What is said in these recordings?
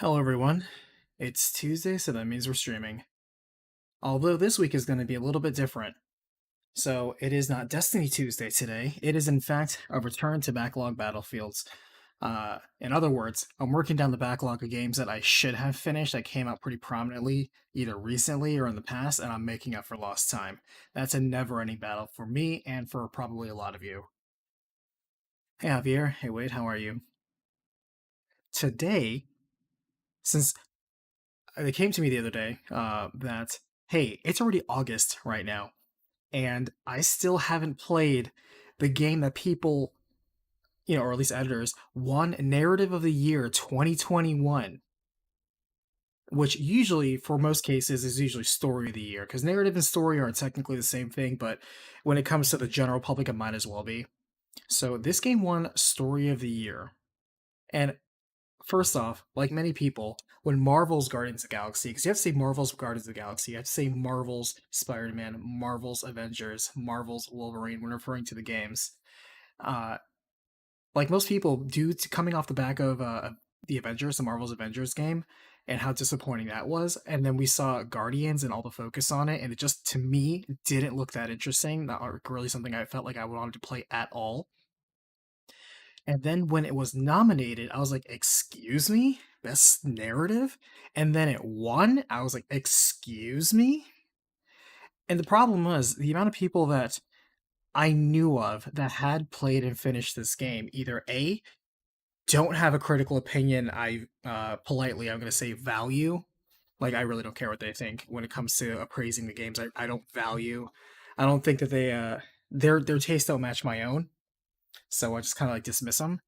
Hello, everyone. It's Tuesday, so that means we're streaming. Although this week is going to be a little bit different. So it is not Destiny Tuesday today. It is, in fact, a return to Backlog Battlefields. In other words, I'm working down the backlog of games that I should have finished that came out pretty prominently, either recently or in the past, and I'm making up for lost time. That's a never ending battle for me and for probably a lot of you. Hey, Javier. Hey, Wade. How are you? Today, since they came to me the other day that hey, it's already August right now, and I still haven't played the game that people, or at least editors, won Narrative of the Year 2021, which usually, for most cases, is usually Story of the Year, because narrative and story are technically the same thing, but when it comes to the general public, it might as well be. So this game won Story of the Year, and first off, like many people, when Marvel's Guardians of the Galaxy, because you have to say Marvel's Guardians of the Galaxy, you have to say Marvel's Spider-Man, Marvel's Avengers, Marvel's Wolverine when referring to the games. Uh, like most people, due to coming off the back of the Avengers, the Marvel's Avengers game, and how disappointing that was, and then we saw Guardians and all the focus on it, and it just, to me, didn't look that interesting. Not really something I felt like I wanted to play at all. And then when it was nominated, I was like, "Excuse me? Best narrative?" And then it won. I was like, "Excuse me?" And the problem was the amount of people that I knew of that had played and finished this game either A, don't have a critical opinion politely, I'm going to say value. Like, I really don't care what they think when it comes to appraising the games. I don't value. I don't think that their taste don't match my own. So I just kind of like dismiss them.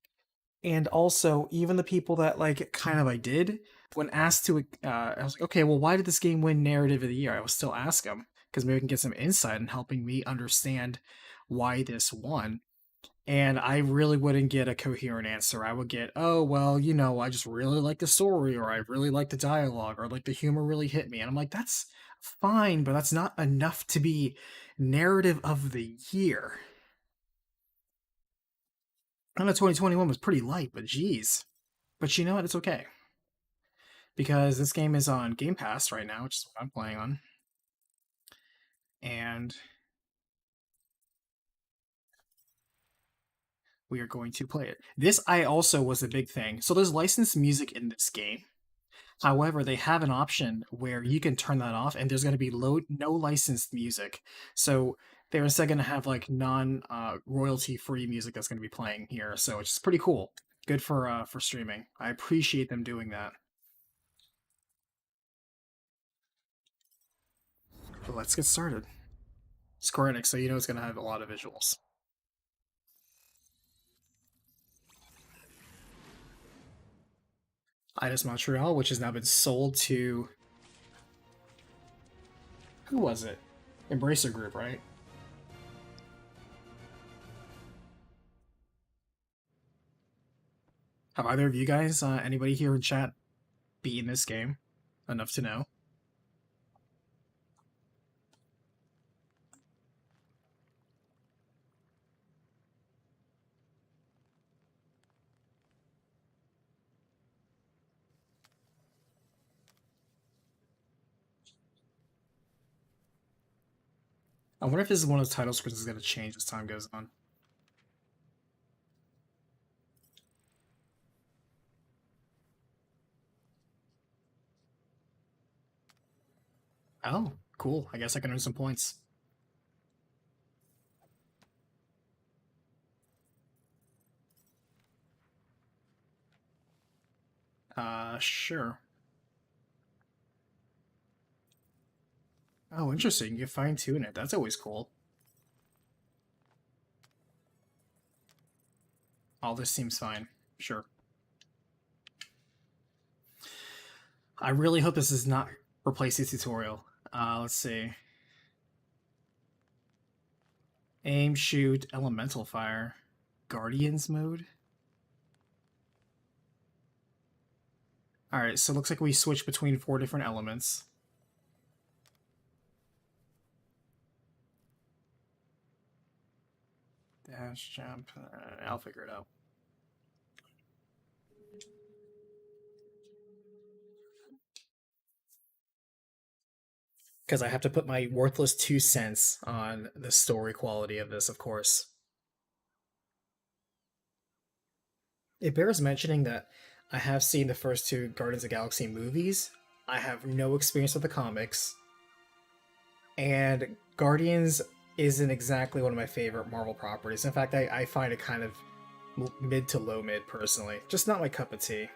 And also, even the people that like kind of I did, when asked to, I was like, okay, well, why did this game win Narrative of the Year? I will still ask them because maybe we can get some insight in helping me understand why this won. And I really wouldn't get a coherent answer. I would get, oh, well, I just really like the story, or I really like the dialogue, or like the humor really hit me. And I'm like, that's fine, but that's not enough to be Narrative of the Year. I know 2021 was pretty light, but geez. But you know what? It's okay. Because this game is on Game Pass right now, which is what I'm playing on. And we are going to play it. This I also was a big thing. So there's licensed music in this game. However, they have an option where you can turn that off and there's going to be no licensed music. So they're instead going to have like non royalty free music that's going to be playing here. So it's pretty cool. Good for streaming. I appreciate them doing that. But let's get started. Square Enix, so you know it's going to have a lot of visuals. Eidos Montreal, which has now been sold to, who was it? Embracer Group, right? Have either of you guys, anybody here in chat, beaten this game enough to know? I wonder if this is one of those title screens that's going to change as time goes on. Oh, cool. I guess I can earn some points. Sure. Oh, interesting. You can fine tune it. That's always cool. All this seems fine. Sure. I really hope this does not replace the tutorial. Let's see. Aim, shoot, elemental fire, guardians mode. All right, so it looks like we switch between 4 different elements. Dash, jump. I'll figure it out. because I have to put my worthless 2 cents on the story quality of this, of course. It bears mentioning that I have seen the first two Guardians of the Galaxy movies. I have no experience with the comics, and Guardians isn't exactly one of my favorite Marvel properties. In fact, I find it kind of mid to low mid personally. Just not my cup of tea.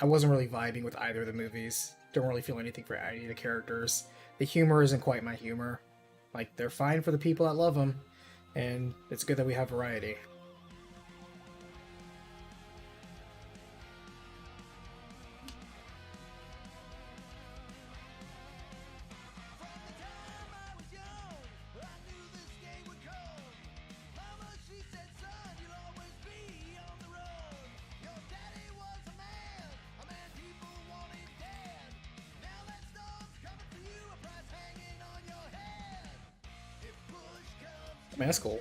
I wasn't really vibing with either of the movies. Don't really feel anything for any of the characters. The humor isn't quite my humor. Like, they're fine for the people that love them, and it's good that we have variety. I mean, that's cool.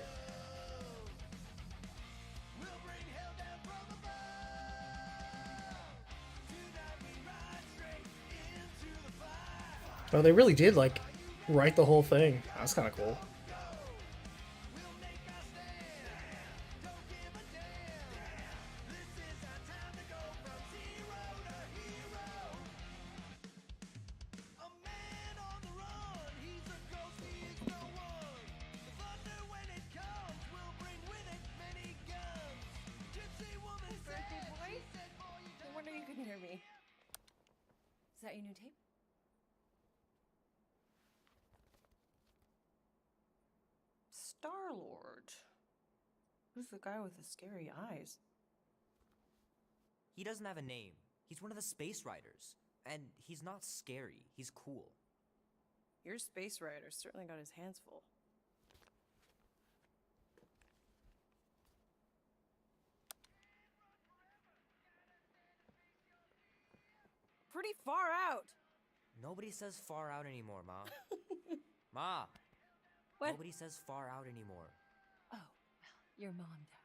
Oh, they really did, like, write the whole thing. That's kind of cool. Birthday boy? No wonder you couldn't hear me. Is that your new tape? Star-Lord. Who's the guy with the scary eyes? He doesn't have a name. He's one of the Space Riders. And he's not scary. He's cool. Your Space Rider certainly got his hands full. Pretty far out. Nobody says far out anymore, Ma. Ma! What? Nobody says far out anymore. Oh, well, your mom does.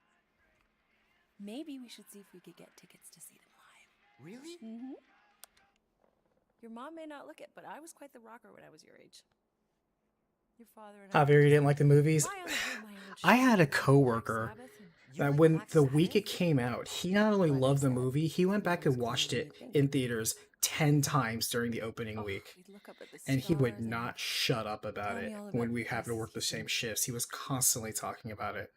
Maybe we should see if we could get tickets to see them live. Really? Mm-hmm. Your mom may not look it, but I was quite the rocker when I was your age. Your father and I... Javier, you didn't like the movies? Why on the whole, my old I had a shit, coworker Black Sabbath and- You that like when Black the week it Sabbath? came out, he not only loved the movie, he went back and watched it in theaters 10 times during the opening Oh, week. we'd look up at the And he would stars and not shut up about tell it me all when about we happened to work the this. same shifts. He was constantly talking about it.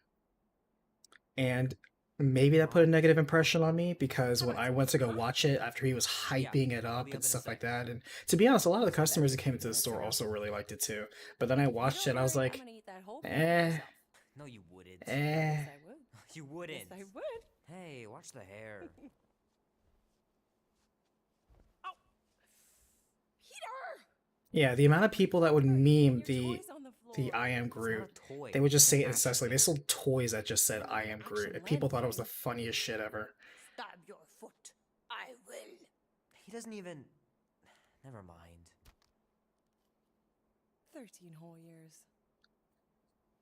And maybe that put a negative impression on me because when I went to go watch it after he was hyping it I'll up be and up in a stuff like sec. that, and to be honest, a lot of the customers that came into the store also really liked it too. But then I watched it, I was like, I'm gonna eat that whole plate eh, myself. No, you wouldn't. eh. Yes, I would. You wouldn't. Yes, I would. Hey, watch the hair. Peter! Yeah, the amount of people that would meme Your the toy's on the the floor. I am It's not Groot. a toy. They would just It's say an it action incessantly. They figure. sold toys that just said I am Groot. And people thought it was the funniest shit ever. Stab your foot. I will. He doesn't even... Never mind. 13 whole years.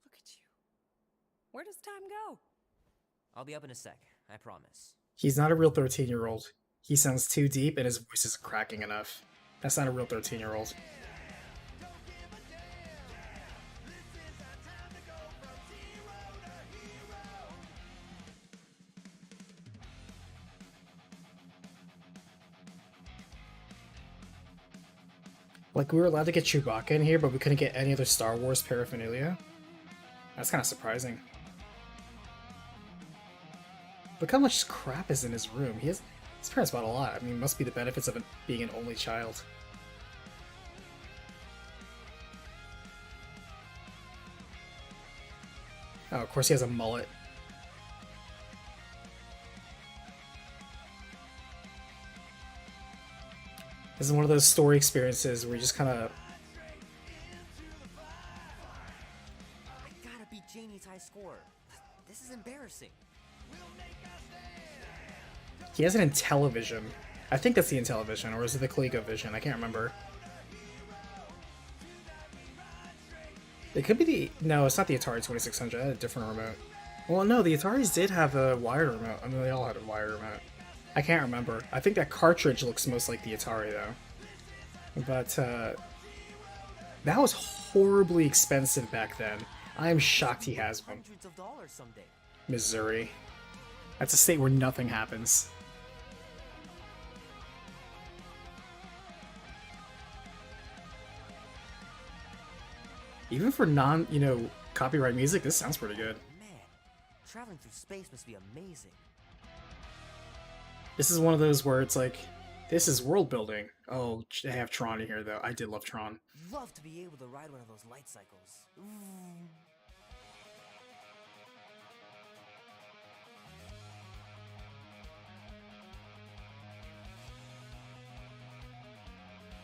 Look at you. Where does time go? I'll be up in a sec. I promise. He's not a real 13-year-old. He sounds too deep and his voice isn't cracking enough. That's not a real 13-year-old. Like, we were allowed to get Chewbacca in here, but we couldn't get any other Star Wars paraphernalia. That's kind of surprising. Look how much crap is in his room. His parents bought a lot. I mean, it must be the benefits of being an only child. Oh, of course he has a mullet. This is one of those story experiences where you just kind of... I gotta beat Janie's high score. This is embarrassing. He has it in television. I think that's the Intellivision, or is it the ColecoVision? I can't remember. It could be the... No, it's not the Atari 2600. I had a different remote. Well, no, the Ataris did have a wired remote. I mean, they all had a wired remote. I can't remember. I think that cartridge looks most like the Atari, though. But that was horribly expensive back then. I am shocked he has one. Hundreds of dollars someday. Missouri. That's a state where nothing happens. Even for non, copyright music, this sounds pretty good. Man, traveling through space must be amazing. This is one of those where it's like, this is world building. Oh, they have Tron in here, though. I did love Tron. Love to be able to ride one of those light cycles. Ooh.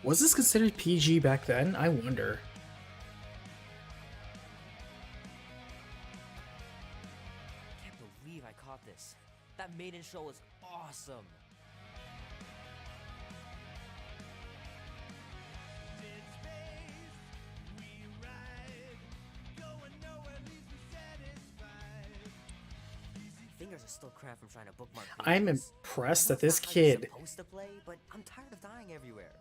Was this considered PG back then? I wonder. Can't believe I caught this. That maiden show was awesome. Fingers are still cramped from trying to bookmark I'm videos. impressed I know that this it's not how you're kid supposed to play, but I'm tired of dying everywhere.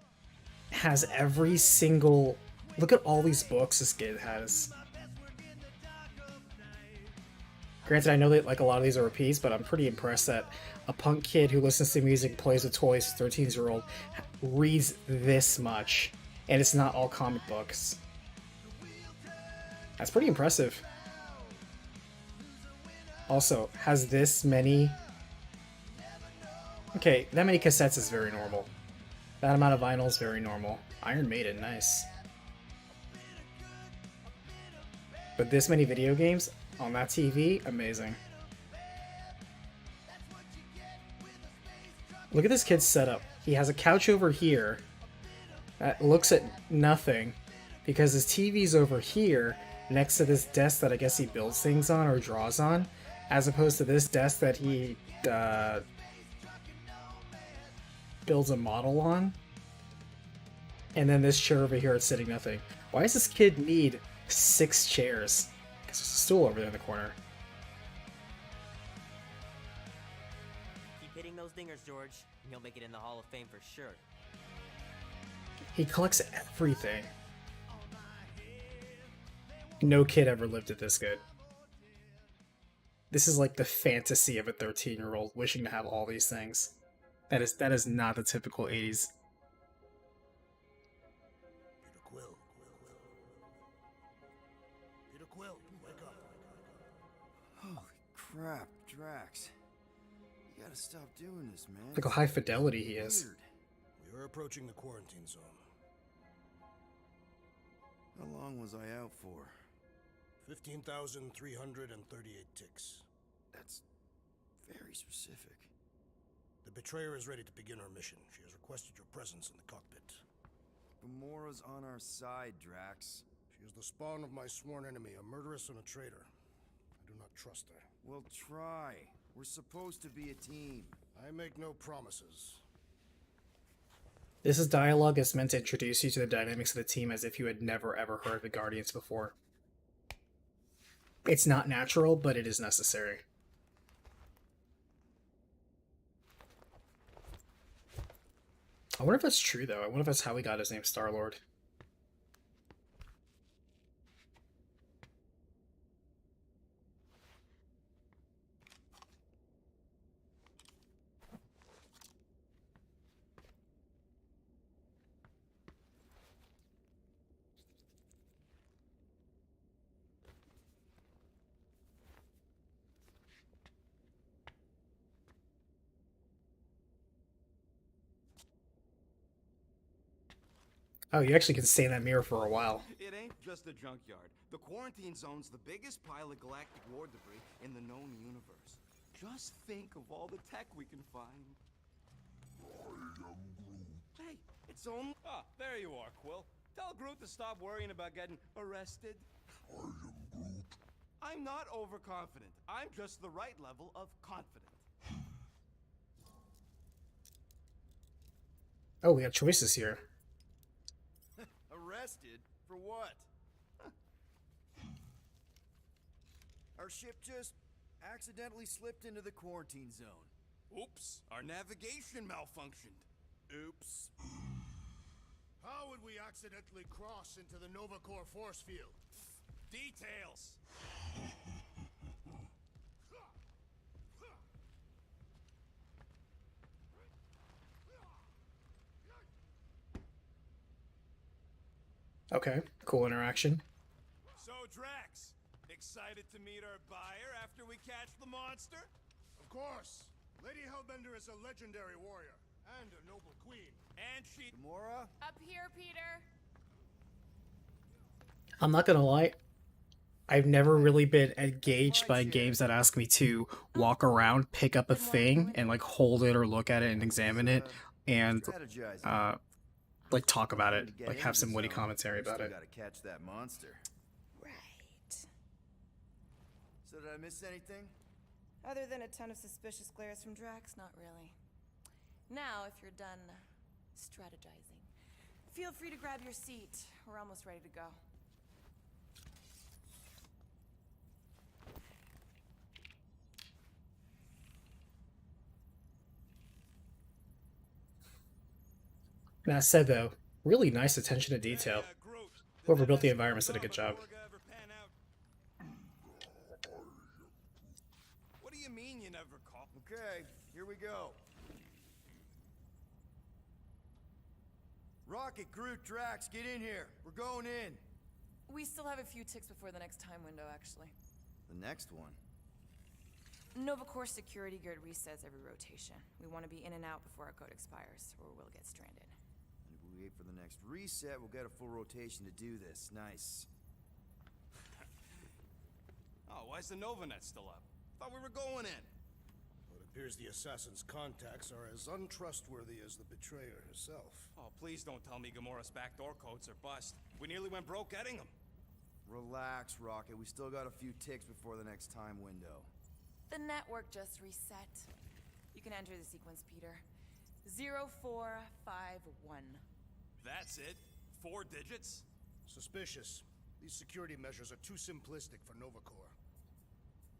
has every single... Look at all these books this kid has. Granted, I know that like a lot of these are repeats, but I'm pretty impressed that a punk kid who listens to music, plays with toys, 13-year-old, reads this much, and it's not all comic books. That's pretty impressive. Also, has this many... Okay, that many cassettes is very normal. That amount of vinyl is very normal. Iron Maiden, nice. But this many video games on that TV, amazing. Look at this kid's setup. He has a couch over here that looks at nothing because his TV's over here next to this desk that I guess he builds things on or draws on, as opposed to this desk that he builds a model on. And then this chair over here is sitting nothing. Why does this kid need 6 chairs? Because there's a stool over there in the corner. Keep hitting those dingers, George, and you'll make it in the Hall of Fame for sure. He collects everything. No kid ever lived it this good. This is like the fantasy of a 13-year-old wishing to have all these things. That is not the typical 80s. Peter Quill, wake up. Holy crap, Drax. You gotta stop doing this, man. Look how high fidelity he is. Weird. We are approaching the quarantine zone. How long was I out for? 15,338 ticks. That's very specific. The betrayer is ready to begin her mission. She has requested your presence in the cockpit. Gamora's on our side, Drax. She is the spawn of my sworn enemy, a murderess and a traitor. I do not trust her. Well, try. We're supposed to be a team. I make no promises. This is dialogue that's meant to introduce you to the dynamics of the team as if you had never ever heard of the Guardians before. It's not natural, but it is necessary. I wonder if that's true, though. I wonder if that's how he got his name, Star-Lord. Oh, you actually can stay in that mirror for a while. It ain't just a junkyard. The quarantine zone's the biggest pile of galactic war debris in the known universe. Just think of all the tech we can find. Hey, it's only... Ah, there you are, Quill. Tell Groot to stop worrying about getting arrested. I'm not overconfident. I'm just the right level of confident. Oh, we have choices here. Arrested? For what? Our ship just accidentally slipped into the quarantine zone. Oops, our navigation malfunctioned. Oops. How would we accidentally cross into the Nova Corps force field? Details. Okay, cool interaction. So, Drax, excited to meet our buyer after we catch the monster? Of course. Lady Hellbender is a legendary warrior and a noble queen. And she... Gamora? Up here, Peter. I'm not gonna lie, I've never really been engaged by games that ask me to walk around, pick up a thing, and like hold it or look at it and examine it, and like talk about it, like have some witty commentary about it. Gotta catch that monster. Right. So did I miss anything? Other than a ton of suspicious glares from Drax, not really. Now, if you're done strategizing, feel free to grab your seat. We're almost ready to go. That said, though, really nice attention to detail. Groot, did Whoever that built the Esper environments did a good job. Gamorga ever pan out? What do you mean you never call? Okay, here we go. Rocket, Groot, Drax, get in here. We're going in. We still have a few ticks before the next time window, actually. The next one. Nova Corps security guard resets every rotation. We want to be in and out before our code expires, or we'll get stranded. And if we wait for the next reset, we'll get a full rotation to do this. Nice. Oh, why's the Novanet still up? Thought we were going in. Well, it appears the assassin's contacts are as untrustworthy as the betrayer herself. Oh, please don't tell me Gamora's backdoor codes are bust. We nearly went broke getting them. Relax, Rocket. We still got a few ticks before the next time window. The network just reset. You can enter the sequence, Peter. 0451. That's it? 4 digits? Suspicious. These security measures are too simplistic for Nova Corps.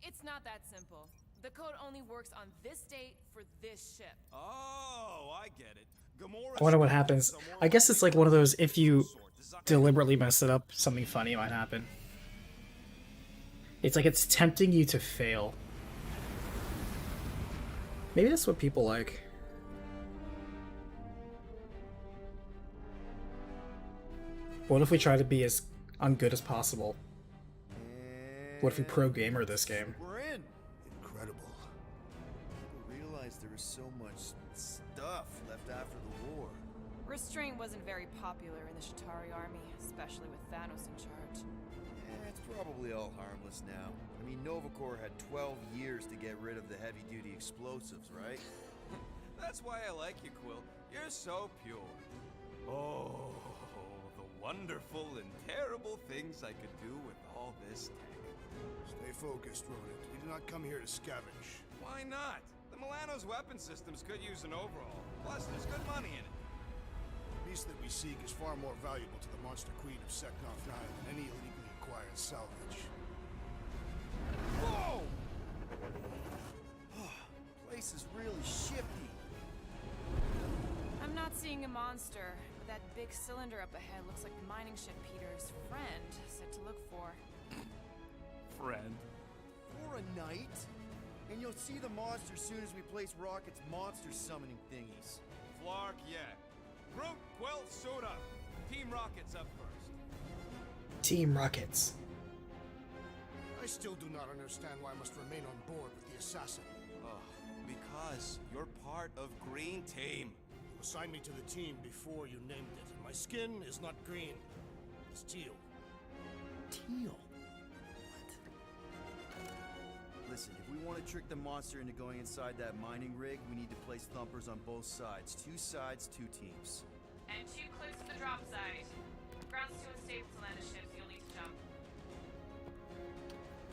It's not that simple. The code only works on this date for this ship. Oh, I get it. Gamora. I wonder what happens. I guess it's like one of those, if you deliberately mess it up, something funny might happen. It's like it's tempting you to fail. Maybe that's what people like. What if we try to be as ungood as possible? What if we pro gamer this game? We're in. Incredible. I realized there was so much stuff left after the war. Restraint wasn't very popular in the Chitauri army, especially with Thanos in charge. It's probably all harmless now. I mean, Nova Corps had 12 years to get rid of the heavy-duty explosives, right? That's why I like you, Quill. You're so pure. Oh, the wonderful and terrible things I could do with all this tech. Stay focused, Rodent. We do not come here to scavenge. Why not? The Milano's weapon systems could use an overhaul. Plus, there's good money in it. The piece that we seek is far more valuable to the Monster Queen of Seknov 9 than any illegally acquired salvage. Whoa! Place is really shifty. I'm not seeing a monster, but that big cylinder up ahead looks like the mining ship Peter's friend said to look for. Friend. For a night? And you'll see the monster soon as we place Rocket's monster summoning thingies. Flark, yeah. Groot, Quill, suit up. Team Rocket's up first. Team Rockets. I still do not understand why I must remain on board with the assassin. Because you're part of Green Team. You assigned me to the team before you named it, and my skin is not green. It's teal. Teal? Listen, if we want to trick the monster into going inside that mining rig, we need to place thumpers on both sides. 2 sides, 2 teams. And 2 clips to the drop site. Ground's too unstable to land the ships. You'll need to jump.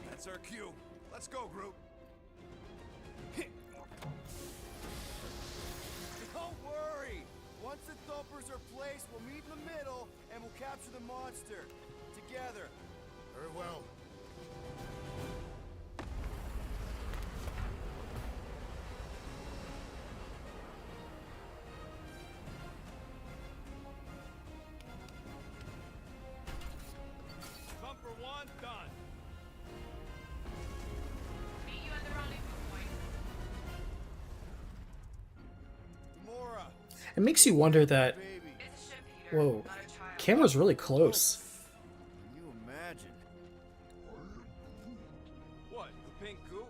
That's our cue. Let's go, Groot. Don't worry! Once the thumpers are placed, we'll meet in the middle, and we'll capture the monster. Together. Very well. done. Meet you at the rendezvous point. Gamora, It makes you wonder that. baby. It's a ship, Peter, Whoa, not a child. camera's really close. Can you imagine? What, the pink goo?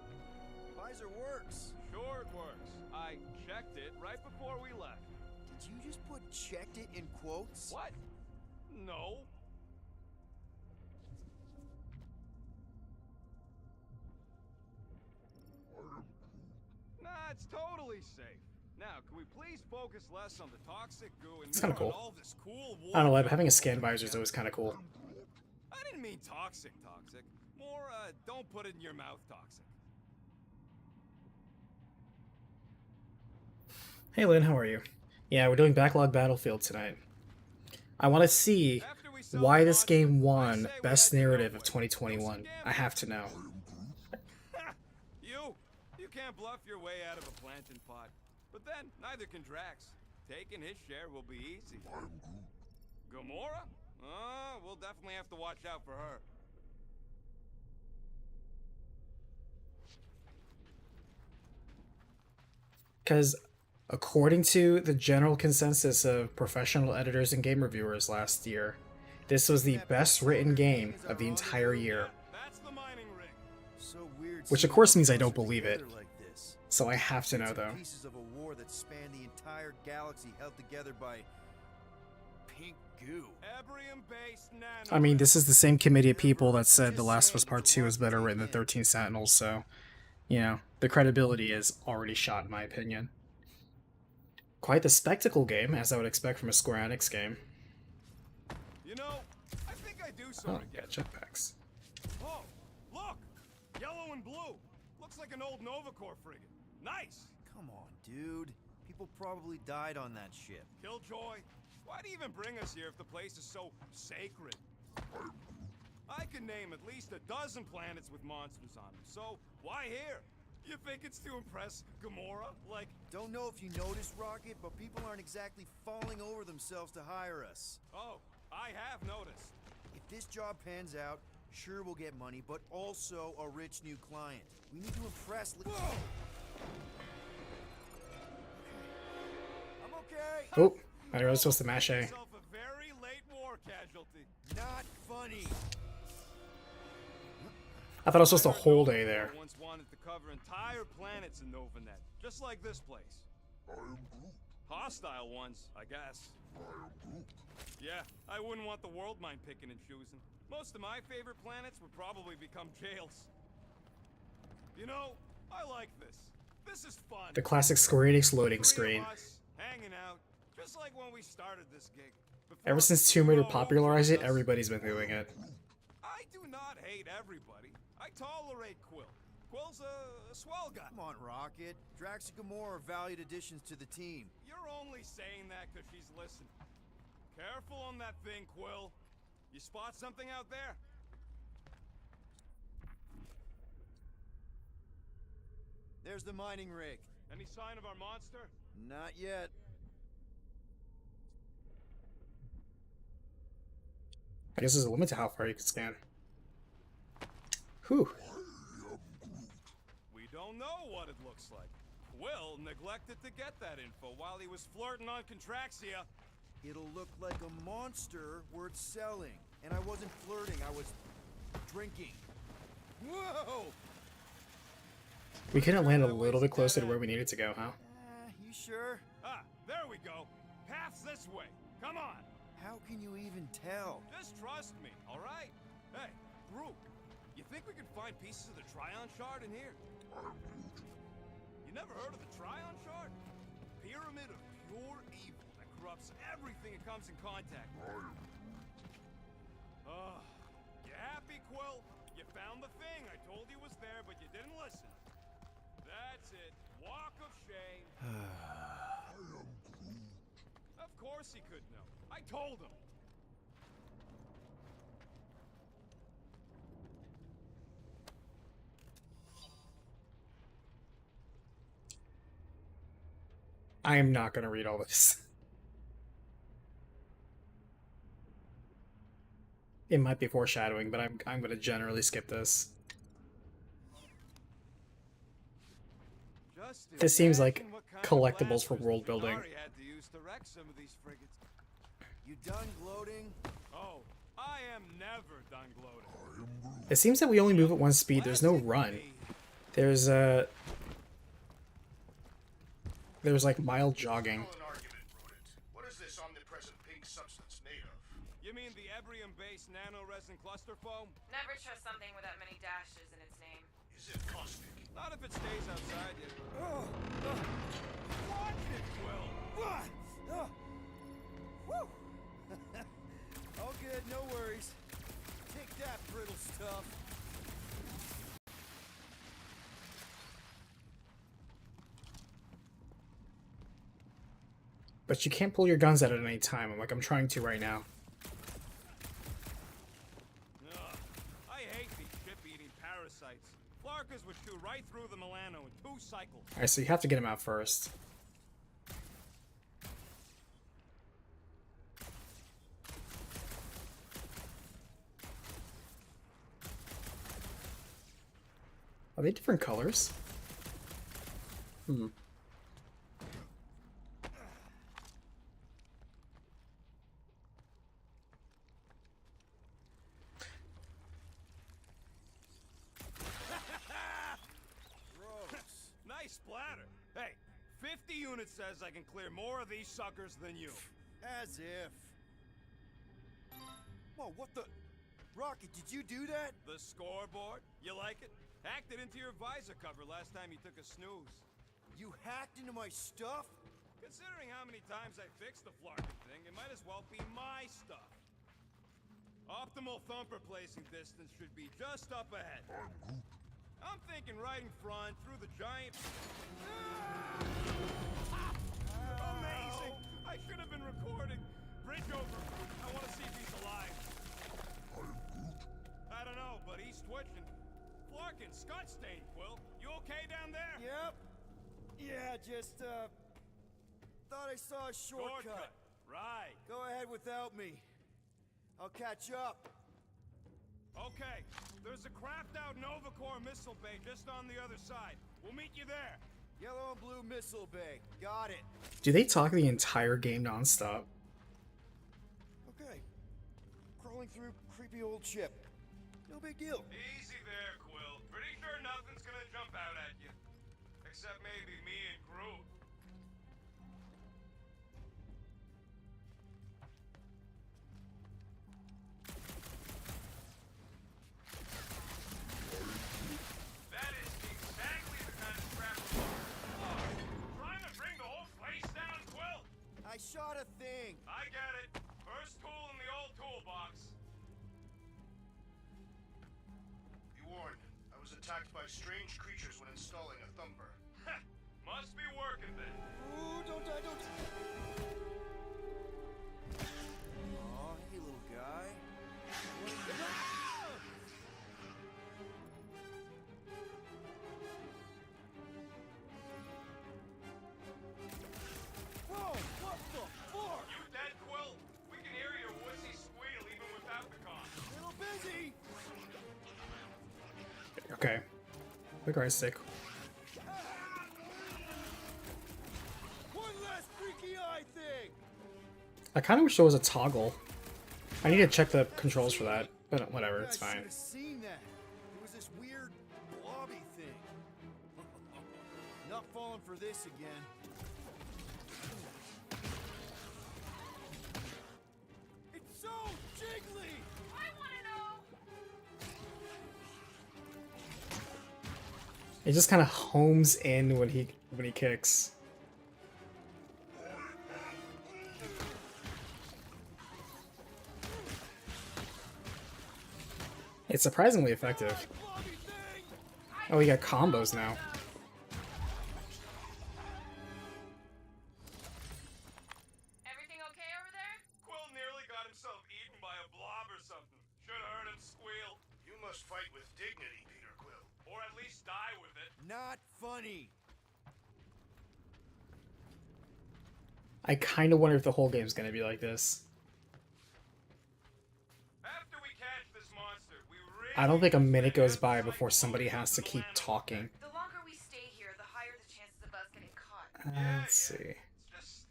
Visor works. Sure it works. I checked it right before we left. Did you just put checked it in quotes? What? No. Nah, it's totally safe. Now, can we please focus less on the toxic goo and It's more kinda cool. on all this cool I don't know, war having a stuff scan we're visor is always kind of cool. I didn't mean toxic. More, don't put it in your mouth toxic. Hey Lynn, how are you? Yeah, we're doing Backlog Battlefield tonight. I want to see After we sell why the this monster, game I won say we Best head to Narrative Norway. of 2021. Do some I have to know. You can't bluff your way out of a plantain pot. But then, neither can Drax. Taking his share will be easy. Gamora? We'll definitely have to watch out for her. Because according to the general consensus of professional editors and game reviewers last year, this was the best written game of the entire year. That's the mining rig. So weird. Which of seeing course all means I the don't monsters believe it. together like this. So I have to know Bits and though. Pieces of a war that spanned the entire galaxy, held together by pink goo. Ebrium-based nano. I mean, this is the same committee of people that said The Last of Us Part 2 is better written than 13 Sentinels, so, you know, the credibility is already shot in my opinion. Quite the spectacle game, as I would expect from a Square Enix game. You know, I think I do sort Oh, of yeah, get it. jetpacks. Oh, look! Yellow and blue. Looks like an old Nova Corps frigate. Nice! Come on, dude. People probably died on that ship. Killjoy, why do you even bring us here if the place is so sacred? I can name at least a dozen planets with monsters on them, so why here? You think it's to impress Gamora? Like, Don't know if you noticed, Rocket, but people aren't exactly falling over themselves to hire us. oh, I have noticed. If this job pans out, sure we'll get money, but also a rich new client. We need to impress. Whoa! I'm okay. Oh, I was supposed to mash A. Yourself a very late war casualty. Not funny. I thought I was supposed to I heard hold Nova A there. Corps once wanted to cover entire planets in Novanet, just like this place. Hostile ones, I guess. Yeah, I wouldn't want the world mind picking and choosing. Most of my favorite planets would probably become jails. You know, I like this. This is fun. The classic Square Enix loading Three of screen. us, hanging out, just like when we started this gig. Ever Before since Tomb Raider you all popularized it, hooked us. everybody's been doing it. I do not hate everybody. I tolerate Quill. Quill's a swell guy. Come on, Rocket. Drax and Gamora are valued additions to the team. You're only saying that because she's listening. Careful on that thing, Quill. You spot something out there? There's the mining rig. Any sign of our monster? Not yet. I guess there's a limit to how far you can scan. Whew. We don't know what it looks like. Quill neglected to get that info while he was flirting on Contraxia. It'll look like a monster worth selling. And I wasn't flirting, I was drinking. Whoa! We couldn't land a little bit closer to where we needed to go, huh? You sure? Ah, there we go. Path's this way. Come on. How can you even tell? Just trust me, all right? Hey, Groot, you think we could find pieces of the Tryon Shard in here? You never heard of the Tryon Shard? Pyramid of pure evil that corrupts everything it comes in contact with. You happy, Quill? You found the thing. I told you was there, but you didn't listen. That's it. Walk of shame. Of course he could know. I told him. I am not gonna read all this. It might be foreshadowing, but I'm gonna generally skip this. Just This seems like imagine what kind of collectibles for blasters world building. Minari had to use to wreck some of these frigates. You done gloating? Oh, I am never done gloating. It seems that we only move at one speed. There's no run. There's like mild jogging. Call an argument, rodent. What is this omnipresent pink substance made of? You mean the Ebrium-based nano-resin cluster foam? Never trust something with that many dashes in its name. Is it caustic? Not if it stays outside you. Watch it, Quill! All good, no worries. Take that, brittle stuff. But you can't pull your guns out at any time. I'm trying to right now. Ugh, I hate these ship-eating parasites. Flarkers would chew right through the Milano in 2 cycles. Alright, so you have to get him out first. Are they different colors? Hmm. Nice splatter. Hey, 50 units says I can clear more of these suckers than you. As if. Whoa, what the? Rocket, did you do that? The scoreboard? You like it? Hacked it into your visor cover last time you took a snooze. You hacked into my stuff? Considering how many times I fixed the Flarkin thing, it might as well be my stuff. Optimal thumper placing distance should be just up ahead. I'm thinking right in front, through the giant... Amazing! I should have been recording. Bridge over. I want to see if he's alive. I don't know, but he's twitching. Flarkin, Scott stain, Quill. You okay down there? Yep. Yeah, just, thought I saw a shortcut. Right. Go ahead without me. I'll catch up. Okay, there's a craft-out Nova Corps missile bay just on the other side. We'll meet you there. Yellow and blue missile bay. Got it. Do they talk the entire game nonstop? Okay. Crawling through creepy old ship. No big deal. Easy there, Quill. Pretty sure nothing's gonna jump out at you. Except maybe me and Groot. That is exactly the kind of crap we're looking for. Trying to bring the whole place down, Quill? I shot a thing. I get it. First tool in the old toolbox. Be warned, I was attacked by strange creatures when installing a thumper. Must be working then. Ooh, don't die, don't. Aw, hey, little guy. Whoa, what the fuck? You dead, Quill? We can hear your wussy squeal even without the con. Little busy. Okay. Quick right stick. One last freaky eye thing. I kind of wish there was a toggle. I need to check the controls for that, but whatever, it's I fine. should have seen that. It was this weird blobby thing. Not falling for this again. It's so jiggly. I want to know. It just kind of homes in when he kicks. It's surprisingly effective. Blobby thing. Oh, we got combos now. Everything okay over there? Quill nearly got himself eaten by a blob or something. Should have heard him squeal. You must fight with dignity, Peter Quill. Or at least die with it. Not funny. I kind of wonder if the whole game's gonna be like this. After we I don't think a minute goes by before somebody has to keep talking. The longer we stay here, the higher the chances of us getting caught. Let's see. It's just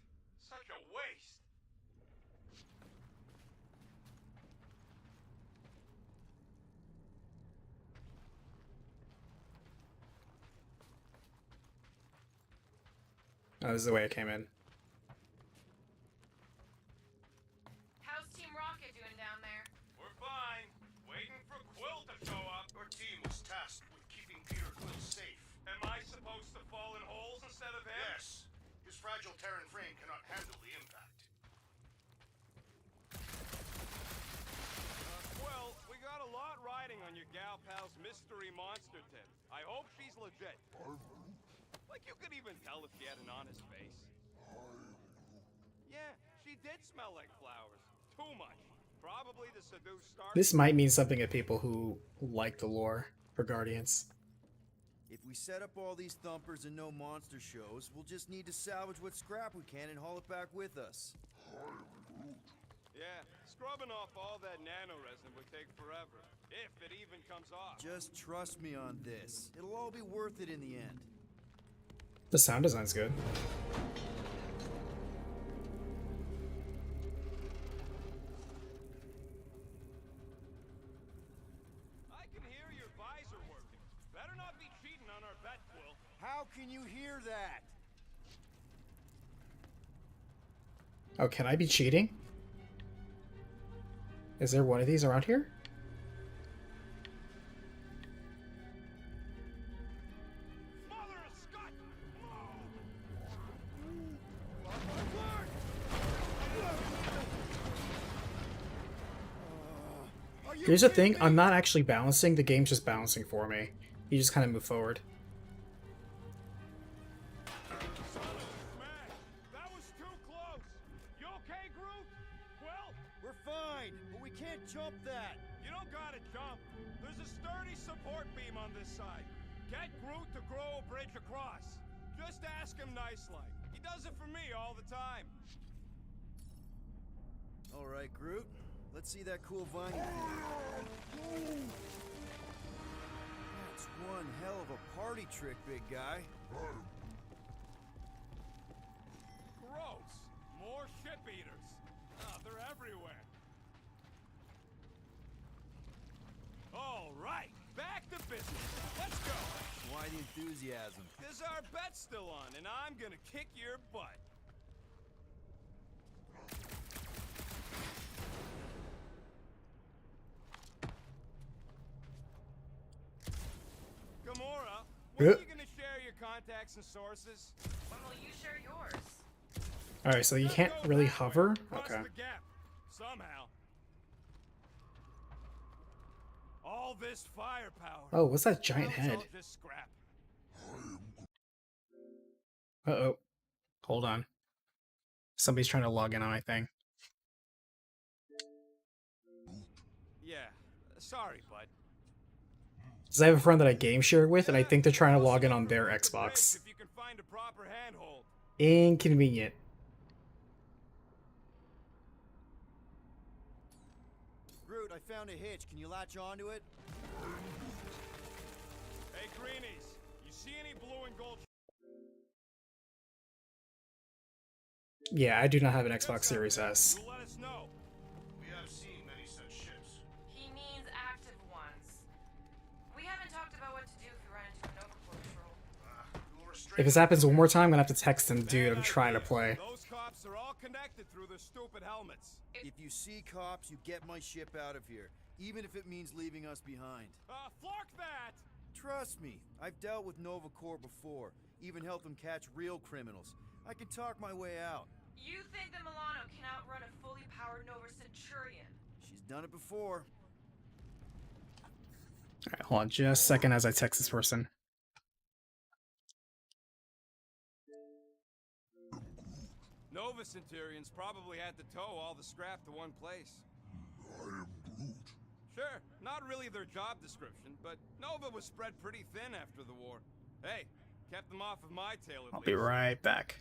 such a waste. Oh, this is the way I came in. How's Team Rocket doing down there? We're fine. Waiting for Quill to show up. Your team was tasked with keeping Peter Quill safe. Am I supposed to fall in holes instead of him? Yes. His fragile Terran frame cannot handle the impact. Well, we got a lot riding on your gal pal's mystery monster tip. I hope she's legit. Like you could even tell if she had an honest face. Yeah, she did smell like flowers. Too much. Probably to seduce Stark. This might mean something to people who like the lore for Guardians. If we set up all these thumpers and no monster shows, we'll just need to salvage what scrap we can and haul it back with us. Yeah, scrubbing off all that nano resin would take forever. If it even comes off. Just trust me on this. It'll all be worth it in the end. The sound design's good. I can hear your visor working. Better not be cheating on our bet, Quill. How can you hear that? Oh, can I be cheating? Is there one of these around here? Mother of Scott! Here's the thing, I'm not actually balancing, the game's just balancing for me. You just kind of move forward. Smash! That was too close! You okay, Groot? Quill? We're fine, but we can't jump that. You don't gotta jump. There's a sturdy support beam on this side. Get Groot to grow a bridge across. Just ask him nice-like. He does it for me all the time. All right, Groot. Let's see that cool vine. That's one hell of a party trick, big guy. Gross! More ship eaters. Oh, they're everywhere. All right, back to business. Let's go. Why the enthusiasm? Cause our bet's still on, and I'm gonna kick your butt. Gamora, when are you gonna share your contacts and sources? When will you share yours? Alright, so you Let's can't go really that way, hover? across Okay. the gap, somehow. All this firepower. Oh, what's that giant Well, it's head? all just scrap. Uh-oh. Hold on. Somebody's trying to log in on my thing. Yeah, sorry, bud. Because I have a friend that I game share with, and I think they're trying to log in on their Cross the bridge Xbox. If you can find a proper handhold. Inconvenient. Groot, I found a hitch. Can you latch onto it? Hey, Greenies, you see any blue and gold? Yeah, I do not have an Xbox Series S. You let us know. We have seen many such ships. He means active ones. We haven't talked about what to do if we run into a Nova Corps patrol. We'll restrain If this happens one more time, I'm gonna have to text him, dude, I'm trying to play. Those cops are all connected through their stupid helmets. If you see cops, you get my ship out of here, even if it means leaving us behind. Flark that! Trust me, I've dealt with Nova Corps before, even helped them catch real criminals. I can talk my way out. You think that Milano can outrun a fully powered Nova Centurion? She's done it before. Alright, hold on just a second as I text this person. Nova Centurions probably had to tow all the scrap to one place. I am Groot. Sure, not really their job description, but Nova was spread pretty thin after the war. Hey, kept them off of my tail at I'll least. be right back.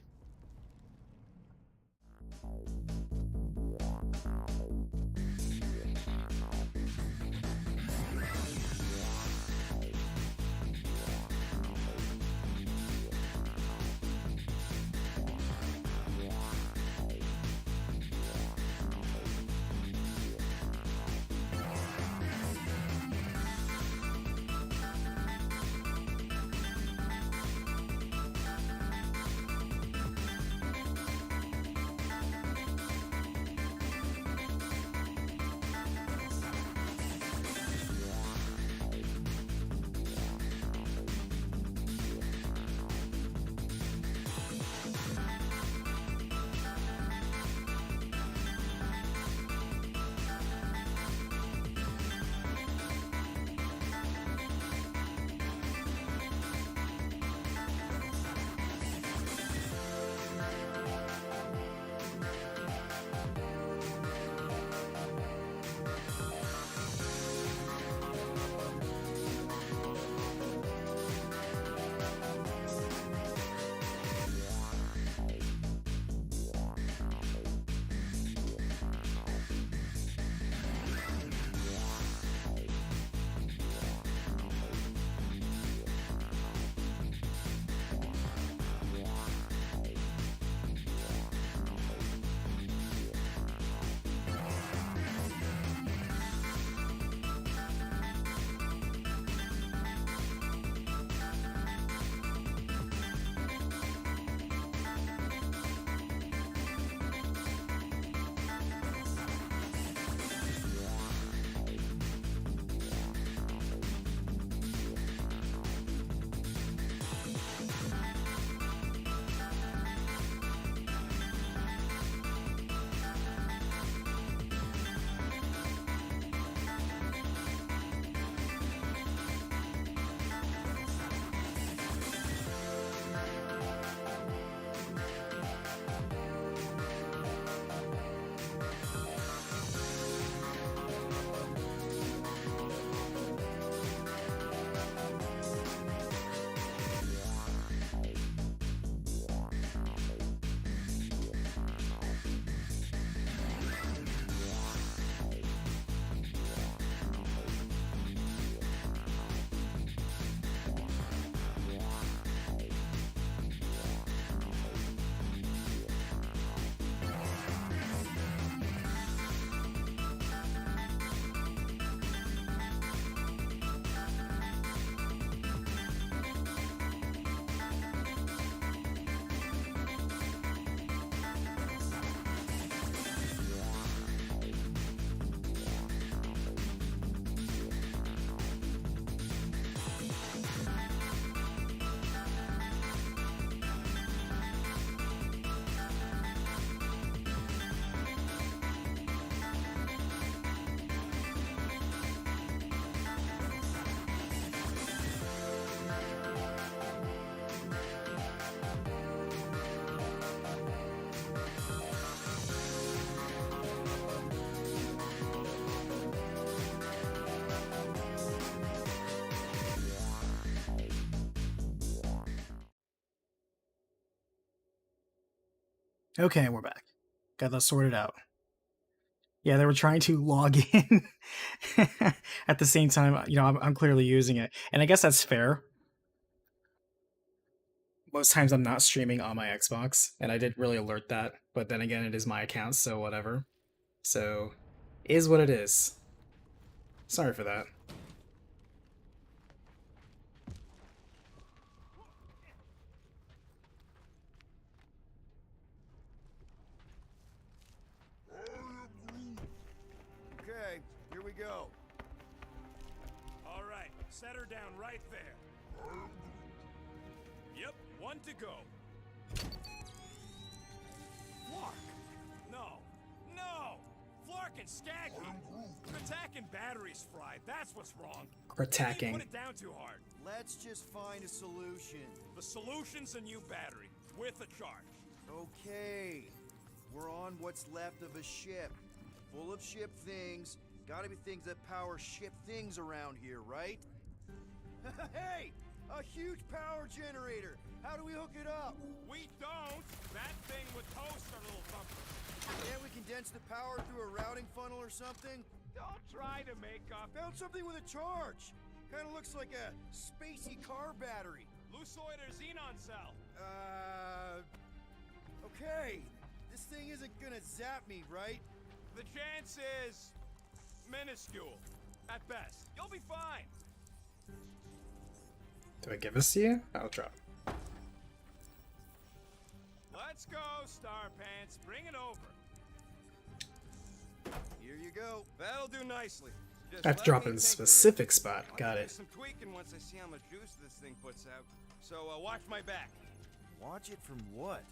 Okay, we're back. Got that sorted out. Yeah, they were trying to log in at the same time. You know, I'm clearly using it, and I guess that's fair. Most times I'm not streaming on my Xbox, and I didn't really alert that. But then again, it is my account, so whatever. So, is what it is. Sorry for that. Okay, here we go. All right, set her down right there. Yep, one to go. Flark! No, no! Flark and Skaggy! Attacking batteries fried, that's what's wrong. Attacking. Put it down too hard. Let's just find a solution. The solution's a new battery, with a charge. Okay. We're on what's left of a ship. Full of ship things. Gotta be things that power ship things around here, right? Hey! A huge power generator! How do we hook it up? We don't! That thing would toast our little thumper. Can't we condense the power through a routing funnel or something? Don't try to make up. Found something with a charge! Kinda looks like a spacey car battery. Lucioid or xenon cell. Okay. This thing isn't gonna zap me, right? The chance is minuscule, at best. You'll be fine. Do I give this to you? I'll drop. Let's go, Star Pants. Bring it over. Here you go. That'll do nicely. Just I have to let drop me in a tinker specific it. spot. I'll Got do it. some tweaking once I see how much juice this thing puts out. So watch my back. Watch it from what?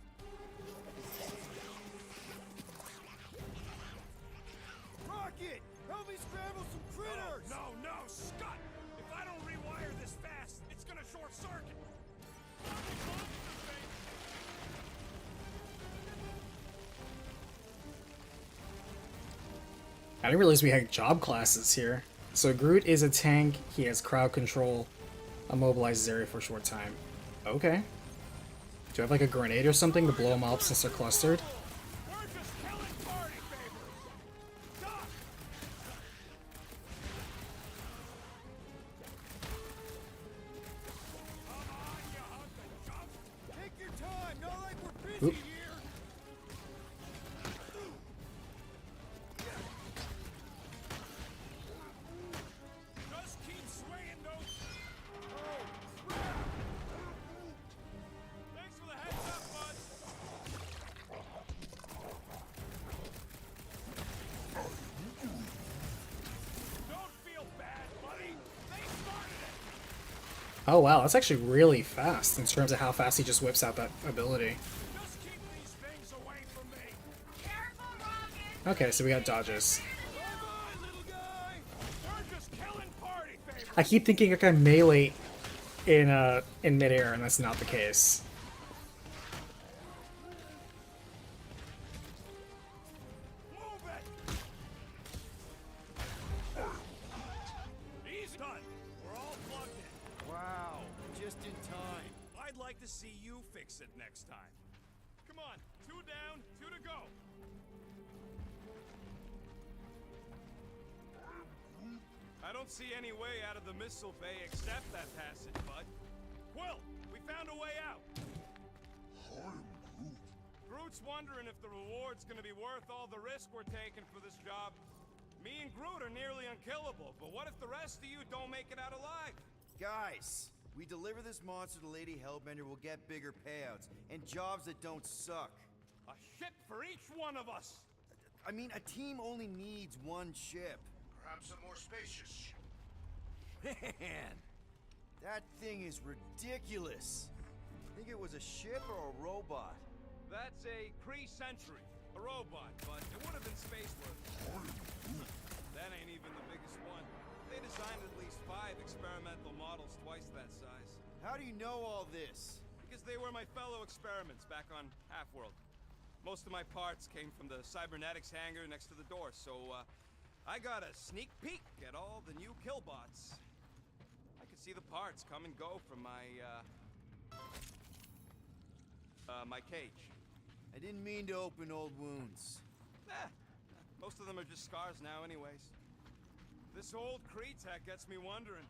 Rocket! Help me scramble some critters! No, no, Scott! If I don't rewire this fast, it's gonna short circuit. I didn't realize we had job classes here. So Groot is a tank, he has crowd control, immobilizes area for a short time. Okay. Do I have like a grenade or something to blow them up since they're clustered? We're just killing party favors. Stop! Come on, you hunk of junk. Take your time, not like we're busy Oop. here! Just keep swinging those. Thanks for the heads up, bud. Don't feel bad, buddy. They started it. Oh wow, that's actually really fast in terms of how fast he just whips out that ability. Just keep these things away from me. Careful, Rocket! Okay, so we got dodges. Bye-bye, little guy. We're just killing party favors. I keep thinking I can melee in midair, and that's not the case. Move it. He's done. We're all plugged in. Wow, just in time. I'd like to see you fix it next time. Come on, 2 down, 2 to go. I don't see any way out of the missile bay except that passage, bud. Quill, we found a way out. I'm Groot. Groot's wondering if the reward's gonna be worth all the risk we're taking for this job. Me and Groot are nearly unkillable, but what if the rest of you don't make it out alive? Guys, we deliver this monster to Lady Hellbender, we'll get bigger payouts and jobs that don't suck. A ship for each one of us. I mean, a team only needs one ship. Perhaps a more spacious ship. Man, that thing is ridiculous. Think it was a ship or a robot? That's a Kree Sentry, a robot, but it would have been space worthy. That ain't even the biggest one. They designed at least 5 experimental models twice that size. How do you know all this? Because they were my fellow experiments back on Half-World. Most of my parts came from the cybernetics hangar next to the door, so I got a sneak peek at all the new killbots. I could see the parts come and go from my cage. I didn't mean to open old wounds. Eh, most of them are just scars now anyways. This old Kree-tech gets me wondering,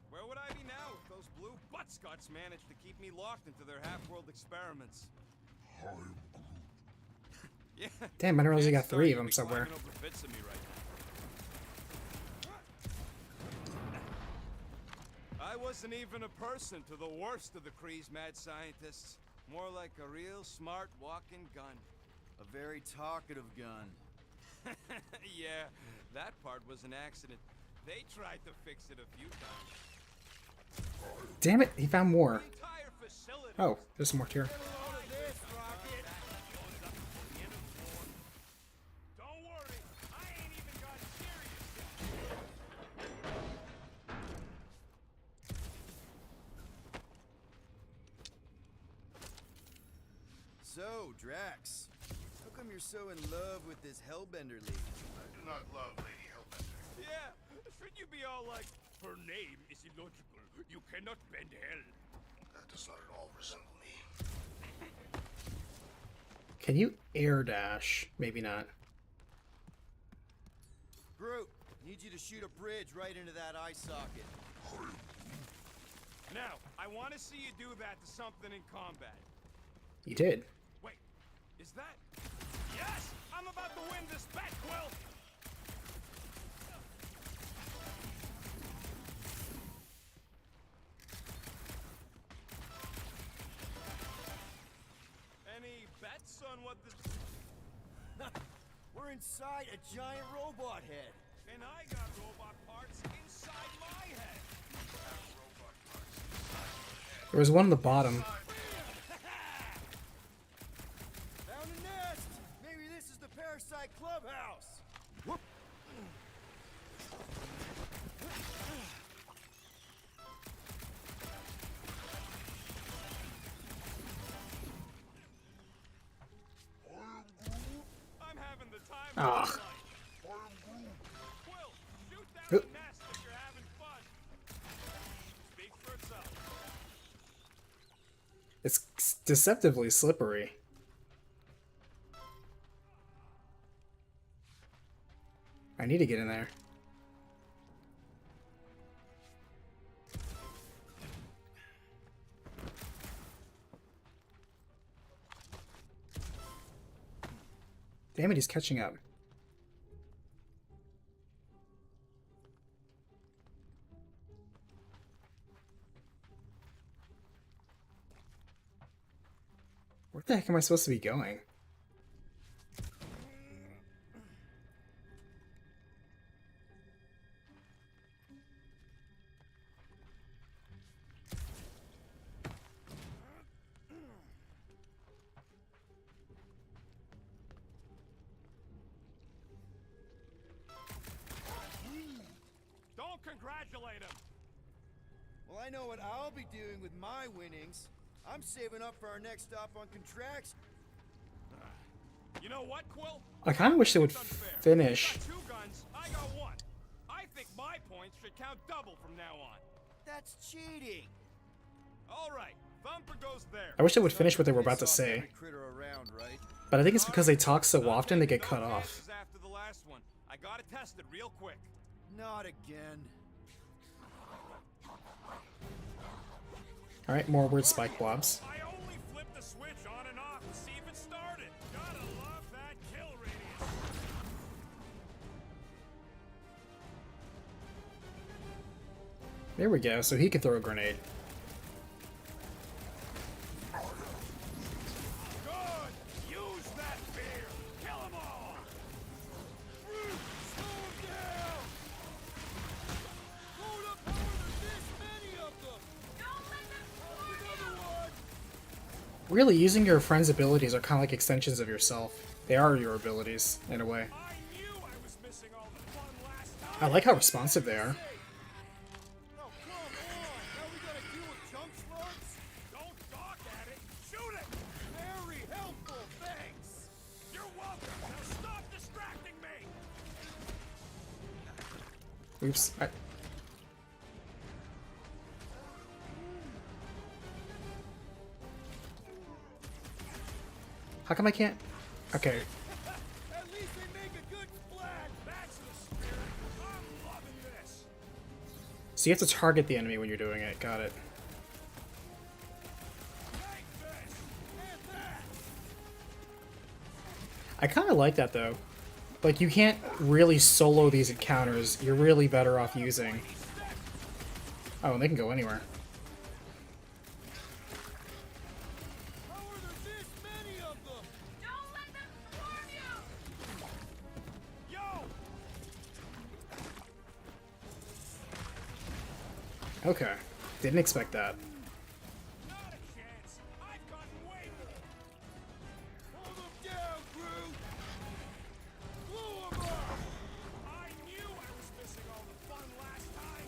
where would I be now if those blue butt-scuts managed to keep me locked into their half-world experiments? I'm Groot. Yeah. Damn, I didn't realize you Can't got 3 of start them even somewhere. climbing over bits of me right now. I wasn't even a person to the worst of the Kree's mad scientists. More like a real smart walking gun. A very talkative gun. Yeah, that part was an accident. They tried to fix it a few times. Damn it, he found more. The entire facility. Oh, there's some more here. Don't worry, I ain't even got serious yet. So, Drax, how come you're so in love with this Hellbender lady? I do not love Lady Hellbender. Yeah, should you be all like, her name is illogical. You cannot bend hell. That does not at all resemble me. Can you air dash? Maybe not. Groot, need you to shoot a bridge right into that eye socket. Now, I want to see you do that to something in combat. You did. Wait, is that? Yes! I'm about to win this bet, Quill! Any bets on what this... We're inside a giant robot head. And I got robot parts inside my head! There was one on the bottom. Found a nest! Maybe this is the Parasite Clubhouse! Whoop. I'm having the time Ah. of my life. Quill, shoot down Oop. the nest if you're having fun. Speaks for itself. It's deceptively slippery. I need to get in there. Damn it, he's catching up. Where the heck am I supposed to be going? Don't congratulate him. Well, I know what I'll be doing with my winnings. I'm saving up for our next stop on contracts. You know what, Quill? I kind of wish they would It's unfair. finish. You got 2 guns, I got 1. I think my points should count double from now on. That's cheating. All right, Thumper goes there. I wish they would finish what they were about to Piss off say. every critter around, right? But I think it's because they talk so I'll often they take get no cut off. chances after the last one. I gotta test it real quick. Not again. Alright, more weird spike blobs. I only flipped the switch on and off to see if it started. Gotta love that kill radius. There we go, so he can throw a grenade. Good! Use that fear! Kill them all! Slow him down! Hold up, how are there this many of them? Don't let them another one! Really, using your friend's abilities are kind of like extensions of yourself. They are your abilities, in a way. I knew I was missing all the fun last time. I like how responsive they are. Oh, come on! Now we gotta deal with junk slugs? Don't gawk at it. Shoot it! Very helpful, thanks! You're welcome. Now stop distracting me. Oops. How come I can't? Okay. At least they make a good splat. That's the spirit. I'm loving this. So you have to target the enemy when you're doing it. Got it. Take this and that. I kind of like that though. Like, you can't really solo these encounters. You're really better off using... Oh, and they can go anywhere. How are there this many of them? Don't let them swarm you! Yo! Okay. Didn't expect that. Not a chance. I've gotten way more. Hold them down, Groot. Blow them up. I knew I was missing all the fun last time.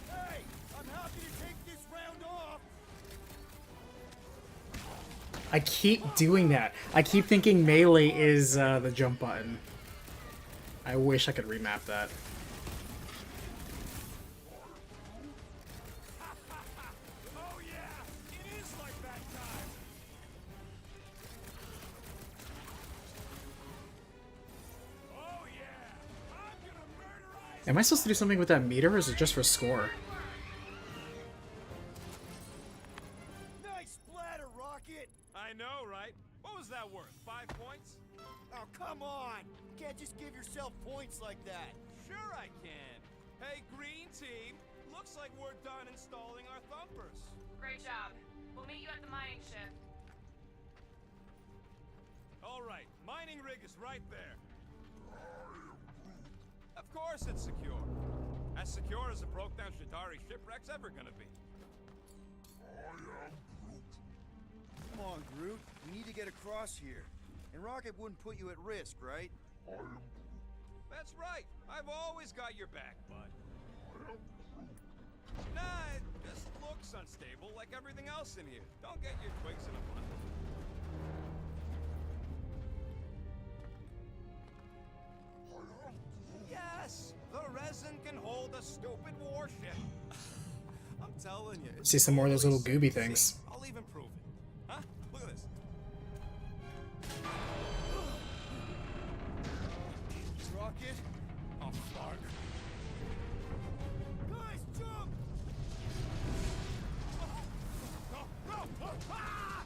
Hey, I'm happy to take this round off. I keep doing that. I keep thinking melee is the jump button. I wish I could remap that. Oh yeah, it is like that time. Oh yeah, I'm gonna murderize. Am I supposed to do something with that meter, or is it just for score? Nice splatter, Rocket! I know, right? What was that worth? 5 points? Oh, come on! You can't just give yourself points like that. Sure I can. Hey, green team. Looks like we're done installing our thumpers. Great job. We'll meet you at the mining ship. All right, mining rig is right there. Of course it's secure. As secure as a broke-down Shatari shipwreck's ever gonna be. Come on, Groot. We need to get across here. And Rocket wouldn't put you at risk, right? That's right. I've always got your back, bud. Nah, it just looks unstable like everything else in here. Don't get your twigs in a bundle. Yes, the resin can hold a stupid warship. I'm telling you. It's See some more of those little totally gooby safe. things. See, I'll even prove it. Huh? Look at this. Rocket? Oh, fuck. Guys, jump! No, no! Ah!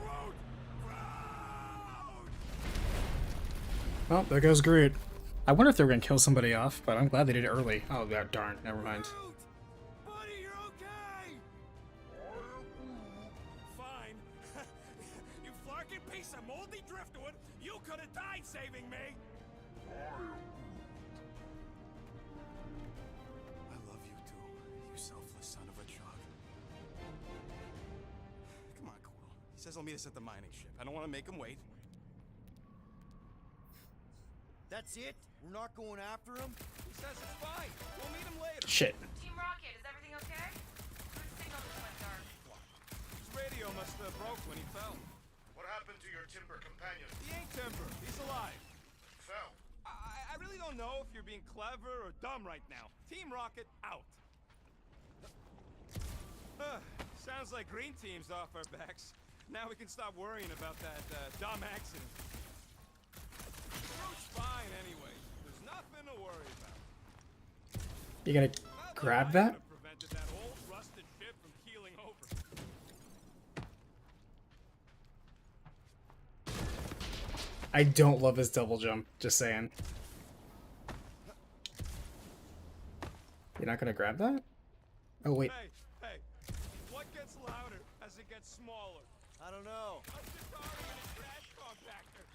Groot! Groot! Well, there goes Groot. I wonder if they were gonna kill somebody off, but I'm glad they did it early. Oh, god darn. Never mind. Groot! Buddy, you're okay! Fine. You flarkin' piece of moldy driftwood! You could have died saving me! I love you too, you selfless son of a truck. Come on, Quill. He says he'll meet us at the mining ship. I don't want to make him wait. That's it? We're not going after him? He says it's fine. We'll meet him later. Shit. Team Rocket, is everything okay? Groot's signal just went dark. His radio must have broke when he fell. What happened to your timber companion? He ain't Timber. He's alive. Fell. I really don't know if you're being clever or dumb right now. Team Rocket out. Sounds like Green Team's off our backs. Now we can stop worrying about that dumb accident. Groot's fine anyway. There's nothing to worry about. You gonna grab that? Prevented that old rusted ship from keeling over. I don't love his double jump, just saying. You're not gonna grab that? Oh, wait. Hey, hey. What gets louder as it gets smaller? I don't know. A Shatari and a trash compactor.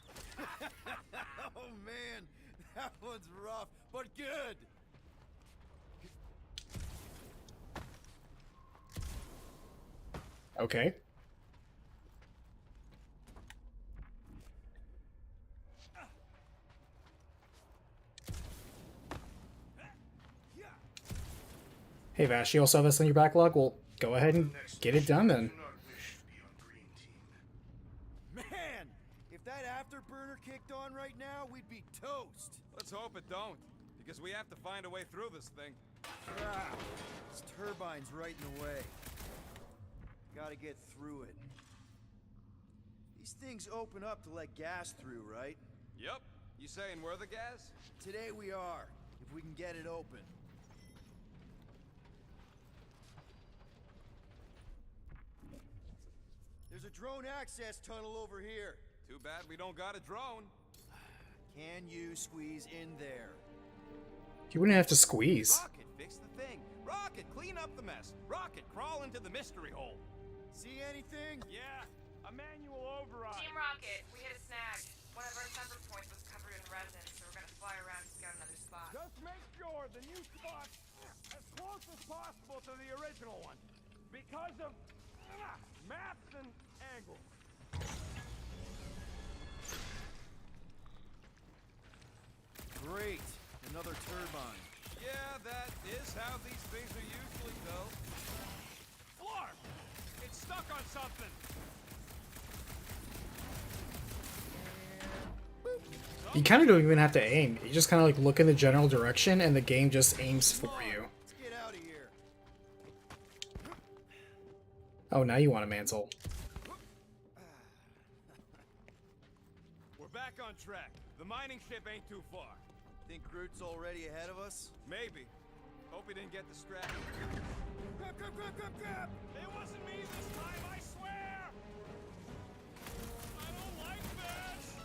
Oh man, that one's rough, but good. Okay. Hey Vash, you also have this on your backlog? Well, go ahead and get it done then. Do not wish to be on green team. Man, if that afterburner kicked on right now, we'd be toast. Let's hope it don't. because we have to find a way through this thing. Crap! This turbine's right in the way. Gotta get through it. These things open up to let gas through, right? Yep. You saying we're the gas? Today we are, if we can get it open. There's a drone access tunnel over here. Too bad we don't got a drone. Can you squeeze in there? You wouldn't have to squeeze. Rocket, fix the thing. Rocket, clean up the mess. Rocket, crawl into the mystery hole. See anything? Yeah, a manual override. Team Rocket, we hit a snag. One of our sensor points was covered in resin, so we're gonna fly around to scout another spot. Just make sure the new spot's as close as possible to the original one. Because of maps and angles. Great. Another turbine. Yeah, that is how these things are usually built. Flark! It's stuck on something! You kind of don't even have to aim. You just kind of like look in the general direction and the game just aims for you. Let's get out of here. Oh, now you want a mantle. We're back on track. The mining ship ain't too far. Think Groot's already ahead of us? Maybe. Hope he didn't get distracted. Grab, grab, grab, grab, grab! It wasn't me this time, I swear! I don't like this!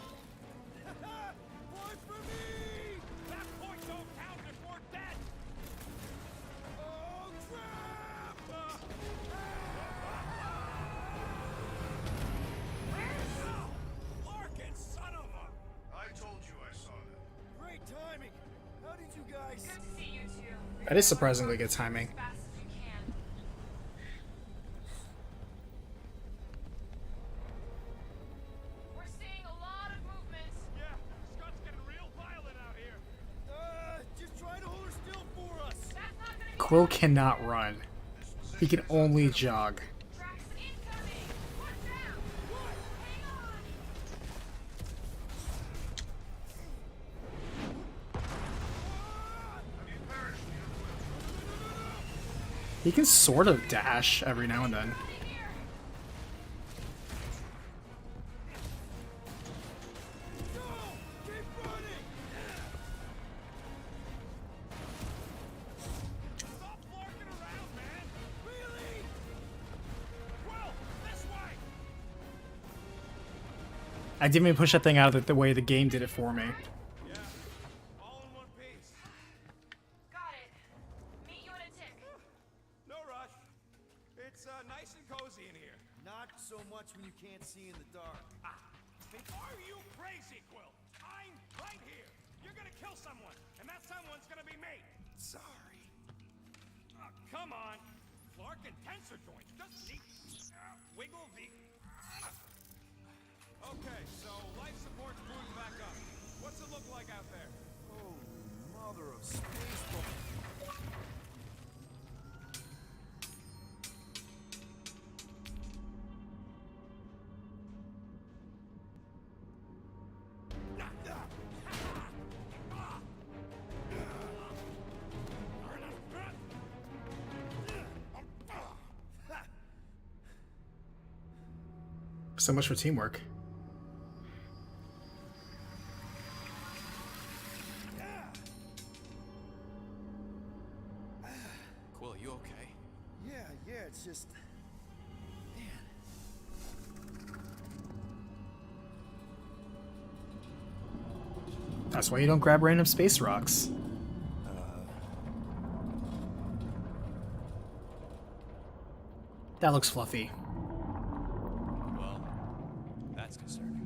Point for me! That point don't count if we're dead! Oh, crap! Larkin, son of a... I told you I saw them. Great timing. How did you guys... Good to see you two. That is surprisingly good timing. As fast as you can. We're seeing a lot of movement. Yeah, Scott's getting real violent out here. Just try to hold her still for us. That's not gonna be Quill cannot run. He can only jog. Drax incoming. Watch out. Hang on. He can sort of dash every now and then. Right here. Keep running! Stop flarking around, man! Really? Well, this way! I didn't even push that thing out of the way the game did it for me. Yeah, all in one piece. Got it. Meet you in a tick. No rush. It's nice and cozy in here. Not so much when you can't see in the dark. And are you crazy, Quill? I'm right here. You're gonna kill someone, and that someone's gonna be me. Sorry. Come on. Clark and tensor joints. Just neat. Wiggle the... Okay, so life support's booting back up. What's it look like out there? Holy mother of space. So much for teamwork. Quill, you okay? Yeah, it's just... Man. That's why you don't grab random space rocks. That looks fluffy. Well, that's concerning.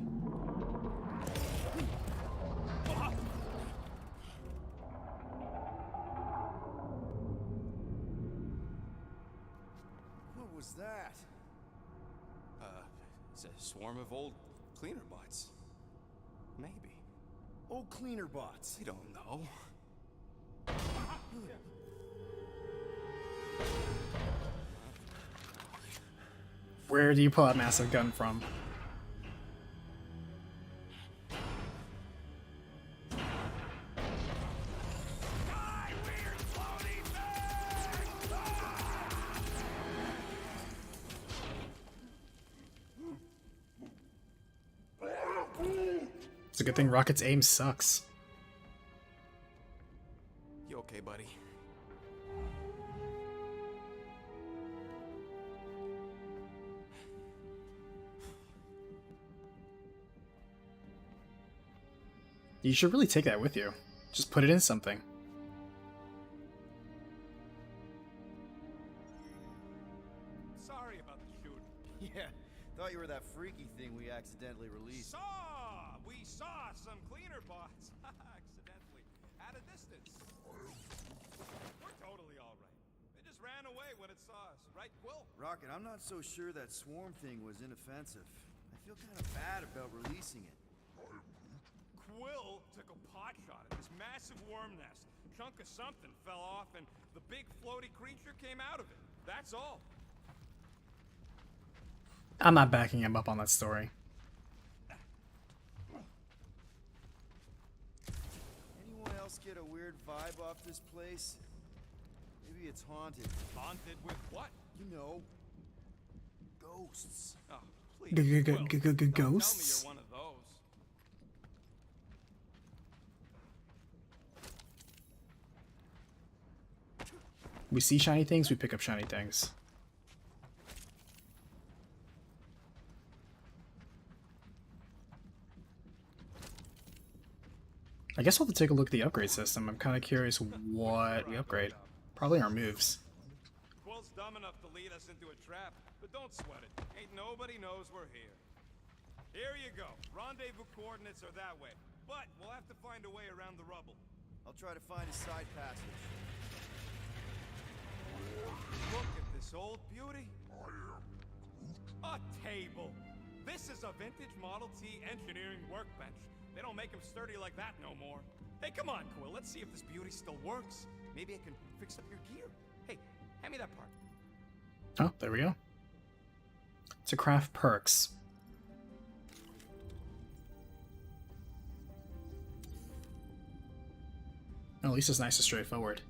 What was that? It's a swarm of old cleaner bots. Maybe. Oh, cleaner bots. I don't know. Where do you pull that massive gun from? It's a good thing Rocket's aim sucks. You okay, buddy? You should really take that with you. Just put it in something. Sorry about the shooting. Yeah, thought you were that freaky thing we accidentally released. We saw some cleaner bots accidentally at a distance. We're totally all right. They just ran away when it saw us, right, Quill? Rocket, I'm not so sure that swarm thing was inoffensive. I feel kind of bad about releasing it. Quill took a pot shot at this massive worm nest. Chunk of something fell off, and the big floaty creature came out of it. That's all. I'm not backing him up on that story. Anyone else get a weird vibe off this place? Maybe it's haunted. Haunted with what? You know, ghosts. Oh, please. Quill, don't tell me Ghosts? you're one of those. We see shiny things, we pick up shiny things. I guess we'll have to take a look at the upgrade system. I'm kind of curious what we upgrade. Probably our moves. Quill's dumb enough to lead us into a trap, but don't sweat it. Ain't nobody knows we're here. Here you go. Rendezvous coordinates are that way, but we'll have to find a way around the rubble. I'll try to find a side passage. Look at this old beauty. A table. This is a vintage Model T engineering workbench. They don't make them sturdy like that no more. Hey, come on, Quill. Let's see if this beauty still works. Maybe I can fix up your gear. Hey, hand me that part. Oh, there we go. To craft perks. At least it's nice and straightforward.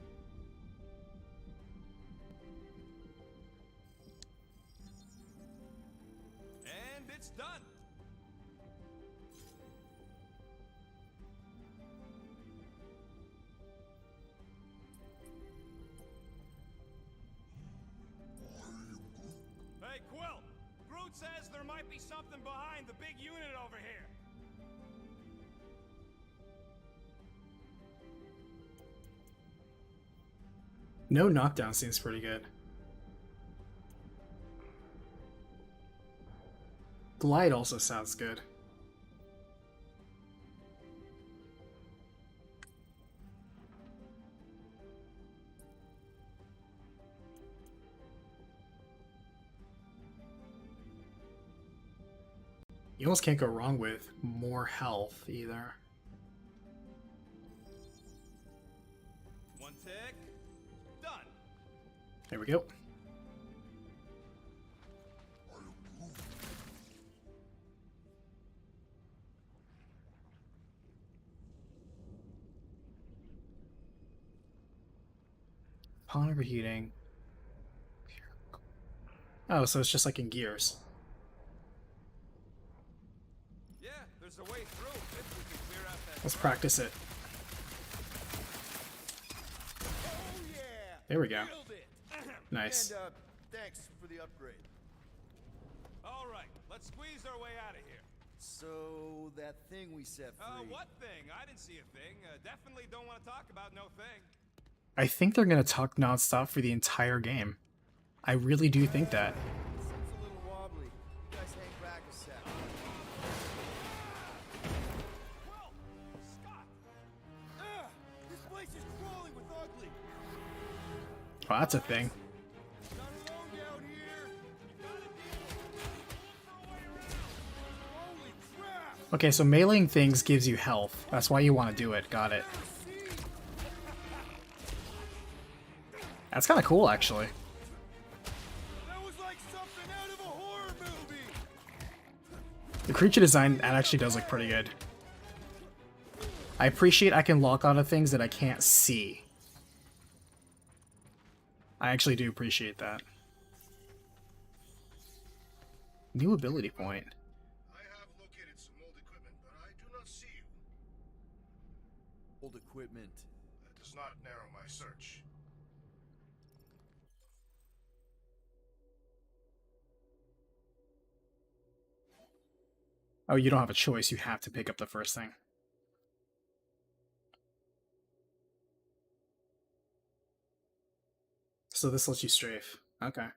And it's done. Hey, Quill! Groot says there might be something behind the big unit over here. No knockdown seems pretty good. Glide also sounds good. You almost can't go wrong with more health either. One tick. Done. There we go. Upon overheating. Oh, so it's just like in Gears. Yeah, there's a way through if we can clear out that. Let's practice it. Oh yeah! There we go. Nailed it. Nice. And thanks for the upgrade. All right, let's squeeze our way out of here. So that thing we set free. What thing? I didn't see a thing. Definitely don't want to talk about no thing. I think they're gonna talk nonstop for the entire game. I really do think that. Seems a little wobbly. You guys hang back a sec. Well, Scott. This place is crawling with ugly. Oh, that's a thing. Not alone down here. You gotta deal. No way around. Holy crap! Okay, so meleeing things gives you health. That's why you want to do it. Got it. That's kind of cool, actually. That was like something out of a horror movie. The creature design, that actually does look pretty good. I appreciate I can lock onto things that I can't see. I actually do appreciate that. New ability point. I have located some old equipment, but I do not see you. Old equipment. That does not narrow my search. Oh, you don't have a choice. You have to pick up the first thing. So this lets you strafe. Okay.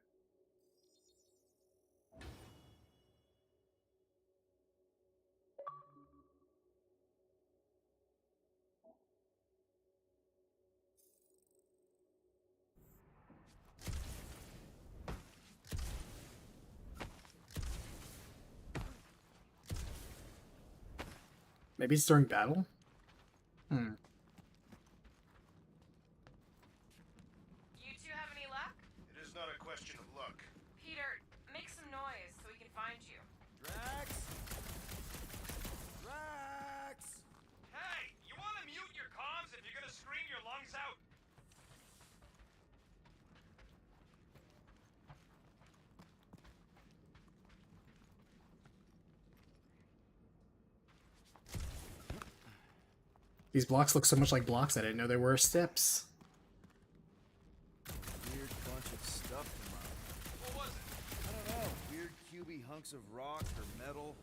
Maybe it's during battle? Hmm. You two have any luck? It is not a question of luck. Peter, make some noise so we can find you. Drax! Drax! Hey, you want to mute your comms if you're gonna scream your lungs out? These blocks look so much like blocks, I didn't know there were steps. Weird bunch of stuff come out. What was it? I don't know. Weird cubey hunks of rock or metal.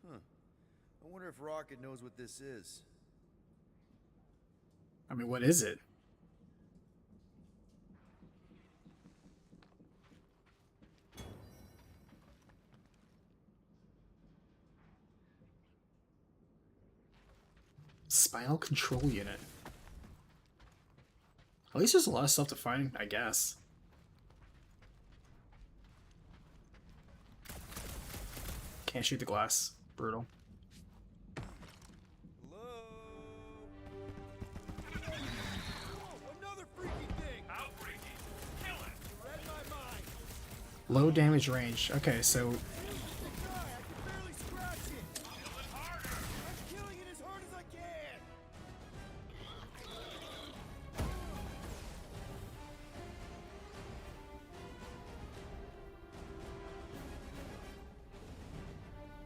Huh. I wonder if Rocket knows what this is. I mean, what is it? Spinal control unit. At least there's a lot of stuff to find, I guess. Can't shoot the glass. Brutal. Hello? Whoa, another freaky thing! How freaky? Kill it! You read my mind. Low damage range. Okay, so Guy, I can barely scratch it. Kill it harder! I'm killing it as hard as I can.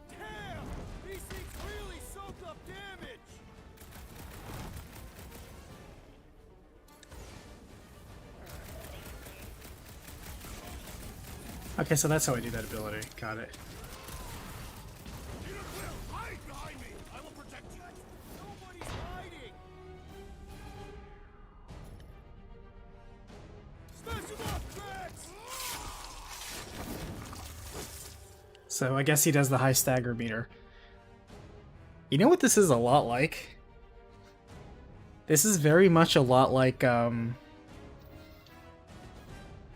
Damn! These things really soak up damage! okay, so that's how I do that ability. Got it. Hide behind me! I will protect you! Nobody's hiding! Smash him up, Drax! So I guess he does the high stagger meter. You know what this is a lot like? This is very much a lot like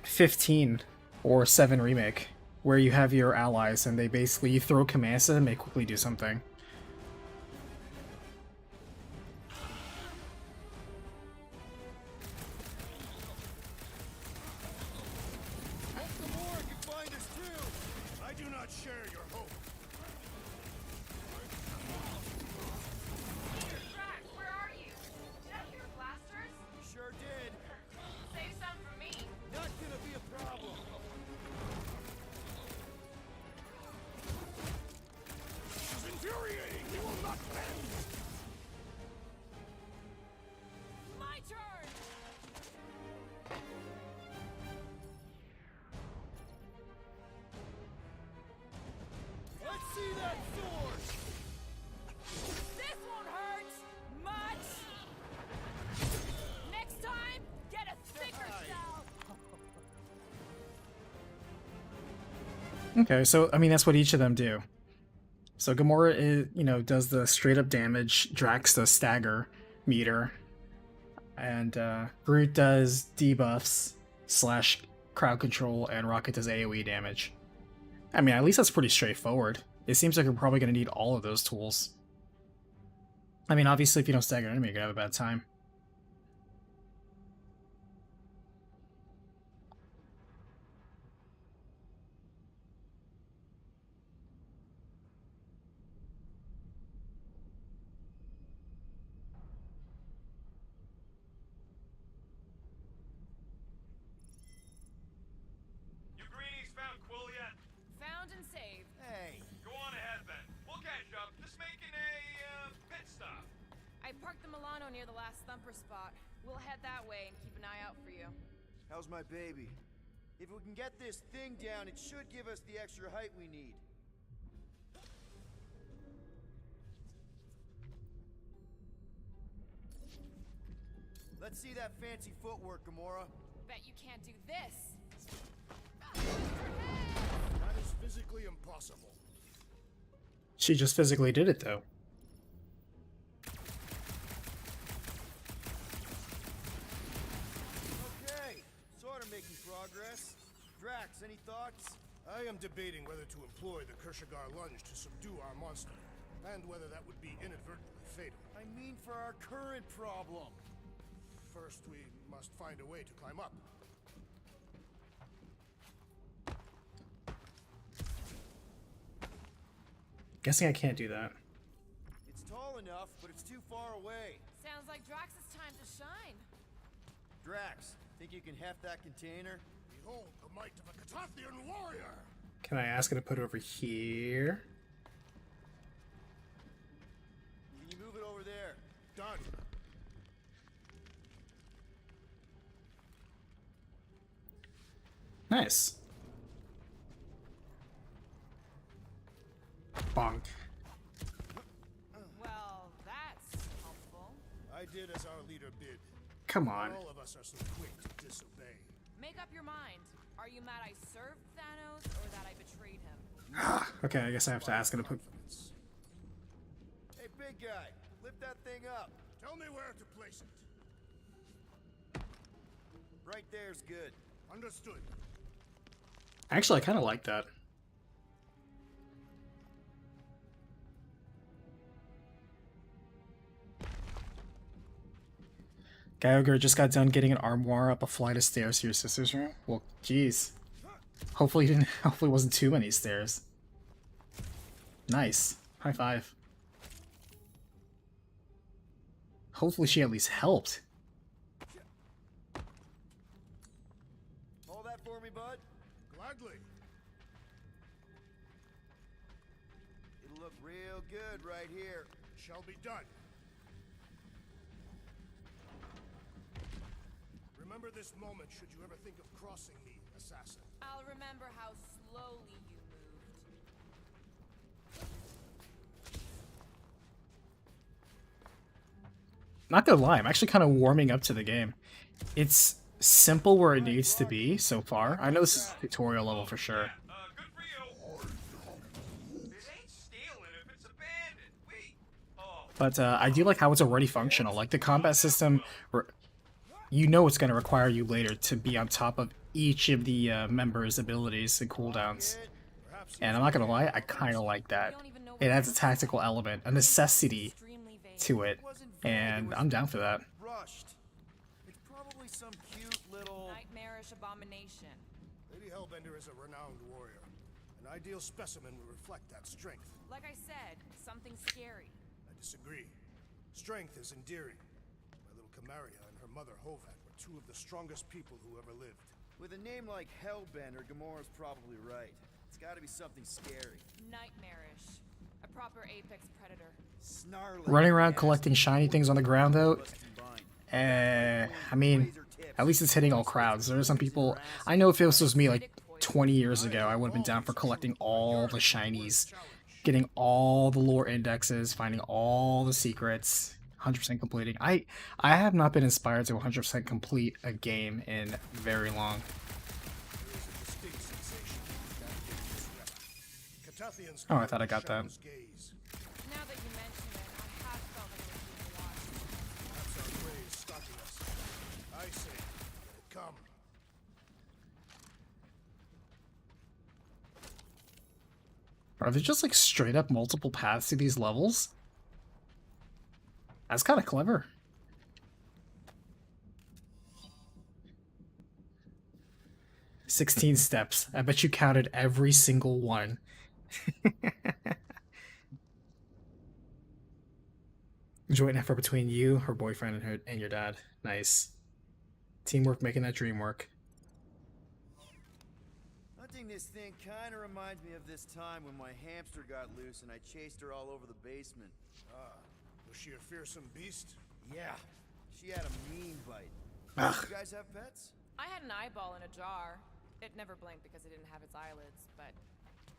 15 or 7 remake, where you have your allies and they basically you throw commands at them and they quickly do something. Hope the more can find us too! I do not share your hope. Drax, where are you? Did I hear blasters? Sure did. Save some for me. Not gonna be a problem. This is infuriating! You will not bend! My turn! Let's see that sword! This won't hurt much! Next time, get a thicker shell! Okay, so I mean that's what each of them do. So Gamora is, does the straight up damage, Drax the stagger meter, and Groot does debuffs slash crowd control, and Rocket does AoE damage. I mean, at least that's pretty straightforward. It seems like you're probably going to need all of those tools. I mean, obviously, if you don't stagger an enemy, you're going to have a bad time. You greenies found Quill I parked the Milano near the last thumper spot. We'll head that way and keep an eye out for you. How's my baby? If we can get this thing down, it should give us the extra height we need. Let's see that fancy footwork, Gamora. Bet you can't do this. That is physically impossible. She just physically did it, though. Okay, sort of making progress. Drax, any thoughts? I am debating whether to employ the Kershagar lunge to subdue our monster, and whether that would be inadvertently fatal. I mean for our current problem. First, we must find a way to climb up. Guessing I can't do that. It's tall enough, but it's too far away. Sounds like Drax's time to shine. Drax, think you can heft that container? Behold the might of a Catathian warrior! Can I ask her to put it over here? Can you move it over there? Done. Nice. Bonk. Well, that's helpful. I did as our leader bid. Come on. All of us are so quick to disobey. Make up your mind. Are you mad I served Thanos or that I betrayed him? Okay, I guess I have to ask her to put... Confidence. Hey, big guy, lift that thing up. Tell me where to place it. Right there's good. Understood. Actually, I kind of like that. Gallagher just got done getting an armoire up a flight of stairs to your sister's room. Well, geez. Hopefully, hopefully, it wasn't too many stairs. Nice. High five. Hopefully, she at least helped. Hold that for me, bud. Gladly. It'll look real good right here. Shall be done. Remember this moment should you ever think of crossing me, assassin. I'll remember how slowly you moved. Not gonna lie, I'm actually kind of warming up to the game. It's simple where it needs to be so far. I know this is tutorial level for sure. Good for you. It ain't stealing if it's abandoned. But I do like how it's already functional. Like the combat system, you know it's going to require you later to be on top of each of the members' abilities and cooldowns. And I'm not going to lie, I kind of like that. It adds a tactical element, a necessity to it, and I'm down for that. Rushed. It's probably some cute little... Nightmarish abomination. Lady Hellbender is a renowned warrior. An ideal specimen would reflect that strength. Like I said, something scary. I disagree. Strength is endearing. My little Camaria and her mother Hovat were two of the strongest people who ever lived. With a name like Hellbender, Gamora's probably right. It's gotta be something scary. Nightmarish. A proper apex predator. Snarling. Running around collecting shiny things on the ground, though, I mean, at least it's hitting all crowds. There are some people... I know if this was me, like, 20 years ago, I would have been down for collecting all the shinies, getting all the lore indexes, finding all the secrets, 100% completing. I have not been inspired to 100% complete a game in very long. There is a distinct sensation that gives this weapon. Catathians Oh, I thought I got that. gaze. Now that you mention it, I have felt like I was being watched. Perhaps our prey is stalking us. I say, let it come. Are there just like straight up multiple paths to these levels? That's kind of clever. "16 steps. I bet you counted every single one." Joint effort between you, her boyfriend, and your dad. Nice. Teamwork making that dream work. Hunting this thing kinda reminds me of this time when my hamster got loose and I chased her all over the basement. Ah, the Was she a fearsome beast? Yeah, she had a mean bite. Ugh. You guys have pets? I had an eyeball in a jar. It never blinked because it didn't have its eyelids, but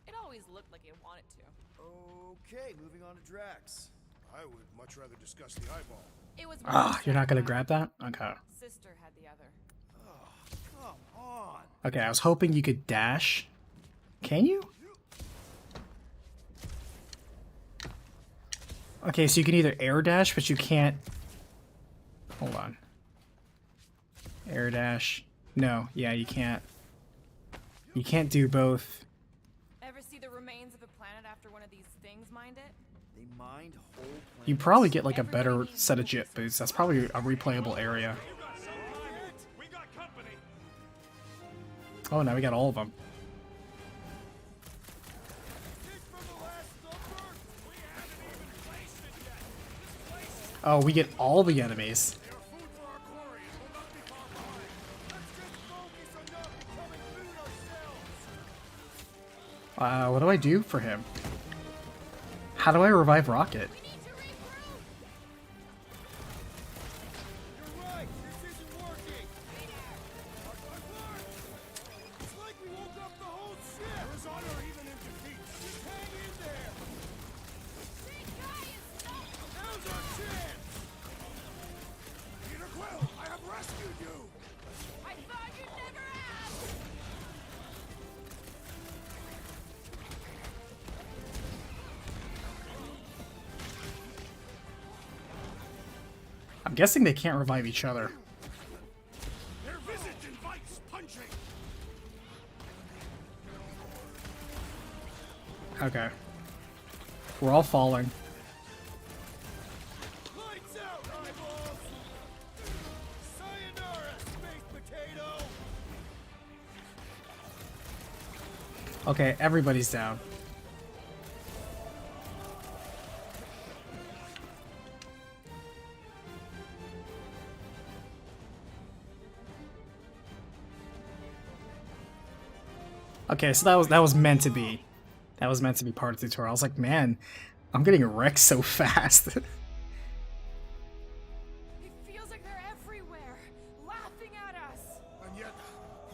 it always looked like it wanted to. Okay, moving on to Drax. I would much rather discuss the eyeball. It was. Ah, you're not gonna grab that? Okay. Sister had the other. Come on. Okay, I was hoping you could dash. Can you? Okay, so you can either air dash, but you can't. Hold on. Air dash. No, yeah, you can't. You can't do both. Ever see the remains of a planet after one of these things mined it? They mined whole planets. You probably get like a better set of jet boots. That's probably a replayable area. We got company. Oh, now we got all of them. Oh, we get all the enemies. What do I do for him? How do I revive Rocket? You're right, this isn't working. It's like we woke up the whole ship. There's honor even in defeat. Just hang in there. Now's our chance. Peter Quill, I have rescued you! I thought you'd never ask! I'm guessing they can't revive each other. Their visage invites punching! Okay. We're all falling. Lights out, eyeballs. Sayonara, space potato. Okay, everybody's down. Okay, so that was meant to be. That was meant to be part of the tutorial. I was like, man, I'm getting wrecked so fast. It feels like they're everywhere, laughing at us. And yet,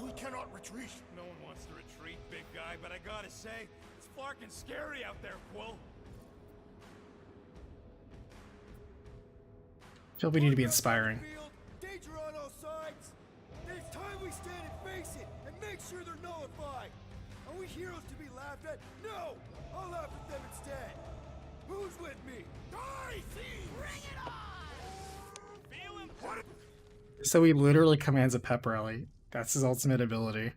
we cannot retreat. No one wants to retreat, big guy, but I gotta say, it's fucking scary out there, Quill. Feel we need to be inspiring. Danger on all sides. It's time we stand and face it and make sure they're nullified. Are we heroes to be laughed at? No! I'll laugh at them instead. Who's with me? Die, thieves! Bring it on! Feel him? What? So he literally commands a pep rally. That's his ultimate ability.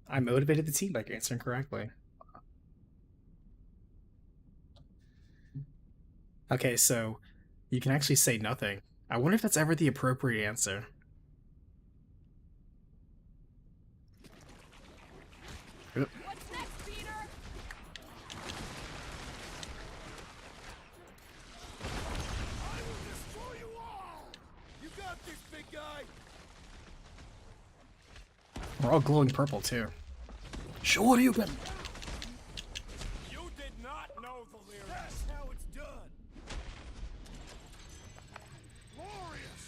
I motivated the team by answering correctly. Okay, so you can actually say nothing. I wonder if that's ever the appropriate answer. Oop. What's next, Peter? I will destroy you all! You got this, big guy! We're all glowing purple too. Sure you can. You did not know the lyrics. That's how it's done! Glorious!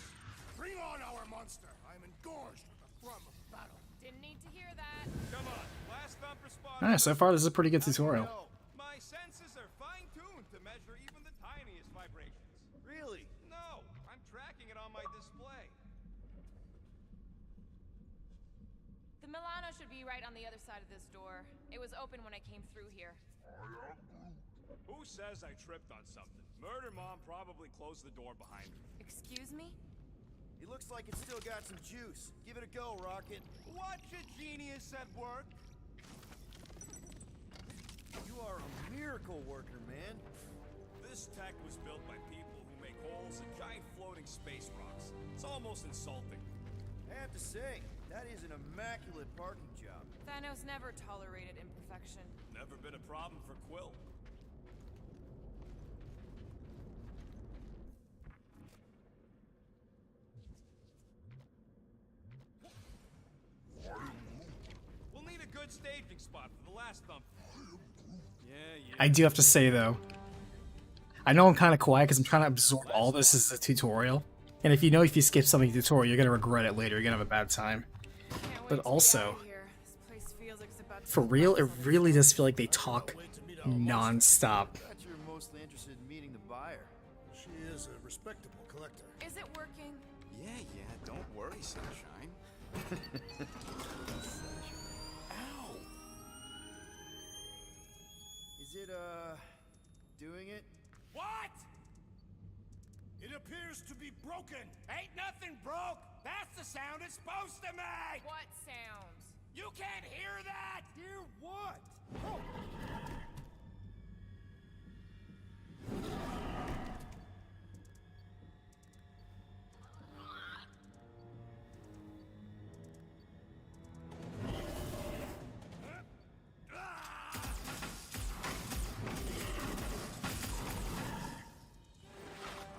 Bring on our monster! I am engorged with the thrum of battle. Didn't need to hear that. Come on, last thumper spot. Alright, so far this is a pretty good tutorial. No. My senses are fine-tuned to measure even the tiniest vibrations. Really? No, I'm tracking it on my display. The Milano should be right on the other side of this door. It was open when I came through here. Who says I tripped on something? Murder Mom probably closed the door behind her. Excuse me? It looks like it's still got some juice. Give it a go, Rocket. Watch a genius at work. You are a miracle worker, man. This tech was built by people who make holes in giant floating space rocks. It's almost insulting. I have to say, that is an immaculate parking job. Thanos never tolerated imperfection. Never been a problem for Quill. We'll need a good staging spot for the last thump. Yeah. I do have to say though, I know I'm kind of quiet because I'm trying to absorb all this as a tutorial. And if you skip something tutorial, you're gonna regret it later. You're gonna have a bad time. Can't wait But to get also, out of here. This place feels like it's about to for take real, life it on its really own. does feel like they talk non-stop. I bet you're mostly interested in meeting the buyer. She is a respectable collector. Is it working? Yeah, don't worry, Sunshine. Ow! Is it, doing it? What? It appears to be broken. Ain't nothing broke. That's the sound it's supposed to make. What sounds? You can't hear that. Hear what?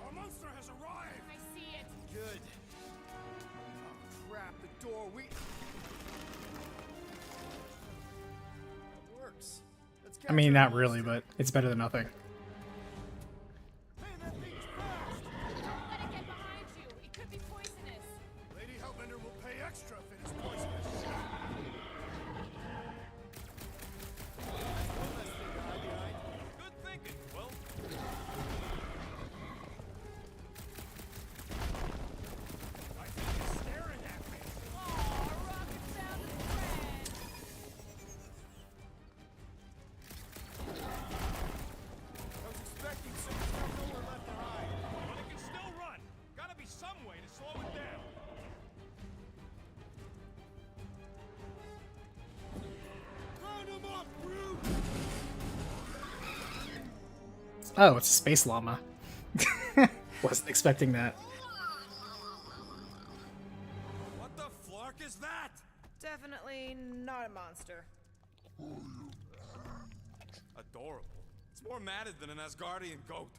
Our monster has arrived. I see it. Good. Oh, crap, the door, That works. Let's I mean, capture not the really, monster. but it's better than nothing. Man, that thing's fast! Don't let it get behind you. It could be poisonous. Lady Hellbender will pay extra if it is poisonous. Good thinking, Quill. I think it's staring at me. Aw, rocket sound is red. I was expecting some nowhere left to hide. But it can still run. Gotta be some way to slow it down. Round him up, brute! Oh, it's a space llama. Wasn't expecting that. What the flark is that? Definitely not a monster. Adorable. It's more matted than an Asgardian goat.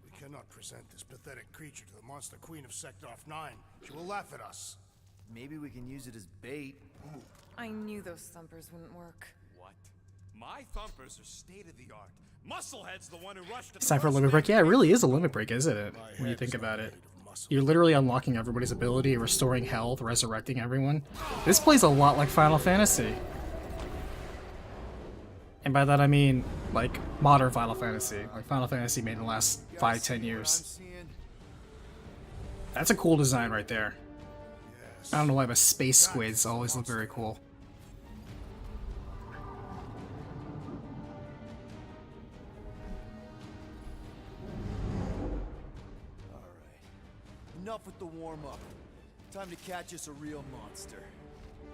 We cannot present this pathetic creature to the monster queen of Sector 9. She will laugh at us. Maybe we can use it as bait. I knew those thumpers wouldn't work. What? My thumpers are state of the art. Musclehead's the one who rushed. It's time for a limit break. Yeah, it really is a limit break, isn't it? When you think about it. You're literally unlocking everybody's ability, restoring health, resurrecting everyone. This plays a lot like Final Fantasy. And by that I mean, like, modern Final Fantasy. Like Final Fantasy made in the last 5-10 years. That's a cool design right there. I don't know why, but space squids always look very cool. Enough with the warm-up. Time to catch us a real monster.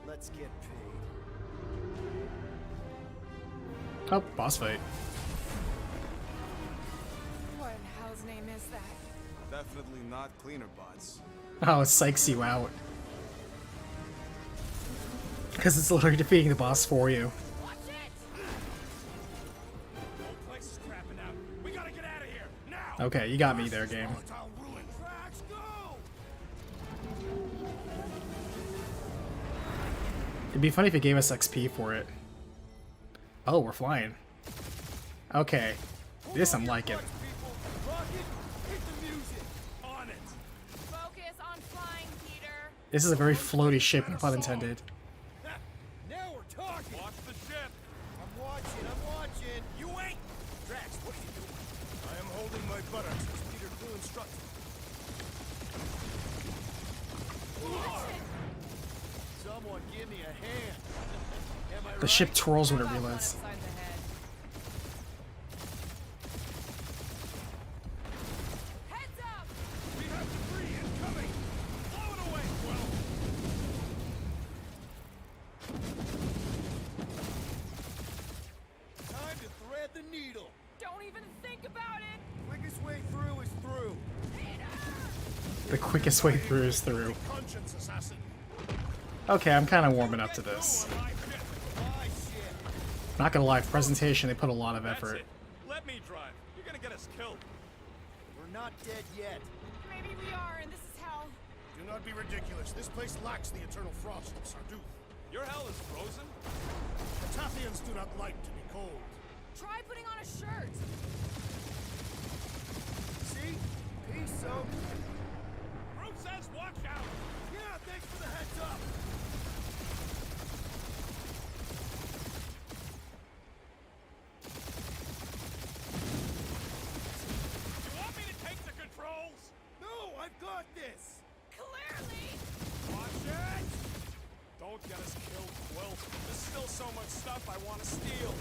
Let's get paid. Oh, boss fight. What in hell's name is that? Definitely not cleaner bots. Oh, it psychs you out. Because it's literally defeating the boss for you. Watch it! Whole place is crapping out. We gotta get out of here now. Okay, you got me there, game. Volatile ruin. Tracks, go! It'd be funny if it gave us XP for it. Oh, we're flying. Okay. This I'm liking. On it. Focus on flying, Peter. This is a very floaty ship, pun intended. Now we're talking! Watch the ship. I'm watching! You ain't. Drax, what are you doing? I am holding my buttocks as Peter Quill instructed. Someone give me a hand! Am I The right? ship twirls when it How about one reloads. upside the head? Heads up! We have debris incoming. Blow it away, Quill. Time to thread the needle! Don't even think about it! Quickest way through is through. The quickest way through is through. Conscience assassin. Okay, I'm kind of warming up to this. Fly shit! Not gonna lie, presentation, they put a lot of That's effort. it. Let me drive. You're gonna get us killed. We're not dead yet. Maybe we are, and this is hell. Do not be ridiculous. This place lacks the eternal frost of Sarduth. Your hell is frozen? The Tathians do not like to be cold. Try putting on a shirt. so. Brute says watch out! Yeah, thanks for the heads up. You want me to take the controls? No, I've got this. Clearly! Watch it! Don't get us killed, Quill. There's still so much stuff I want to steal.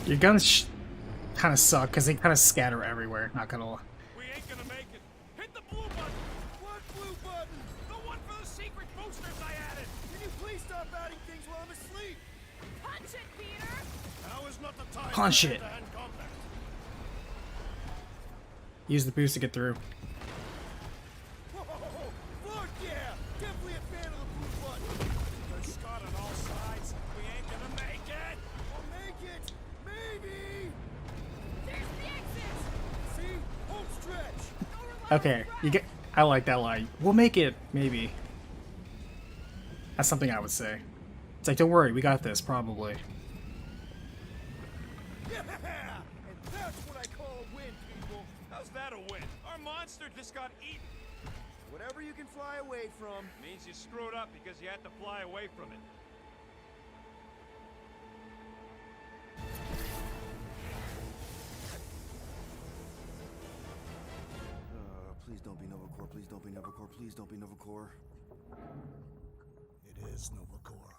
Your guns kind of suck because they kind of scatter everywhere. Not gonna lie. We ain't gonna make it. Hit the blue button! What blue button? The one for the secret boosters I added! Can you please stop adding things while I'm asleep? Punch it, Peter! Now is not the time Punch for it. hand-to-hand combat. Use the boost to get through. Whoa, fuck yeah! Definitely a fan of the blue button. There's Scott on all sides. We ain't gonna make it! I'll make it! Maybe! There's the exit! See? Home stretch! Don't rely on Okay, the you get. I like that line. We'll make it, maybe. That's something I would say. It's like, don't worry, we got this, probably. Yeah! And that's what I call a win, people! How's that a win? Our monster just got eaten. Whatever you can fly away from. Means you screwed up because you had to fly away from it. Please don't be Novacore, please don't be Novacore, please don't be Novacore. It is Novacore.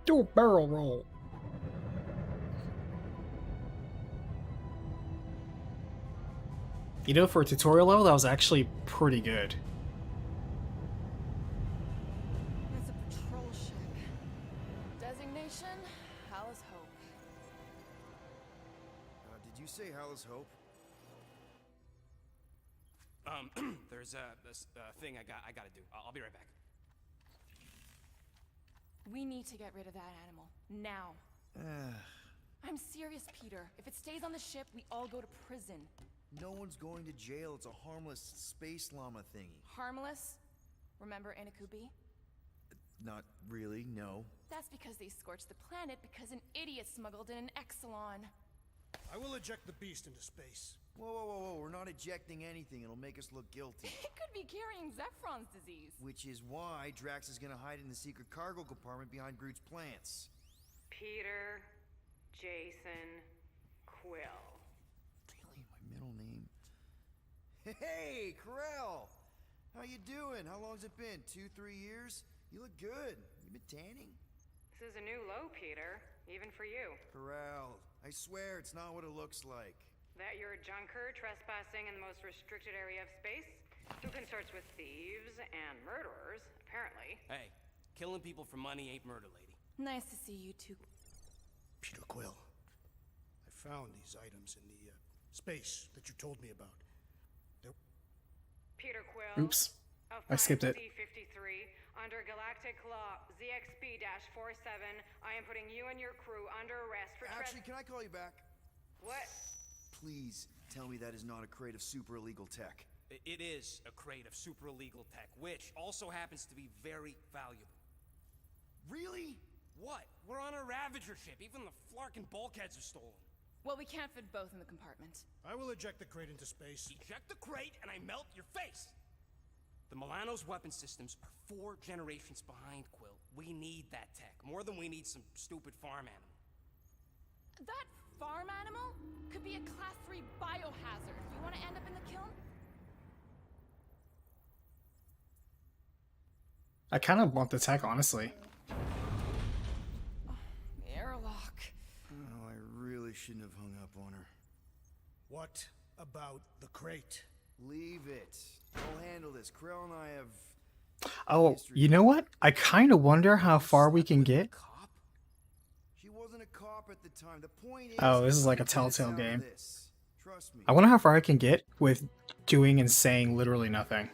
Do a barrel roll. You know, for a tutorial level, that was actually pretty good. It's a patrol ship. Designation, Hala's Hope. Did you say Hala's Hope? There's this thing I gotta do. I'll be right back. We need to get rid of that animal. Now. I'm serious, Peter. If it stays on the ship, we all go to prison. No one's going to jail. It's a harmless space llama thingy. Harmless? Remember Inakubi? Not really, no. That's because they scorched the planet because an idiot smuggled in an Exelon. I will eject the beast into space. Whoa, we're not ejecting anything. It'll make us look guilty. It could be carrying Zephron's disease. Which is why Drax is gonna hide in the secret cargo compartment behind Groot's plants. Peter, Jason, Quill. Really? My middle name? Hey, Corel! How you doing? How long's it been? 2-3 years? You look good. You been tanning? This is a new low, Peter. Even for you. Corel, I swear it's not what it looks like. That you're a junker trespassing in the most restricted area of space? Who consorts with thieves and murderers, apparently. Hey, killing people for money ain't murder, lady. Nice to see you two. Peter Quill. I found these items in the space that you told me about. They're Peter Quill. Oops. Of I skipped it. C-53, under Galactic Law ZXP-47, I am putting you and your crew under arrest for Actually, can I call you back? What? Please tell me that is not a crate of super illegal tech. It is a crate of super illegal tech, which also happens to be very valuable. Really? What? We're on a Ravager ship. Even the Flarkin bulkheads are stolen. Well, we can't fit both in the compartment. I will eject the crate into space. Eject the crate and I melt your face! The Milano's weapon systems are 4 generations behind, Quill. We need that tech, more than we need some stupid farm animal. That farm animal could be a Class 3 biohazard. You want to end up in the kiln? I kind of want the tech, honestly. Airlock. Oh, I really shouldn't have hung up on her. What about the crate? Leave it. I'll handle this. Krell and I have... Oh, you know what? I kind of wonder how far we can get. Cop? She wasn't a cop at the time. The point is... Oh, this is like a I'm gonna Telltale get us out of game. this. Trust me. I wonder how far I can get with doing and saying literally nothing.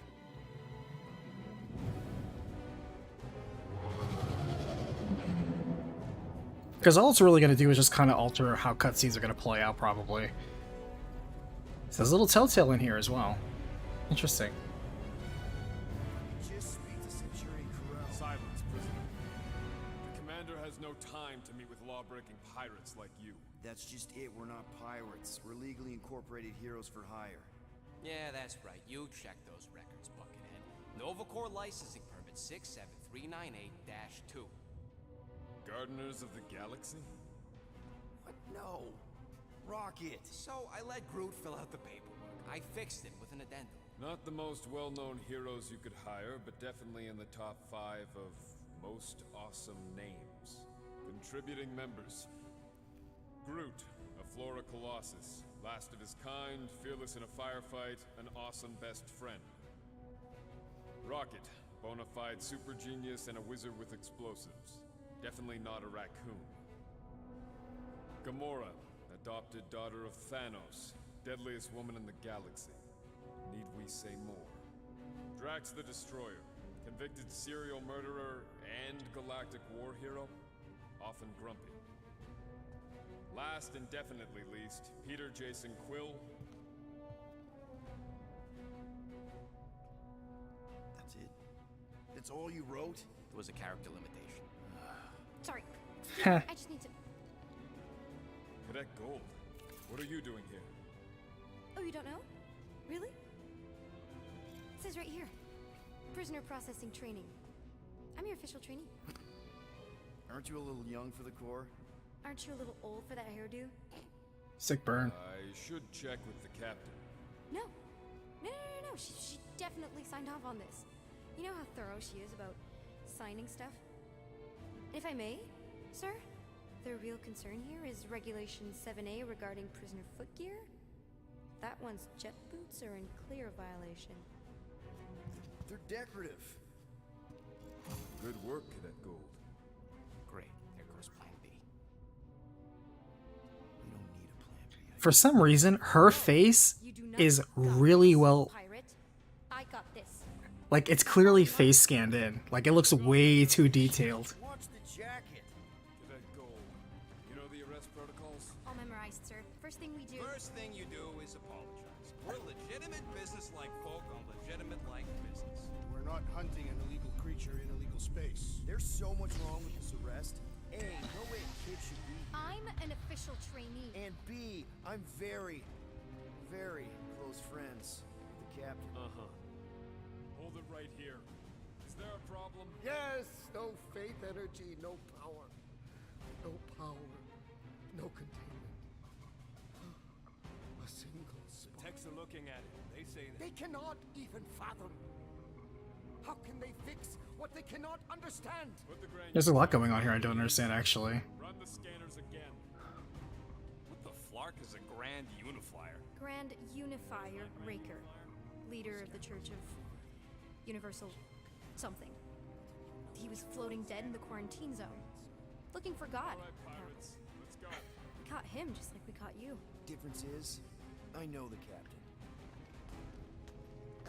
Because all it's really going to do is just kind of alter how cutscenes are going to play out, probably. So there's a little Telltale in here as well. Interesting. Just speak to Centurion Corell. Silence. time to meet with law-breaking pirates like you. That's just it, we're not pirates. We're legally incorporated heroes for hire. Yeah, that's right. You check those records, Buckethead. Novacore licensing permit 67398-2. Gardeners of the Galaxy? What? No. Rocket. So I let Groot fill out the paperwork. I fixed it with an addendum. Not the most well-known heroes you could hire, but definitely in the top 5 of most awesome names. Contributing members. Groot, a Flora Colossus. Last of his kind, fearless in a firefight, an awesome best friend. Rocket, bona fide super genius and a wizard with explosives. Definitely not a raccoon. Gamora, adopted daughter of Thanos, deadliest woman in the galaxy. Need we say more? Drax the Destroyer, convicted serial murderer and galactic war hero, often grumpy. Last and definitely least, Peter Jason Quill. That's it? That's all you wrote? It was a character limitation. Sorry. I just need to... Cadet Gold, what are you doing here? Oh, you don't know? Really? It says right here. Prisoner processing training. I'm your official trainee. Aren't you a little young for the Corps? Aren't you a little old for that hairdo? Sick burn. I should check with the captain. No. No. She definitely signed off on this. You know how thorough she is about signing stuff? And if I may, sir, the real concern here is Regulation 7A regarding prisoner footgear. That one's jet boots are in clear violation. They're decorative. Good work, Cadet Gold. Great. There goes Plan B. We don't need a plan B. For some reason, her face is really well... Pirate, I got this. Like, it's clearly face scanned in. Like, it looks way too detailed. Watch the jacket. Cadet Gold, you know the arrest protocols? All memorized, sir. First thing we do... First thing you do is apologize. We're legitimate business-like folk on legitimate-like business. We're not hunting an illegal creature in illegal space. There's so much wrong with this arrest. A, no way a kid should be here. I'm an official trainee. And B, I'm very, very close friends with the captain. Uh-huh. Hold it right here. Is there a problem? Yes, no faith energy, no power. No power, no containment. A single spot. Techs are looking at it. They say that. They cannot even fathom. How can they fix what they cannot understand? Put the grand There's a lot going on here I don't understand, actually. Run the scanners again. What the flark is a Grand Unifier? Grand Unifier Raker, leader of the Church of Universal something. He was floating dead in the quarantine zone, looking for God. All right, pirates. Let's go. We caught him just like we caught you. Difference is, I know the captain.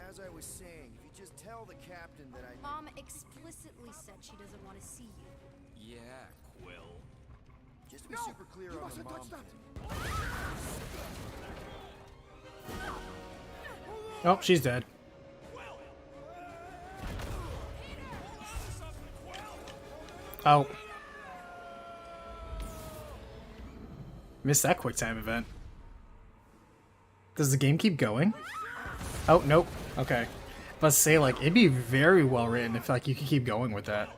As I was saying, if you just tell the captain that I... Mom explicitly said she doesn't want to see you. Yeah, Quill. Just to be super clear you on the mustn't mom touch that. thing. Oh, she's dead. Oh. Missed that quick time event. Does the game keep going? Oh, nope. Okay. Let's say, like, it'd be very well written if, like, you could keep going with that.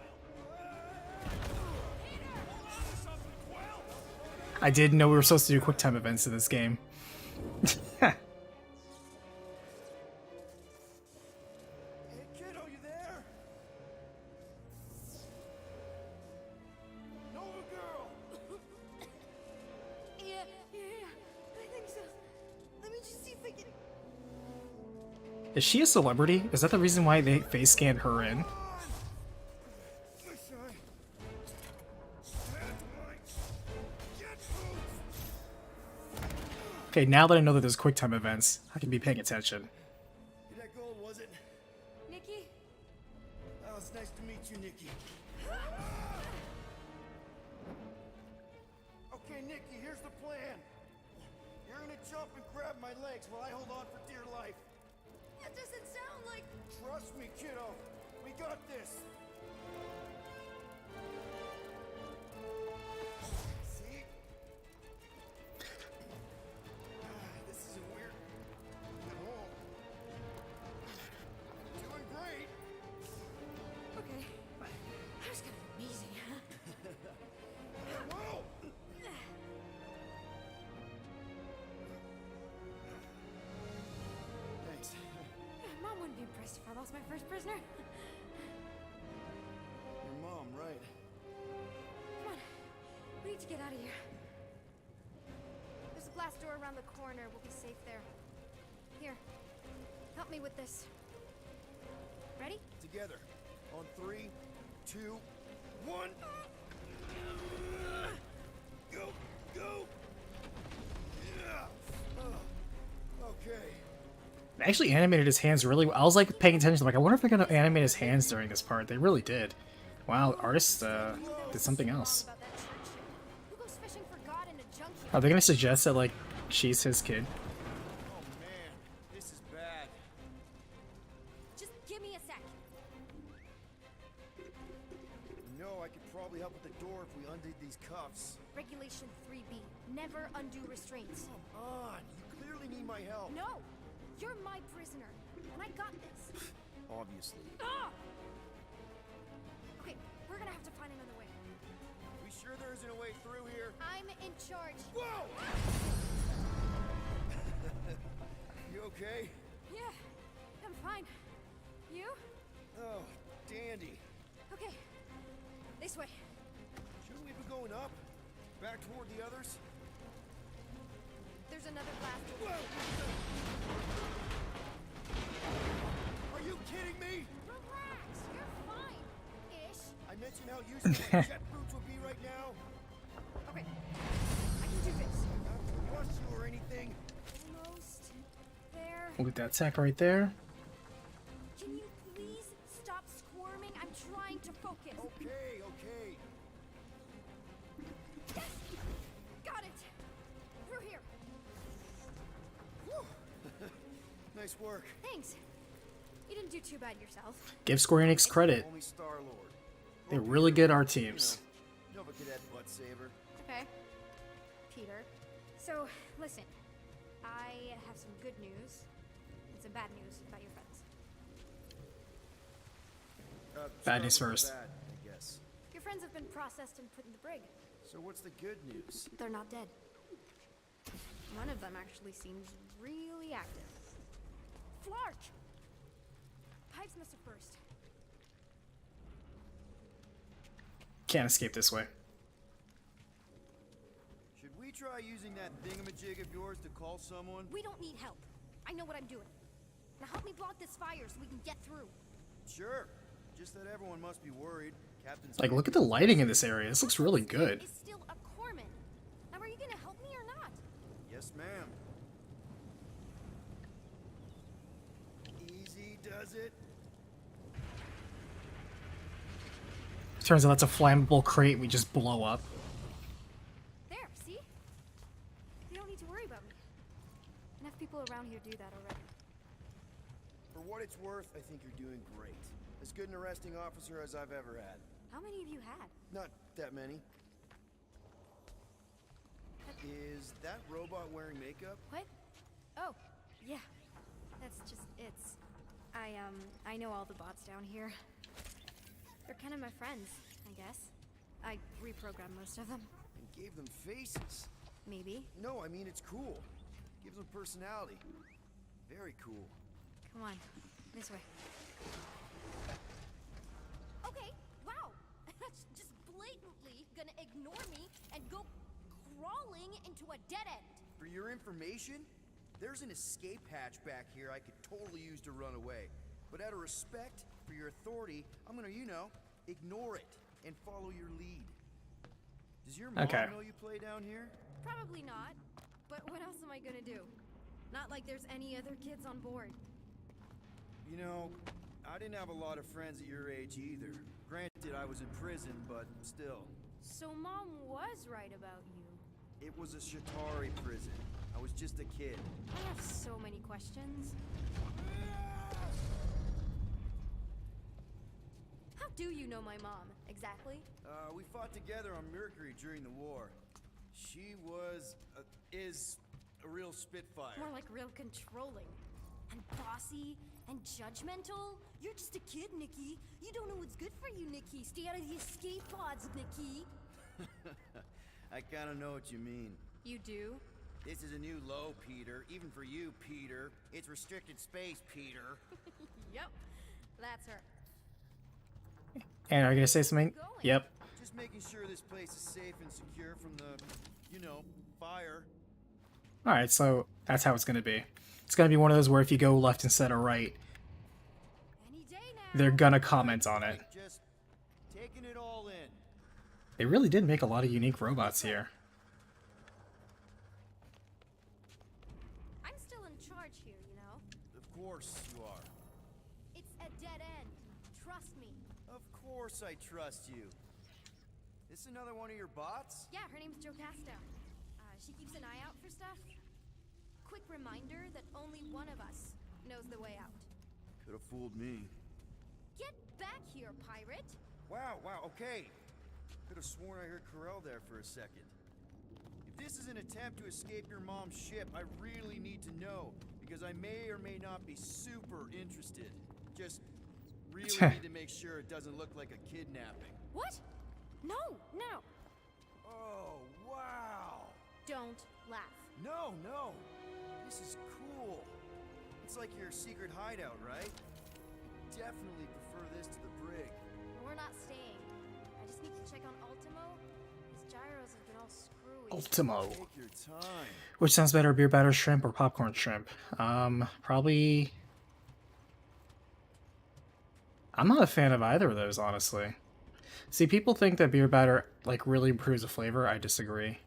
I didn't know we were supposed to do quick time events in this game. Hey, kid, are you there? Nova girl! Yeah, I think so. Let me just see if I can... Is she a celebrity? Is that the reason why they face scanned her in? Okay, now that I know that there's QuickTime events, I can be paying attention. That gold, was it? Nikki? Oh, it's nice to meet you, Nikki. Okay, Nikki, here's the plan. You're gonna jump and grab my legs while I hold on for dear life. That doesn't sound like... Trust me, kiddo. We got this. Christ, if I lost my first prisoner. Your mom, right? Come on. We need to get out of here. There's a glass door around the corner. We'll be safe there. Here. Help me with this. Ready? Together. On 3, 2, 1. Go, go. Yeah. Okay. They actually animated his hands really well. I was like paying attention, like, I wonder if they're gonna animate his hands during this part. They really did. Wow, artists did something else. Who goes fishing for God in a junkyard? Are they gonna suggest that, like, she's his kid? Oh man, this is bad. Just give me a sec. You know, I could probably help with the door if we undid these cuffs. Regulation 3B. Never undo restraints. Come on, you clearly need my help. No! You're my prisoner, and I got this. Obviously. Ah! Okay, we're gonna have to find another way. We sure there isn't a way through here? I'm in charge. Whoa! You okay? Yeah, I'm fine. You? Oh, dandy. Okay, this way. Shouldn't we be going up? Back toward the others? There's another glass door. Whoa! Are you kidding me? Relax, you're fine. Ish. I mentioned how useful my jet boots would be right now. Okay, I can do this. Not to rush you or anything. Almost there. Look at that tech right there. Can you please stop squirming? I'm trying to focus. Okay, okay. Yes! Got it! Through here. Whew. Nice work. Thanks. You didn't do too bad yourself. Give Square Enix credit. Only Star-Lord. They're really good art teams. Nova Cadet butt saver. Okay. Peter. So, listen. I have some good news and some bad news about your friends. Bad news start with first. the bad, I guess. Your friends have been processed and put in the brig. So what's the good news? They're not dead. One of them actually seems really active. Flark! Pipes must have burst. Can't escape this way. Should we try using that thingamajig of yours to call someone? We don't need help. I know what I'm doing. Now help me block this fire so we can get through. Sure. Just that everyone must be worried. Captain's Like, look at the lighting in this area. This looks really good. Is still a corpsman. Now are you gonna help me or not? Yes, ma'am. Easy does it. Turns out that's a flammable crate we just blow up. There, see? You don't need to worry about me. Enough people around here do that already. For what it's worth, I think you're doing great. As good an arresting officer as I've ever had. How many have you had? Not that many. Is that robot wearing makeup? What? Oh, yeah. That's just, I know all the bots down here. They're kind of my friends, I guess. I reprogrammed most of them. And gave them faces. Maybe. No, I mean it's cool. Gives them personality. Very cool. Come on, this way. Okay, wow. That's just blatantly gonna ignore me and go crawling into a dead end. For your information, there's an escape hatch back here I could totally use to run away. But out of respect for your authority, I'm gonna, ignore it and follow your lead. Does your mom know you play down here? Probably not. But what else am I gonna do? Not like there's any other kids on board. You know, I didn't have a lot of friends at your age either. Granted, I was in prison, but still. So Mom was right about you. It was a Shatari prison. I was just a kid. I have so many questions. How do you know my mom, exactly? We fought together on Mercury during the war. She is a real spitfire. More like real controlling. And bossy and judgmental. You're just a kid, Nikki. You don't know what's good for you, Nikki. Stay out of the escape pods, Nikki. I kinda know what you mean. You do? This is a new low, Peter. Even for you, Peter. It's restricted space, Peter. Yep, that's her. And are you gonna say something? Yep. Just making sure this place is safe and secure from the, you know, fire. Alright, so that's how it's gonna be. It's gonna be one of those where if you go left instead of right, Any day now. they're gonna comment on it. Just taking it all in. They really did make a lot of unique robots here. I'm still in charge here, you know? Of course you are. It's a dead end. Trust me. Of course I trust you. This another one of your bots? Yeah, her name's Jocasta. She keeps an eye out for stuff. Quick reminder that only one of us knows the way out. Could have fooled me. Get back here, pirate! Wow, okay. Could have sworn I heard Corel there for a second. If this is an attempt to escape your mom's ship, I really need to know, because I may or may not be super interested. Just really need to make sure it doesn't look like a kidnapping. What? No. Oh, wow! Don't laugh. No. This is cool. It's like your secret hideout, right? Definitely prefer this to the brig. We're not staying. I just need to check on Ultimo. His gyros have been all screwy. Ultimo. Take your time. Which sounds better, beer batter shrimp or popcorn shrimp? Probably... I'm not a fan of either of those, honestly. See, people think that beer batter, like, really improves the flavor. I disagree.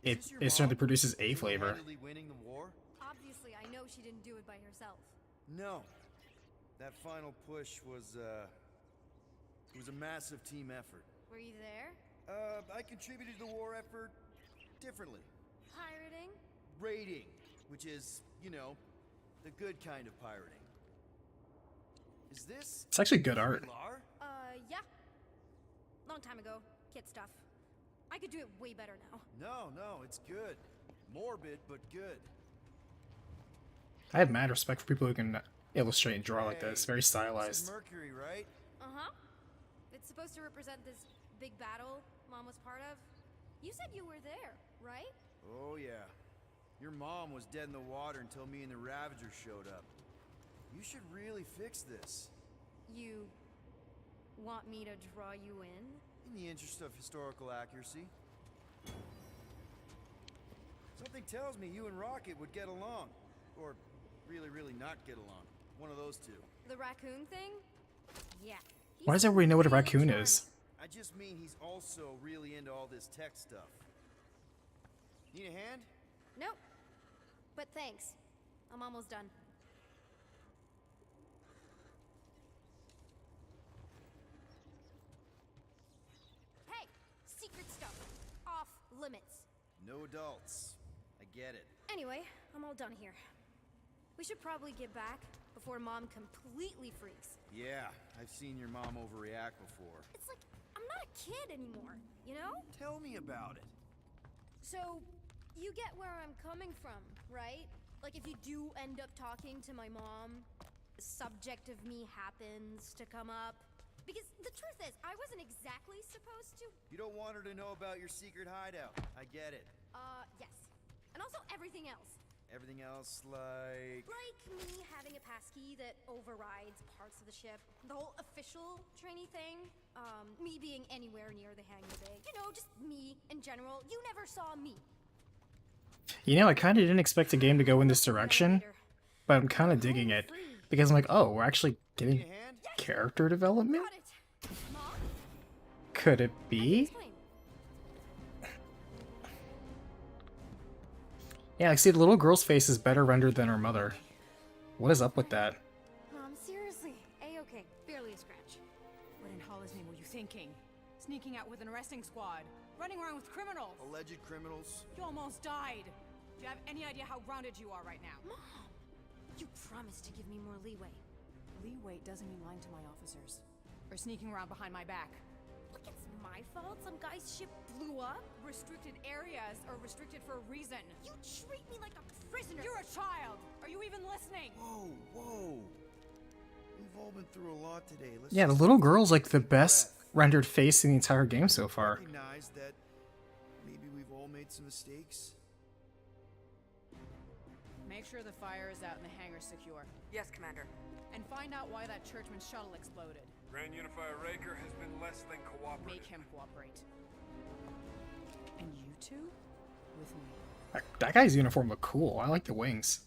It certainly produces a flavor. Winning the war? Obviously, I know she didn't do it by herself. No. That final push was a massive team effort. Were you there? I contributed to the war effort differently. Pirating? Raiding, which is, you know, the good kind of pirating. Is this... It's actually good art. Yeah. Long time ago. Kid stuff. I could do it way better now. No, it's good. Morbid, but good. I have mad respect for people who can illustrate and draw like this. Very This stylized. is Mercury, right? Uh-huh. It's supposed to represent this big battle Mom was part of. You said you were there, right? Oh, yeah. Your mom was dead in the water until me and the Ravagers showed up. You should really fix this. You want me to draw you in? In the interest of historical accuracy. Something tells me you and Rocket would get along. Or really not get along. One of those two. The raccoon thing? Yeah. Why does everybody know what a raccoon is? I just mean he's also really into all this tech stuff. Need a hand? Nope. But thanks. I'm almost done. Hey! Secret stuff. Off limits. No adults. I get it. Anyway, I'm all done here. We should probably get back before Mom completely freaks. Yeah, I've seen your mom overreact before. It's like, I'm not a kid anymore, you know? Tell me about it. So, you get where I'm coming from, right? Like if you do end up talking to my mom, the subject of me happens to come up. Because the truth is, I wasn't exactly supposed to. You don't want her to know about your secret hideout. I get it. Yes. And also everything else. Everything else, like... Like me having a passkey that overrides parts of the ship. The whole official trainee thing. Me being anywhere near the hangar bay. You know, just me in general. You never saw me. You know, I kind of didn't expect the game to go in this direction, but I'm kind of digging it. Because I'm like, oh, we're actually getting character development? Could it be? Yeah, like, see, the little girl's face is better rendered than her mother. What is up with that? Mom, seriously. A-okay. Barely a scratch. What in Hollis' name were you thinking? Sneaking out with an arresting squad? Running around with criminals? Alleged criminals? You almost died. Do you have any idea how grounded you are right now? Mom! You promised to give me more leeway. Leeway doesn't mean lying to my officers. Or sneaking around behind my back. Look, it's my fault some guy's ship blew up. Restricted areas are restricted for a reason. You treat me like a prisoner. You're a child. Are you even listening? Whoa. We've all been through a lot today. Yeah, the little girl's like the best rendered face in the entire game so far. Recognize that maybe we've all made some mistakes. Make sure the fire is out and the hangar's secure. Yes, Commander. and find out why that churchman's shuttle exploded. Grand Unifier Raker has been less than cooperative. Make him cooperate. And you two? With me. That guy's uniform looked cool. I like the wings.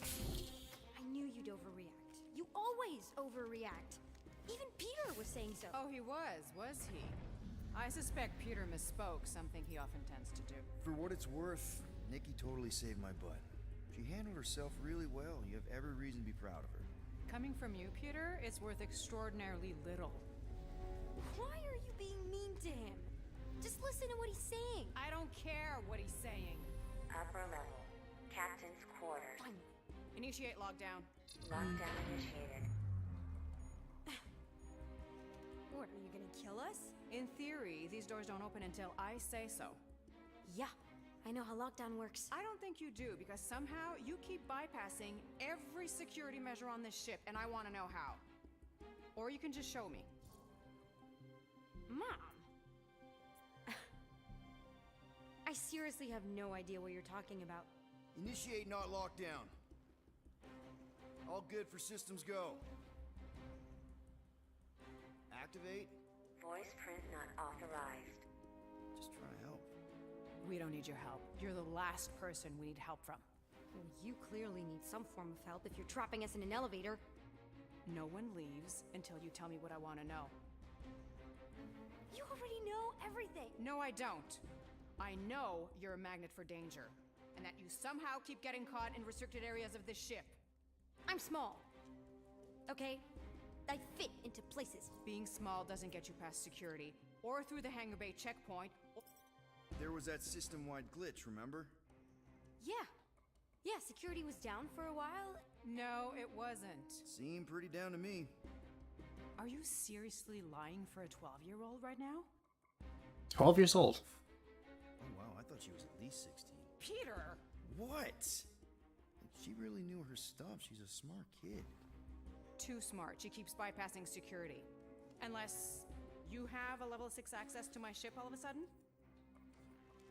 I knew you'd overreact. You always overreact. Even Peter was saying so. Oh, he was he? I suspect Peter misspoke, something he often tends to do. For what it's worth, Nikki totally saved my butt. She handled herself really well. You have every reason to be proud of her. Coming from you, Peter, it's worth extraordinarily little. Why are you being mean to him? Just listen to what he's saying. I don't care what he's saying. Upper level. Captain's quarters. Fine. Initiate lockdown. Lockdown initiated. What, are you gonna kill us? In theory, these doors don't open until I say so. Yeah, I know how lockdown works. I don't think you do, because somehow you keep bypassing every security measure on this ship, and I want to know how. Or you can just show me. Mom! I seriously have no idea what you're talking about. Initiate not lockdown. All good for systems go. Activate. Voice print not authorized. Just trying to help. We don't need your help. You're the last person we need help from. Well, you clearly need some form of help if you're trapping us in an elevator. No one leaves until you tell me what I want to know. You already know everything. No, I don't. I know you're a magnet for danger, and that you somehow keep getting caught in restricted areas of this ship. I'm small. Okay? I fit into places. Being small doesn't get you past security, or through the hangar bay checkpoint. There was that system-wide glitch, remember? Yeah. Yeah, security was down for a while. No, it wasn't. Seemed pretty down to me. Are you seriously lying for a 12-year-old right now? 12 years old. Oh wow, I thought she was at least 16. Peter! What? She really knew her stuff. She's a smart kid. Too smart. She keeps bypassing security. Unless you have a level 6 access to my ship all of a sudden?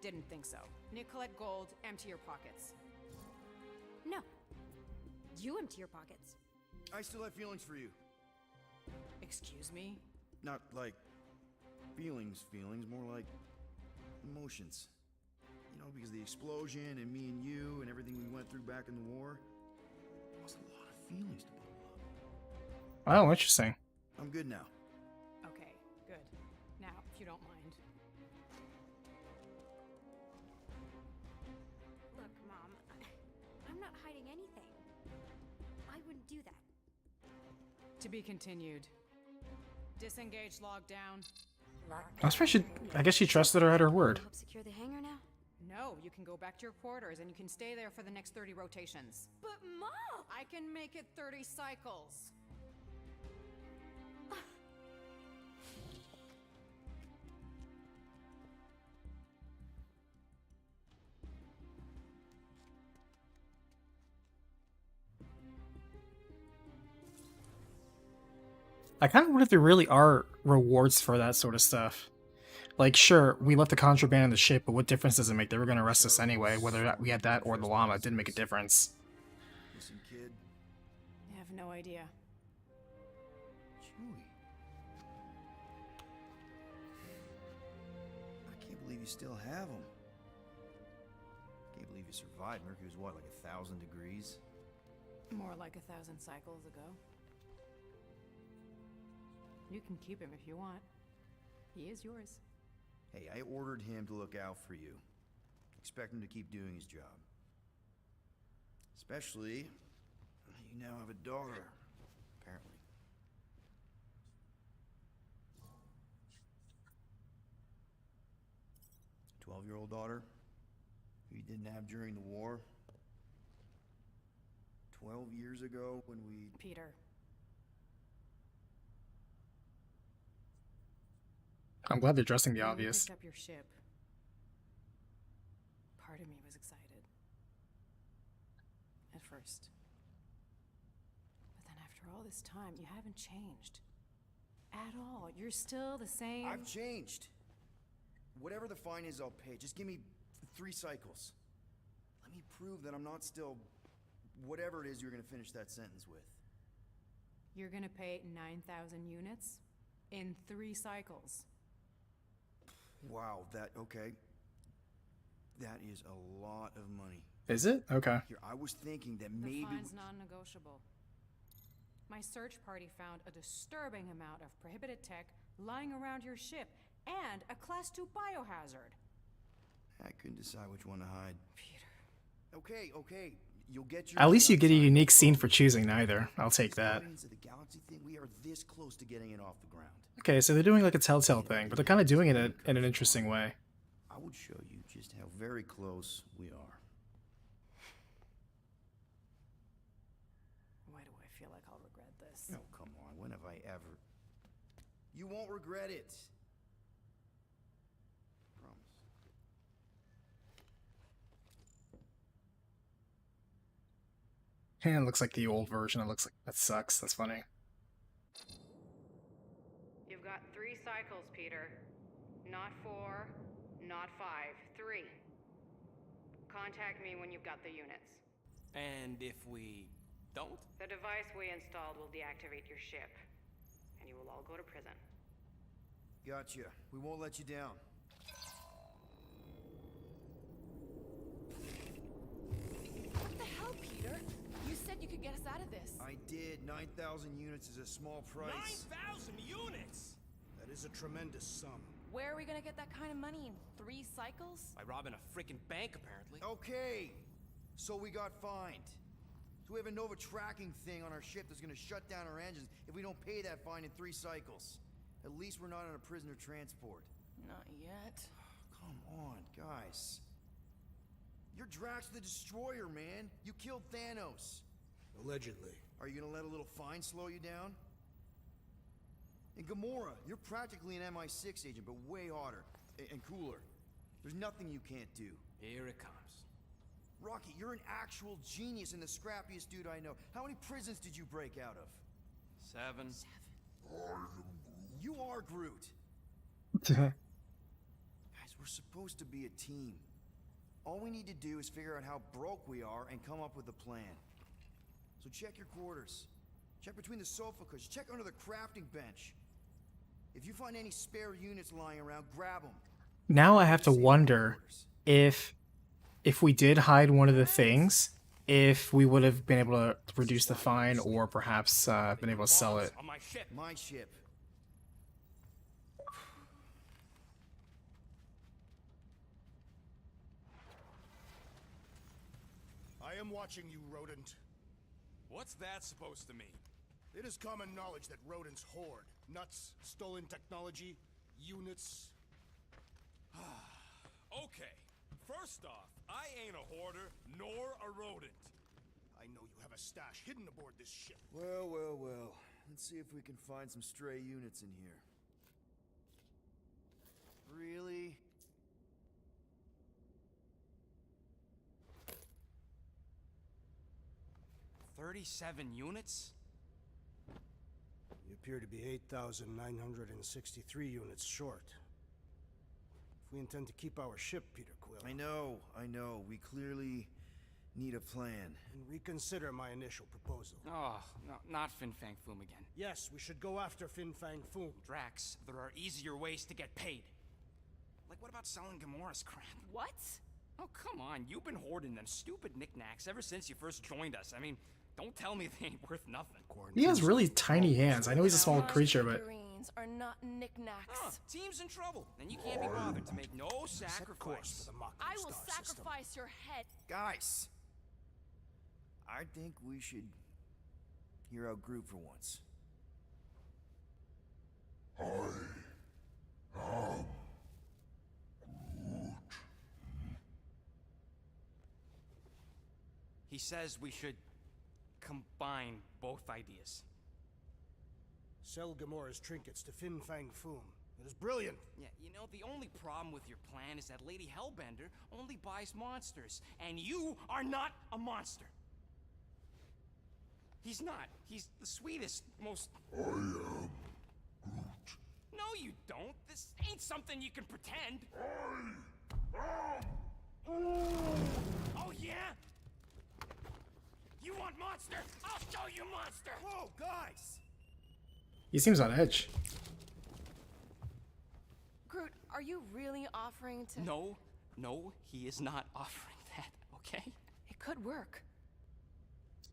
Didn't think so. Nicolette Gold, empty your pockets. No. You empty your pockets. I still have feelings for you. Excuse me? Not like feelings, more like emotions. You know, because the explosion and me and you and everything we went through back in the war, there was a lot of feelings to bubble up. Oh, interesting. I'm good now. Okay, good. Now, if you don't mind. Look, Mom, I'm not hiding anything. I wouldn't do that. To be continued. Disengage lockdown. I guess she trusted her at her word. Help secure the hangar now? No, you can go back to your quarters and you can stay there for the next 30 rotations. But Mom! I can make it 30 cycles. I kind of wonder if there really are rewards for that sort of stuff. Like, sure, we left the contraband in the ship, but what difference does it make? They were going to arrest us anyway, whether we had that or the llama. It didn't make a difference. Listen, kid. I have no idea. Chewie. I can't believe you still have them. Can't believe you survived. Mercury was what, like 1,000 degrees? More like 1,000 cycles ago. You can keep him if you want. He is yours. Hey, I ordered him to look out for you. Expect him to keep doing his job. Especially, you now have a daughter, apparently. 12-year-old daughter who you didn't have during the war. 12 years ago when we... Peter. I'm glad they're addressing the When you obvious. picked up your ship. Part of me was excited. At first. But then after all this time, you haven't changed. At all. You're still the same... I've changed. Whatever the fine is, I'll pay. Just give me 3 cycles. Let me prove that I'm not still whatever it is you're gonna finish that sentence with. You're gonna pay 9,000 units in 3 cycles. Wow, okay. That is a lot of money. Is it? Okay. Here, I was thinking that The maybe... fine's non-negotiable. My search party found a disturbing amount of prohibited tech lying around your ship and a Class 2 biohazard. I couldn't decide which one to hide. Peter. Okay. You'll get your... At least you get a unique scene for choosing neither. I'll take that. Guardians of the Galaxy thing, we are this close to getting it off the ground. Okay, so they're doing like a Telltale thing, but they're kind of doing it in an interesting way. I would show you just how very close we are. Why do I feel like I'll regret this? No, come on. When have I ever... You won't regret it. Promise. And it looks like the old version. It looks like that sucks. That's funny. You've got 3 cycles, Peter. Not 4, not 5, 3. Contact me when you've got the units. And if we don't? The device we installed will deactivate your ship, and you will all go to prison. Gotcha. We won't let you down. What the hell, Peter? You said you could get us out of this. I did. 9,000 units is a small price. 9,000 units! That is a tremendous sum. Where are we gonna get that kind of money in 3 cycles? By robbing a freaking bank, apparently. Okay. So we got fined. So we have a Nova tracking thing on our ship that's gonna shut down our engines if we don't pay that fine in 3 cycles. At least we're not on a prisoner transport. Not yet. Come on, guys. You're Drax the Destroyer, man. You killed Thanos. Allegedly. Are you gonna let a little fine slow you down? And Gamora, you're practically an MI6 agent, but way hotter and cooler. There's nothing you can't do. Here it comes. Rocky, you're an actual genius and the scrappiest dude I know. How many prisons did you break out of? 7. You are Groot. Yeah. Guys, we're supposed to be a team. All we need to do is figure out how broke we are and come up with a plan. So check your quarters. Check between the sofa cushions. Check under the crafting bench. If you find any spare units lying around, grab them. Now I have to wonder if we did hide one of the things, if we would have been able to reduce the fine or perhaps been able to sell it. On my ship. My ship. I am watching you, rodent. What's that supposed to mean? It is common knowledge that rodents hoard nuts, stolen technology, units. Okay, first off, I ain't a hoarder nor a rodent. I know you have a stash hidden aboard this ship. Well. Let's see if we can find some stray units in here. Really? $37 units? You appear to be 8,963 units short. If we intend to keep our ship, Peter Quill... I know. We clearly need a plan. And reconsider my initial proposal. Oh, no, not Fin Fang Foom again. Yes, we should go after Fin Fang Foom. Drax, there are easier ways to get paid. Like, what about selling Gamora's crap? What? Oh, come on. You've been hoarding them stupid knickknacks ever since you first joined us. I mean, don't tell me they ain't worth nothing. He has really tiny hands. I know he's a small creature, but... Figurines are not knickknacks. Team's in trouble, and you can't be bothered to make no sacrifice. I will sacrifice your head. Guys! I think we should hear out Groot for once. I am Groot. He says we should combine both ideas. Sell Gamora's trinkets to Fin Fang Foom. It is brilliant. Yeah, you know, the only problem with your plan is that Lady Hellbender only buys monsters, and you are not a monster. He's not. He's the sweetest, most... I am Groot. No, you don't. This ain't something you can pretend. I am... Oh, yeah? You want monster? I'll show you monster! Whoa, guys! He seems on edge. Groot, are you really offering to... No, he is not offering that, okay? It could work.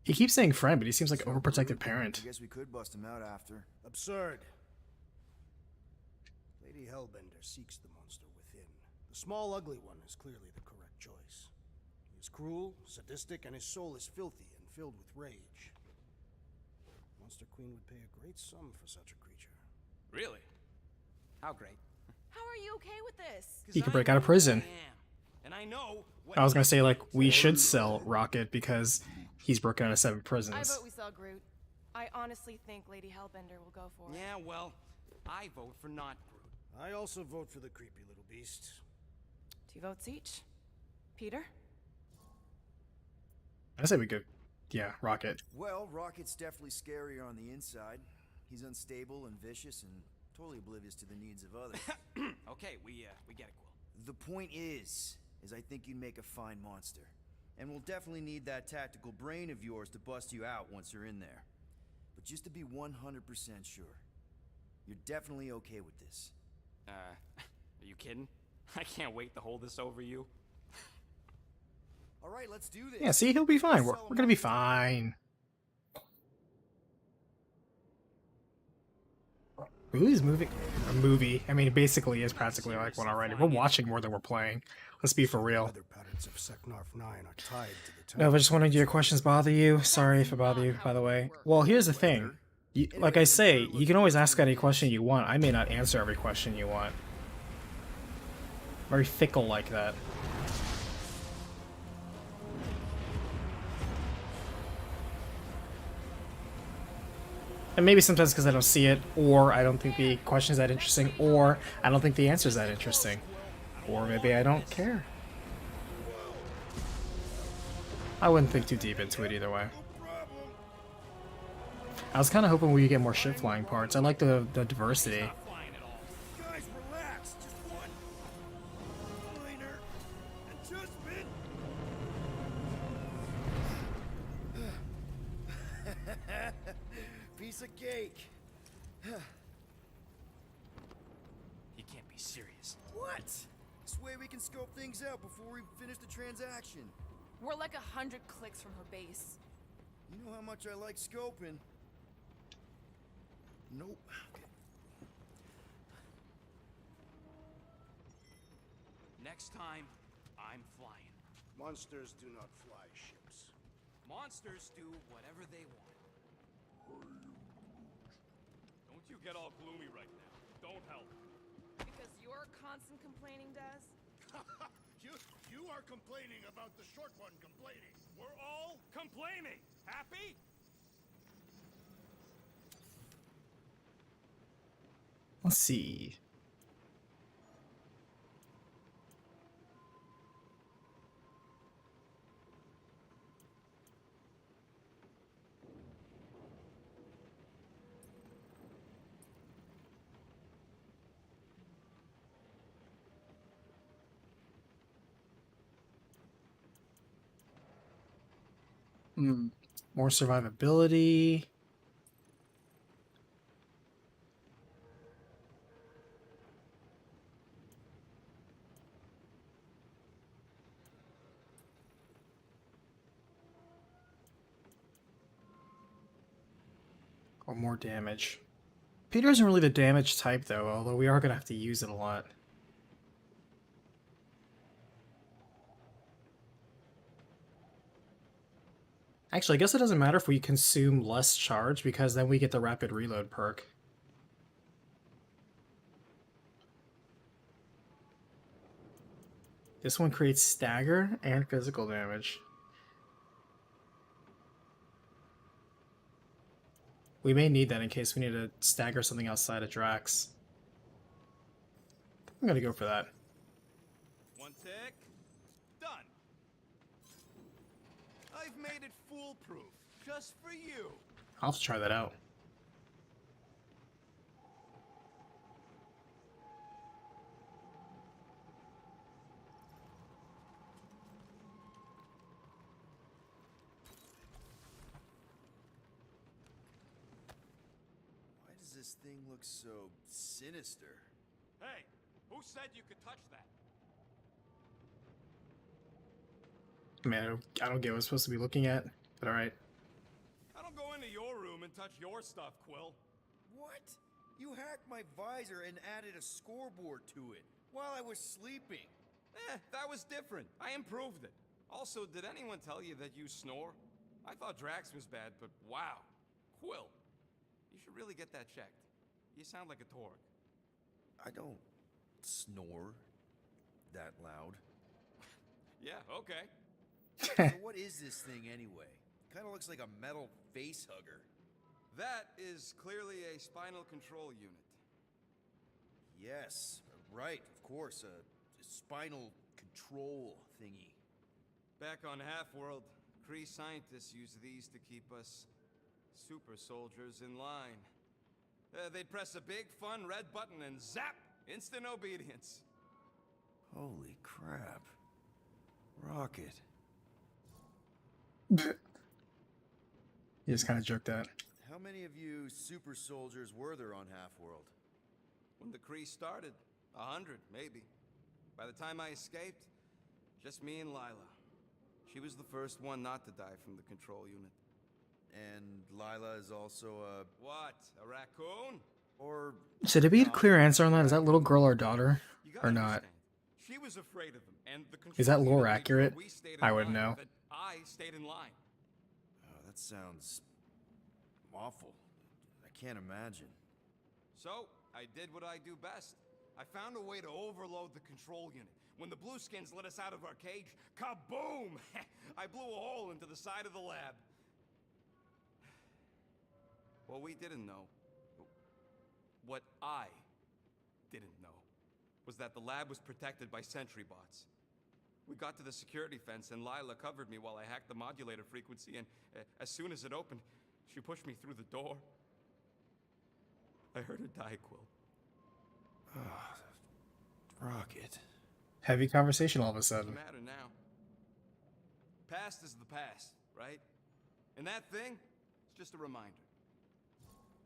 He keeps saying friend, but he seems like an overprotective parent. I guess we could bust him out after. Absurd. Lady Hellbender seeks the monster within. The small, ugly one is clearly the correct choice. He is cruel, sadistic, and his soul is filthy and filled with rage. Monster Queen would pay a great sum for such a creature. Really? How great? How are you okay with this? He could break out of prison. And I know I was gonna say, like, we should sell Rocket because he's broken out of 7 I prisons. vote we sell Groot. I honestly think Lady Hellbender will go for it. Yeah, well, I vote for not Groot. I also vote for the creepy little beast. 2 votes each. Peter? I say we go, yeah, Rocket. Well, Rocket's definitely scarier on the inside. He's unstable and vicious and totally oblivious to the needs of others. Okay, we get it, Quill. The point is I think you'd make a fine monster. And we'll definitely need that tactical brain of yours to bust you out once you're in there. But just to be 100% sure, you're definitely okay with this. Are you kidding? I can't wait to hold this over you. All right, let's do this. Yeah, see, he'll be fine. We're gonna be fine. Ooh, he's moving. A movie. I mean, it basically is practically like one already. We're watching more than we're playing. Let's be for real. Weather patterns of Seknarf 9 are tied to the No, if I just wanted your questions bother you. Sorry if I bother you, by the way. Well, here's the thing. Like I say, you can always ask any question you want. I may not answer every question you want. Very fickle like that. And maybe sometimes because I don't see it, or I don't think the question is that interesting, or I don't think the answer is that interesting. Or maybe I don't care. I wouldn't think too deep into it either way. I was kind of hoping we could get more ship flying parts. I like the diversity. Guys, relax. Just one minor adjustment. Piece of cake. You can't be serious. What? This way we can scope things out before we finish the transaction. We're like 100 clicks from her base. You know how much I like scoping. Nope. Okay. Next time, I'm flying. Monsters do not fly ships. Monsters do whatever they want. Don't you get all gloomy right now. Don't help. Because your constant complaining does? You are complaining about the short one complaining. We're all complaining. Happy? Let's see. More survivability. Or more damage. Peter isn't really the damage type though, although we are gonna have to use it a lot. Actually, I guess it doesn't matter if we consume less charge, because then we get the rapid reload perk. This one creates stagger and physical damage. We may need that in case we need to stagger something outside of Drax. I'm gonna go for that. One tick. Done. I've made it foolproof, just for you. I'll have to try that out. this thing look so sinister? Hey, who said you could touch that? Man, I don't get what I'm supposed to be looking at, but all right. I don't go into your room and touch your stuff, Quill. What? You hacked my visor and added a scoreboard to it while I was sleeping. That was different. I improved it. Also, did anyone tell you that you snore? I thought Drax was bad, but wow. Quill, you should really get that checked. You sound like a Torg. I don't snore that loud. Yeah, okay. So what is this thing anyway? Kind of looks like a metal face hugger. That is clearly a spinal control unit. Yes, right, of course, a spinal control thingy. Back on Half-World, Kree scientists use these to keep us super soldiers in line. They'd press a big, fun red button and zap! Instant obedience. Holy crap. Rocket. He just kind of jerked that. How many of you super soldiers were there on Half-World? When the Kree started, 100, maybe. By the time I escaped, just me and Lila. She was the first one not to die from the control unit. And Lila is also a... What? A raccoon? Or... So to be a clear answer on that, is that little girl our daughter or not? Understand. She was afraid of him, and the control Is that lore unit made sure accurate? we stayed in I wouldn't line, know. that I stayed in line. Oh, that sounds... awful. I can't imagine. So, I did what I do best. I found a way to overload the control unit. When the Blueskins let us out of our cage, kaboom! I blew a hole into the side of the lab. What we didn't know, what I didn't know, was that the lab was protected by sentry bots. We got to the security fence and Lila covered me while I hacked the modulator frequency, and as soon as it opened, she pushed me through the door. I heard her die, Quill. Rocket. Heavy conversation all of a Doesn't sudden. matter now. Past is the past, right? And that thing, it's just a reminder.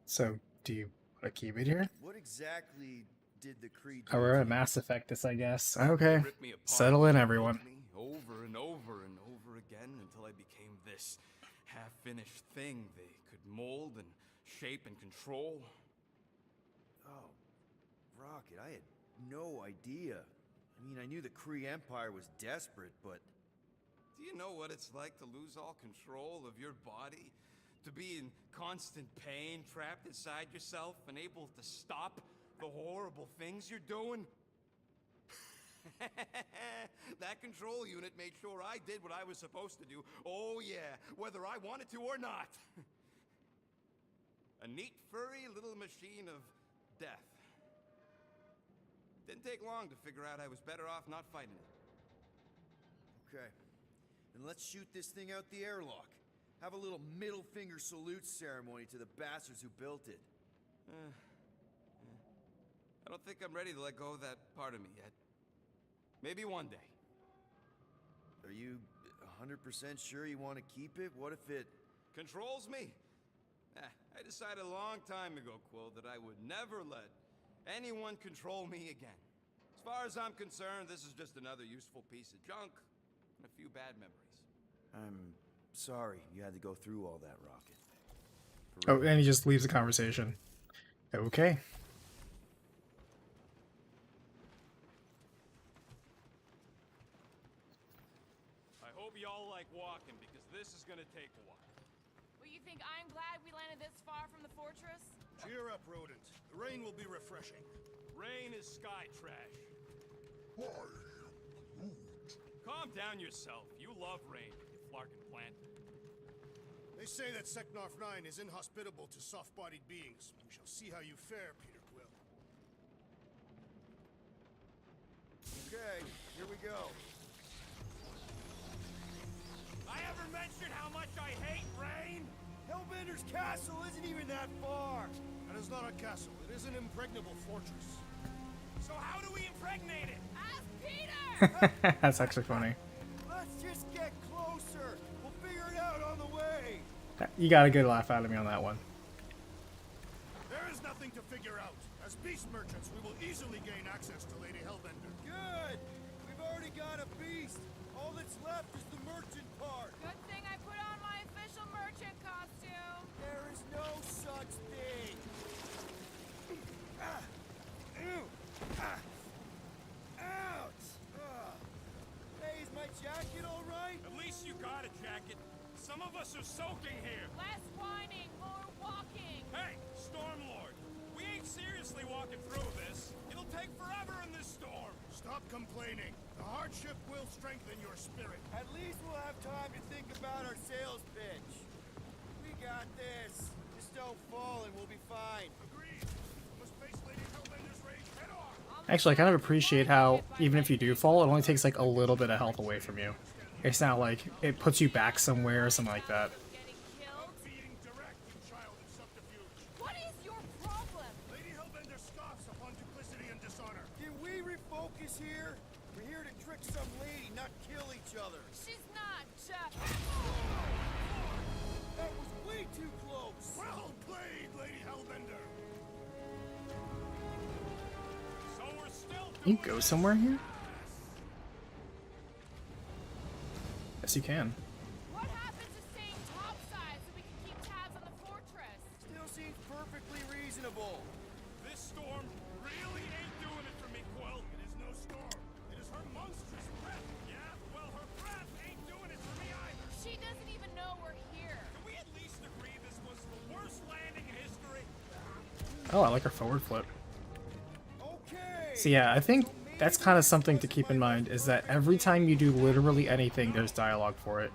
So, do you want to keep it here? What exactly did the Kree do? Oh, we're to at you? Mass Effect this, I guess. Okay. Rip me apart, Settle in, everyone. me over and over and over again until I became this half-finished thing they could mold and shape and control. Oh, Rocket, I had no idea. I mean, I knew the Kree Empire was desperate, but... Do you know what it's like to lose all control of your body? To be in constant pain, trapped inside yourself, unable to stop the horrible things you're doing? That control unit made sure I did what I was supposed to do. Oh yeah, whether I wanted to or not. A neat, furry little machine of death. Didn't take long to figure out I was better off not fighting it. Okay. Then let's shoot this thing out the airlock. Have a little middle finger salute ceremony to the bastards who built it. I don't think I'm ready to let go of that part of me yet. Maybe one day. Are you 100% sure you want to keep it? What if it... Controls me? I decided a long time ago, Quill, that I would never let anyone control me again. As far as I'm concerned, this is just another useful piece of junk and a few bad memories. I'm sorry you had to go through all that, Rocket. Oh, and he just leaves the conversation. Okay. I hope y'all like walking, because this is gonna take a while. Well, you think I'm glad we landed this far from the fortress? Cheer up, Rodent. The rain will be refreshing. Rain is sky trash. I am Groot. Calm down yourself. You love rain, you flarkin' plant. They say that Seknarf 9 is inhospitable to soft-bodied beings. We shall see how you fare, Peter Quill. Okay, here we go. I ever mentioned how much I hate rain? Hellbender's castle isn't even that far. That is not a castle. It is an impregnable fortress. So how do we impregnate it? Ask Peter! That's actually funny. Let's just get closer. We'll figure it out on the way. You got a good laugh out of me on that one. There is nothing something to figure out. As beast merchants, we will easily gain access to Lady Hellbender. Good! We've already got a beast. All that's left is the merchant part. Good thing I put on my official merchant costume. There is no such thing. Ouch! Hey, is my jacket all right? At least you got a jacket. Some of us are soaking here. Less whining, more walking. Hey, Stormlord, we ain't seriously walking through this. It'll take forever in this storm. Stop complaining. The hardship will strengthen your spirit. At least we'll have time to think about our sales pitch. We got this. Just don't fall and we'll be fine. Agreed. Must face Lady Hellbender's rage head on. Actually, I kind of appreciate how, even if you do fall, it only takes like a little bit of health away from you. It's not like it puts you back somewhere or something like that. Being direct, you child of subterfuge. What is your problem? Lady Hellbender scoffs upon duplicity and dishonor. Can we refocus here? We're here to trick some lady, not kill each other. She's not just... That was way too close. Well played, Lady Hellbender. So we're still Can you go somewhere here? Yes, you can. What happened to staying topside so we can keep tabs on the fortress? Still seems perfectly reasonable. This storm really ain't doing it for me, Quill. It is no storm. It is her monstrous breath. Yeah, well, her breath ain't doing it for me either. She doesn't even know we're here. Can we at least agree this was the worst landing in history? Oh, I like her forward flip. Okay. So yeah, I think that's kind of something to keep in mind, is that every time you do literally anything, there's dialogue for it.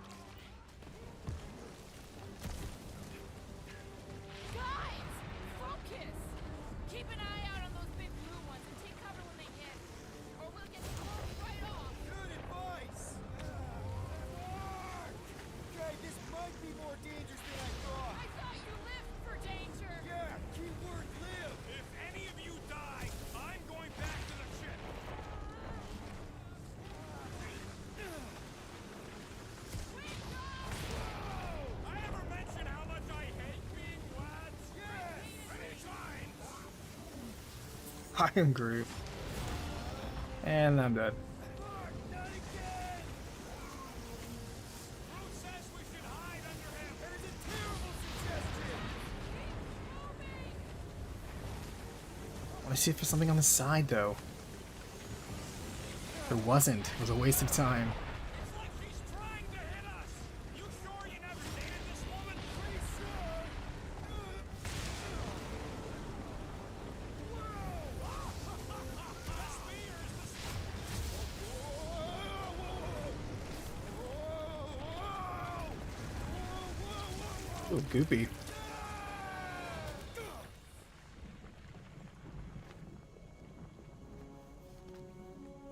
Guys, focus! Keep an eye out on those big blue ones and take cover when they hit, or we'll get blown right off. Good advice. Okay, this might be more dangerous than I thought. I thought you lived for danger. Yeah, keyword live. If any of you die, I'm going back to the ship. I ever mention how much I hate being lads? Yes. Many times. I am Groot. And I'm dead. Not again. Groot says we should hide under him. There's a terrible suggestion. I want to see if there's something on the side, though. There wasn't. It was a waste of time. It's like she's trying to hit us. You sure you never dated this woman? Pretty sure. This beer is the Ooh, goopy.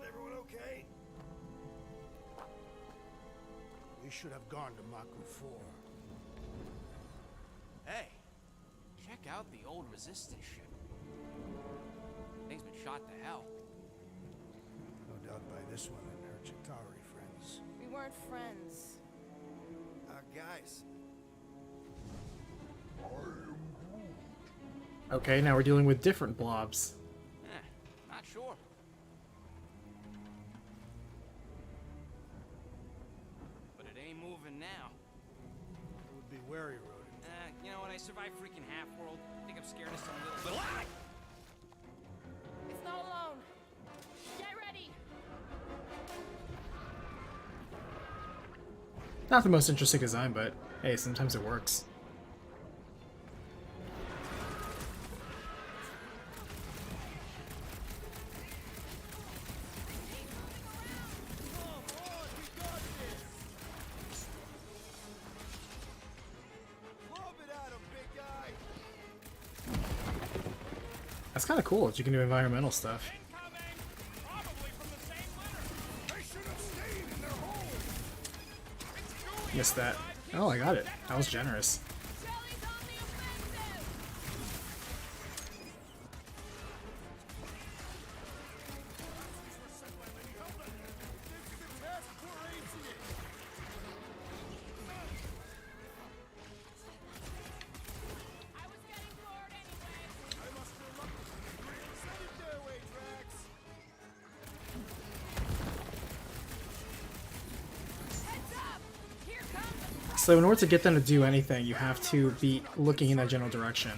Everyone okay? We should have gone to Maku 4. Hey, check out the old resistance ship. Thing's been shot to hell. No doubt by this one and her Chitauri friends. We weren't friends. Guys. Okay, now we're dealing with different blobs. Not sure. But it ain't moving now. It would be wary, rodent. You know what? I survived freaking Half-World. I think I'm scared of some little... Ah! It's not alone. Get ready. Not the most interesting design, but hey, sometimes it works. That's kind of cool that you can do environmental stuff. Missed that. Oh, I got it. That was generous. So in order to get them to do anything, you have to be looking in that general direction.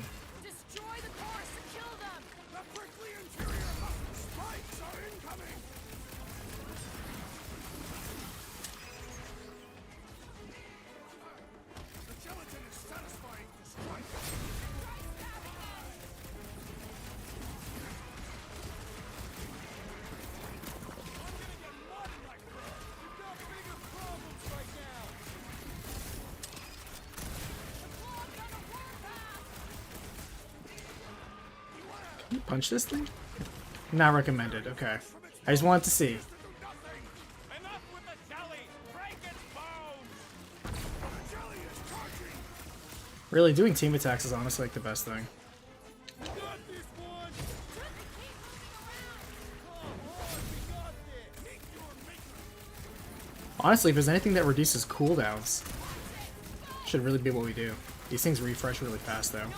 Destroy the course and kill them! The prickly interior muscle spikes are incoming! The gelatin is satisfying to strike. Can you punch this thing? Not recommended, okay. I just wanted to see. Really, doing team attacks is honestly like the best thing. Honestly, if there's anything that reduces cooldowns, should really be what we do. These things refresh really fast though.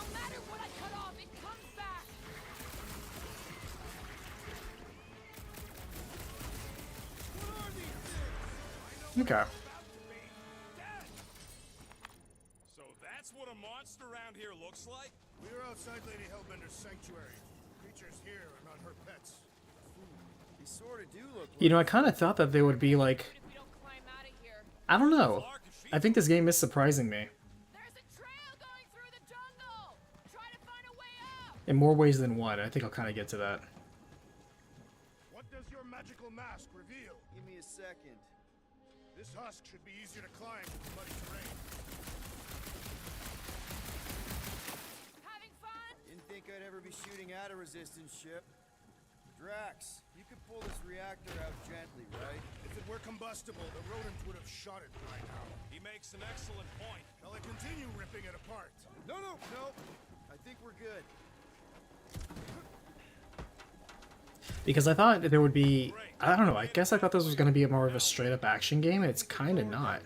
Okay. So that's what a monster around here looks like? We are outside Lady Hellbender's sanctuary. Creatures here are not her pets. They sort of do look You know, I kind of thought that they would be like... I don't know. I think this game is surprising me. In more ways than one. I think I'll kind of get to that. What does your magical mask reveal? Give me a second. This husk should be easier to climb with the muddy terrain. Having fun? Didn't think I'd ever be shooting at a resistance ship. Drax, you could pull this reactor out gently, right? If it were combustible, the rodent would have shot it by now. He makes an excellent point. Shall I continue ripping it apart? No. I think we're good. Because I thought there would be... I don't know, I guess I thought this was going to be more of a straight-up action game, and it's kind of not.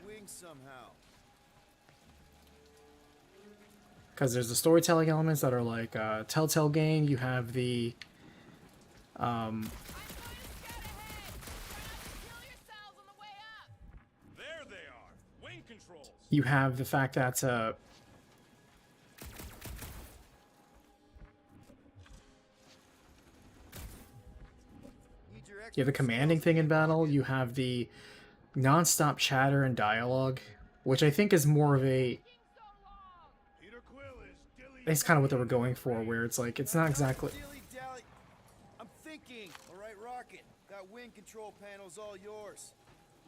Because there's the storytelling elements that are like Telltale game, you have the... There they are. Wing controls. You have the fact that you have the commanding thing in battle, you have the non-stop chatter and dialogue, which I think is more of a... It's kind of what they were going for, where it's like, it's not exactly... I'm thinking. All right, Rocket. That wind control panel's all yours.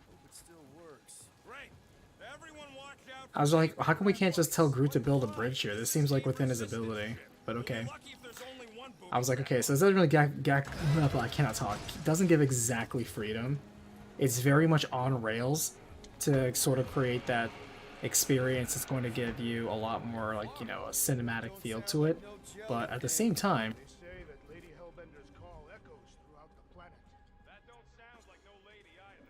Hope it still works. Great. Everyone watch out. I was like, how come we can't just tell Groot to build a bridge here? This seems like within his ability, but okay. I was like, okay, so this doesn't really I cannot talk. It doesn't give exactly freedom. It's very much on rails to sort of create that experience that's going to give you a lot more, like, you know, a cinematic feel to it. But at the same time, They say that Lady Hellbender's call echoes throughout the planet. That don't sound like no lady either.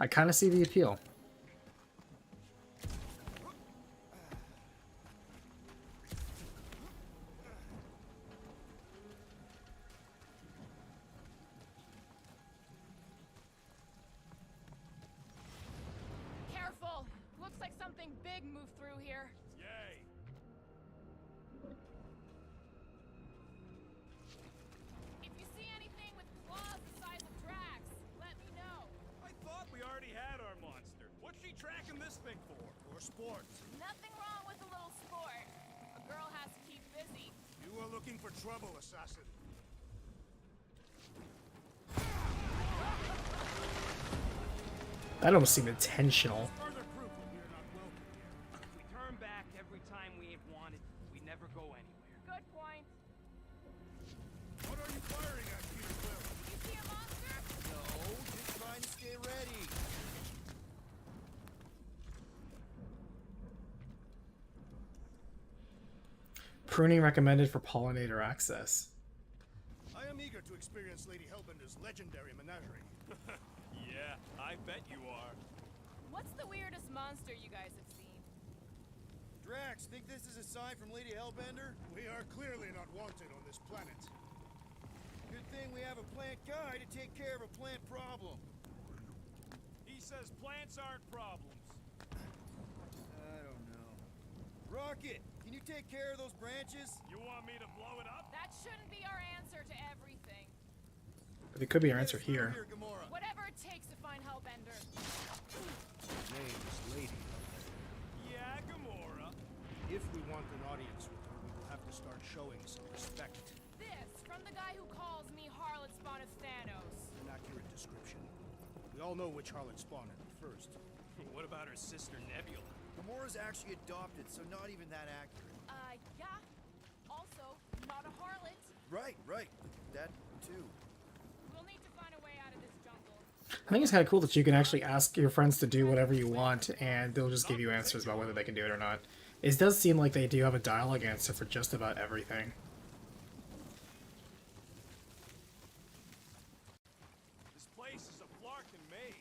I kind of see the appeal. Careful! Looks like something big moved through here. Yay. If you see anything with claws the size of Drax, let me know. I thought we already had our monster. What's she tracking this thing for? For sport. Nothing wrong with a little sport. A girl has to keep busy. You are looking for trouble, assassin. That almost seemed intentional. Further proof that we are not welcome here. If we turn back every time we ain't wanted, we never go anywhere. Good point. What are you firing at, Peter Quill? You see a monster? No, just trying to stay ready. Pruning recommended for pollinator access. I am eager to experience Lady Hellbender's legendary menagerie. Yeah, I bet you are. What's the weirdest monster you guys have seen? Drax, think this is a sign from Lady Hellbender? We are clearly not wanted on this planet. Good thing we have a plant guy to take care of a plant problem. He says plants aren't problems. Rocket, can you take care of those branches? You want me to blow it up? That shouldn't be our answer to everything. But it could be our answer here. Whatever it takes to find Hellbender. Her name is Lady Hellbender. Yeah, Gamora. If we want an audience with her, we will have to start showing some respect. This from the guy who calls me Harlot Spawn of Thanos. An accurate description. We all know which harlot spawned it first. What about her sister Nebula? Gamora's actually adopted, so not even that accurate. Yeah. Also, not a harlot. Right. That too. We'll need to find a way out of this jungle. I think it's kind of cool that you can actually ask your friends to do whatever you want, and they'll just give you answers about whether they can do it or not. It does seem like they do have a dialogue answer for just about everything. This place is a Flarkin maze.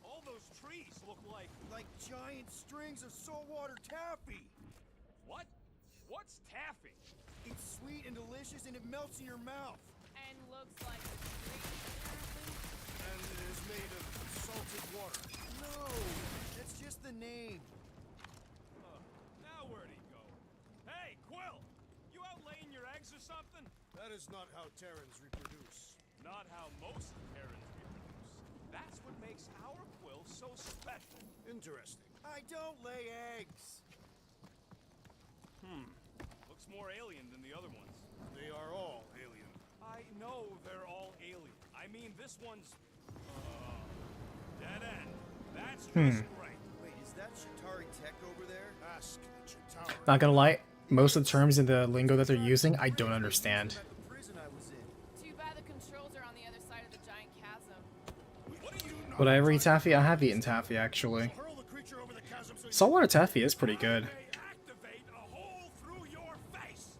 All those trees look like giant strings of saltwater taffy. What? What's taffy? It's sweet and delicious, and it melts in your mouth. And looks like a tree, apparently. And it is made of salted water. No, that's just the name. Now where'd he go? Hey, Quill! You out laying your eggs or something? That is not how Terrans reproduce. Not how most Terrans reproduce. That's what makes our Quill so special. Interesting. I don't lay eggs. Looks more alien than the other ones. They are all alien. I know they're all alien. I mean, this one's... dead end. That's just great. Wait, is that Shatari tech over there? Ask the Chitauri. Not gonna lie, most of the terms in the lingo that they're using, I don't understand. At the prison I was in. Too bad the controls are on the other side of the giant chasm. What are you not Would I ever eat taffy? I have eaten taffy, actually. hurl the creature over the chasm so Saltwater taffy is pretty good. They activate a hole through your face.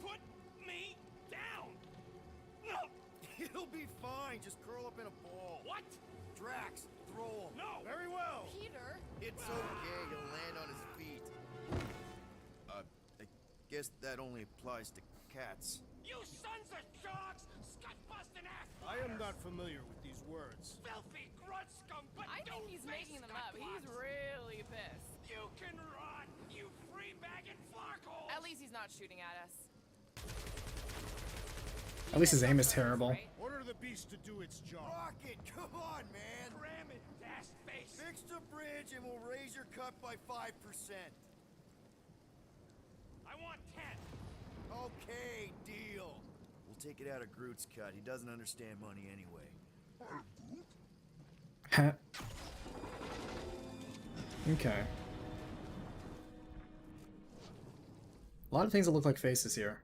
Put me down. It'll be fine. Just curl up in a ball. What? Drax, throw him. No. Very well. Peter? It's okay. He'll land on his feet. I guess that only applies to cats. You sons of dogs! Scut-busting ass! I am not familiar with these words. Filthy grunt scum, but I think he's making them up. He's really pissed. You can run, you free-bagging flarkhole! At least he's not shooting at us. At least his aim is terrible. Order the beast to do its job. Rocket, come on, man. Ram it, ass face! Fix the bridge and we'll raise your cut by 5%. I want 10. Okay, deal. We'll take it out of Groot's cut. He doesn't understand money anyway. Okay. A lot of things that look like faces here.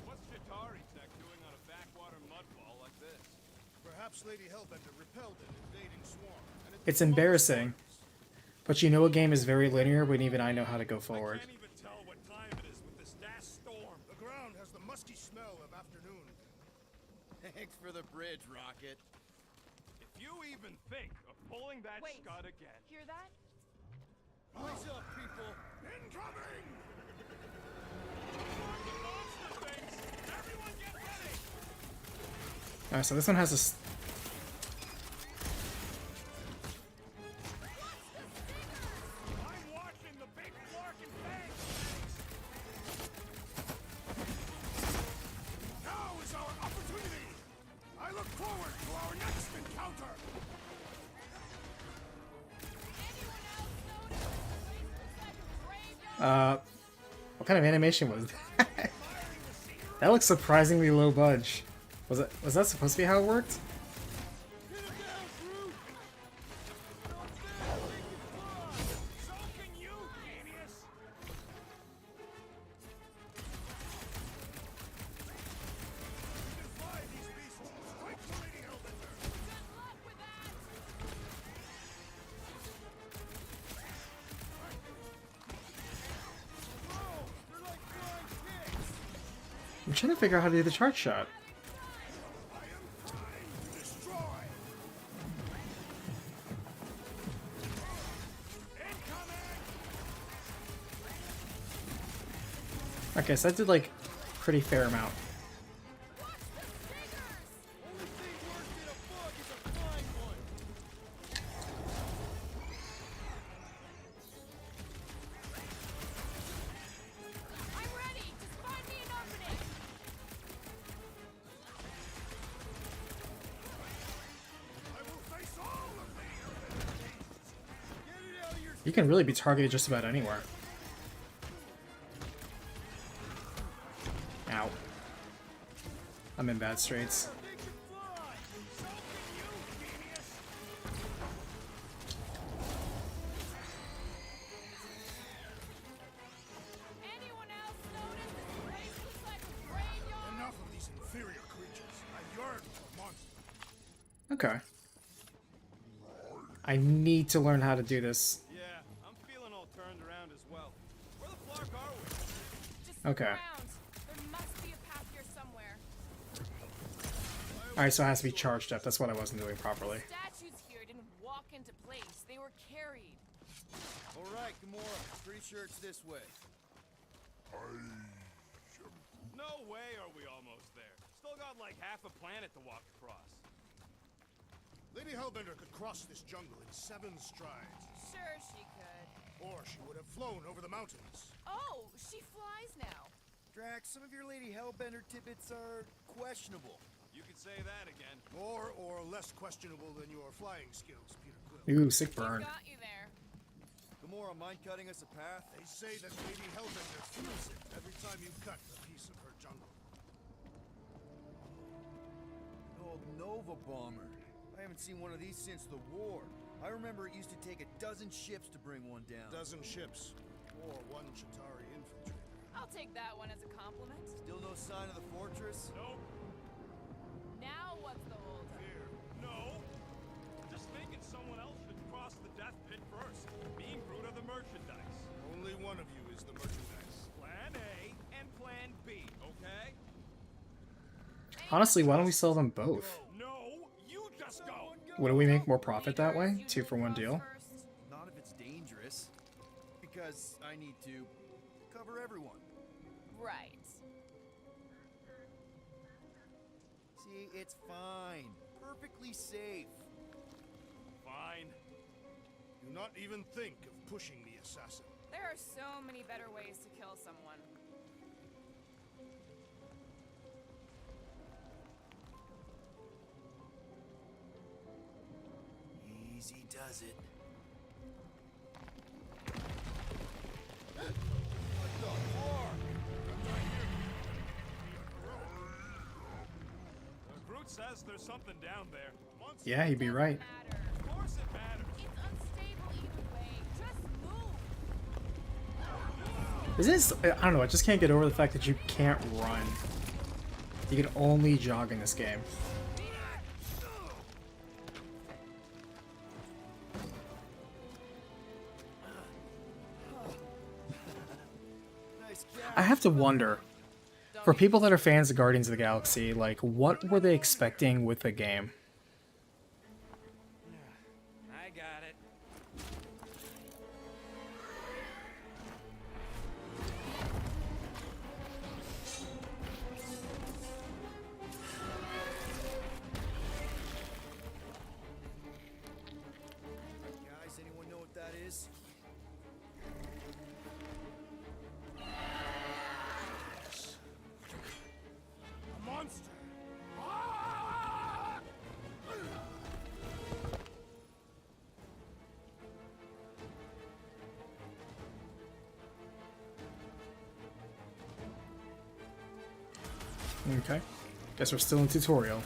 What's Chitauri Tech doing on a backwater mudball like this? Perhaps Lady Hellbender repelled an invading swarm. And it It's embarrassing. But you know a game is very linear when even I know how to go forward. I can't even tell what time it is with this dash storm. The ground has the musky smell of afternoon. Thanks for the bridge, Rocket. If you even think of pulling that Wait. scud again. Hear that? Rise up, people! Incoming! Monster things! Everyone get ready! Alright, so this one has a... I'm watching the big Flarkin thing! Now is our opportunity! I look forward to our next encounter! What kind of animation was that? That looks surprisingly low budge. Was that supposed to be how it worked? So can you, genius! Defy these beasts! Strike to Lady Hellbender! Good luck with that! Whoa, they're like flying pigs. I'm trying to figure out how to do the charge shot. I am trying to destroy! Okay, so I did like pretty fair amount. Only thing worse than a bug is a flying one. You can really be targeted just about anywhere. Ow. I'm in bad straits. Enough of these inferior creatures. I yearn for monsters. Okay. I need to learn how to do this. Yeah, I'm feeling all turned around as well. Where the flark are we? Just Okay. around. There must be a path here somewhere. Alright, so it has to be charged up. That's what I wasn't doing properly. Statues here didn't walk into place. They were carried. All right, Gamora. Pretty sure it's this way. No way are we almost there. Still got like half a planet to walk across. Lady Hellbender could cross this jungle in 7 strides. Sure, she could. Or she would have flown over the mountains. Oh, she flies now. Drax, some of your Lady Hellbender tidbits are questionable. You could say that again. More or less questionable than your flying skills, Peter Quill. Ooh, sick burn. Got you there. Gamora, mind cutting us a path? They say that Lady Hellbender feels it every time you cut a piece of her jungle. Oh, Nova Bomber. I haven't seen one of these since the war. I remember it used to take a dozen ships to bring one down. Dozen ships. Or 1 Chitauri infiltrator. I'll take that one as a compliment. Still no sign of the fortress? Nope. Now what's the holdup? Fear. No. Just thinking someone else should cross the death pit first. Being Groot of the merchandise. Only one of you is the merchandise. Plan A and Plan B, okay? Honestly, why don't we sell them both? No, you just go. Wouldn't we make more profit that way? 2 for 1 deal? Not if it's dangerous. Because I need to cover everyone. Right. See, it's fine. Perfectly safe. Fine. Do not even think of pushing the assassin. There are so many better ways to kill someone. Easy does it. Groot says there's something down there. Yeah, he'd be right. Of course it matters. It's unstable either way. Just move. Is this... I don't know, I just can't get over the fact that you can't run. You can only jog in this game. I have to wonder, for people that are fans of Guardians of the Galaxy, like, what were they expecting with the game? I got it. Guys, anyone know what that is? A monster! Okay. Guess we're still in tutorial.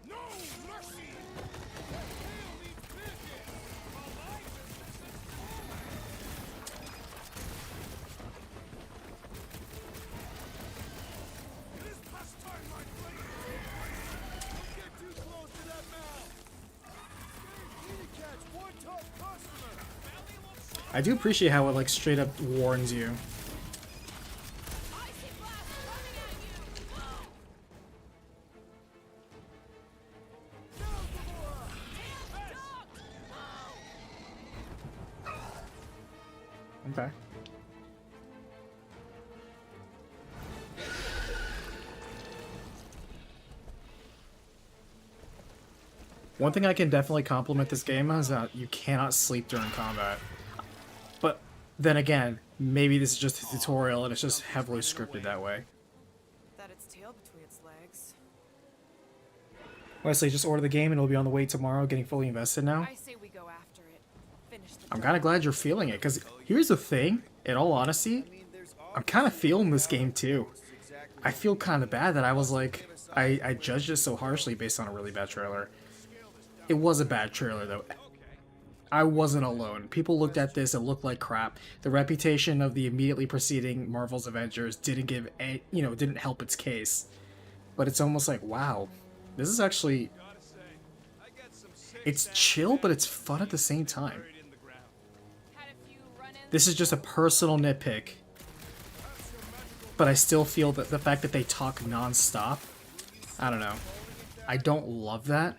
No mercy! It is past time, my friend! Don't get too close to that mouth! Easy catch, one top customer! I do appreciate how it, like, straight up warns you. Okay. One thing I can definitely compliment this game is that you cannot sleep during combat. But Then again, maybe this is just a tutorial and it's just heavily scripted that way. That its tail between its legs. Wesley, just order the game and it'll be on the way tomorrow, getting fully invested now. I say we go after it. Finish the I'm kind of glad you're feeling it, because here's the thing, in all honesty, I'm kind of feeling this game too. I feel kind of bad that I was like, I judged it so harshly based on a really bad trailer. It was a bad trailer though. I wasn't alone. People looked at this, it looked like crap. The reputation of the immediately preceding Marvel's Avengers didn't give a, didn't help its case. But it's almost like, wow, this is actually, it's chill, but it's fun at the same time. This is just a personal nitpick, but I still feel that the fact that they talk non-stop, I don't know. I don't love that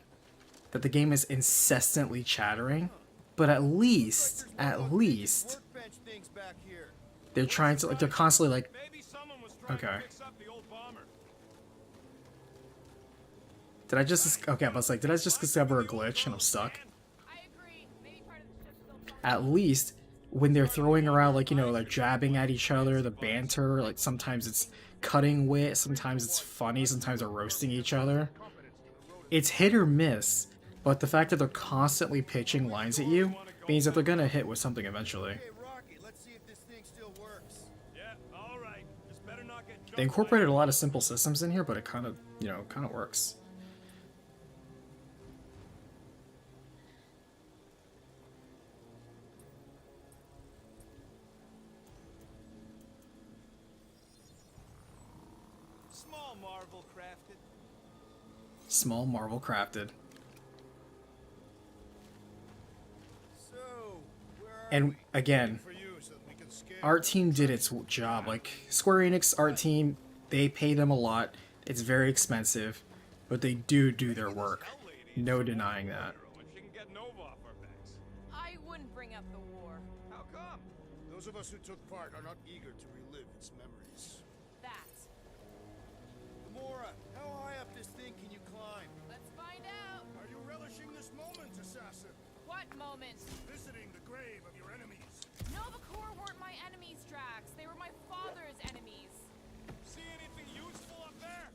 the game is incessantly chattering, but at least, they're trying to, like, they're constantly like, okay. Did I just, okay, I was like, did I just discover a glitch and I'm stuck? At least, when they're throwing around, like, like jabbing at each other, the banter, like sometimes it's cutting wit, sometimes it's funny, sometimes they're roasting each other. It's hit or miss, but the fact that they're constantly pitching lines at you means that they're gonna hit with something eventually. They incorporated a lot of simple systems in here, but it kind of, kind of works. Small Marvel crafted. And again, art team did its job. Like, Square Enix art team, they pay them a lot. It's very expensive, but they do their work. No denying that. I wouldn't bring up the war. How come? Those of us who took part are not eager to relive its memories. That. Gamora, how high up this thing can you climb? Let's find out. Are you relishing this moment, assassin? What moment? Visiting the grave of your enemies. No, the Corps weren't my enemies, Drax. They were my father's enemies. See anything useful up there?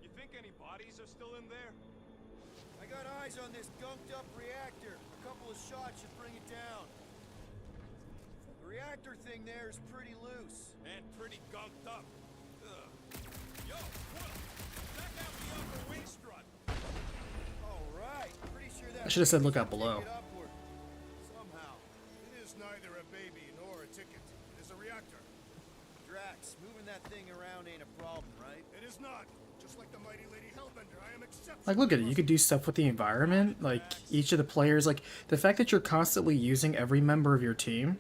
You think any bodies are still in there? I got eyes on this gunked up reactor. A couple of shots should bring it down. The reactor thing there is pretty loose. And pretty gunked up. Ugh. Yo, Quill! Check out the upper wing strut! Alright, pretty sure that I should have said look out below. Somehow. It is neither a baby nor a ticket. It is a reactor. Drax, moving that thing around ain't a problem, right? It is not. Just like the mighty Lady Hellbender, I am exceptional. Like, look at it. You could do stuff with the environment. Like, each of the players, like, the fact that you're constantly using every member of your team,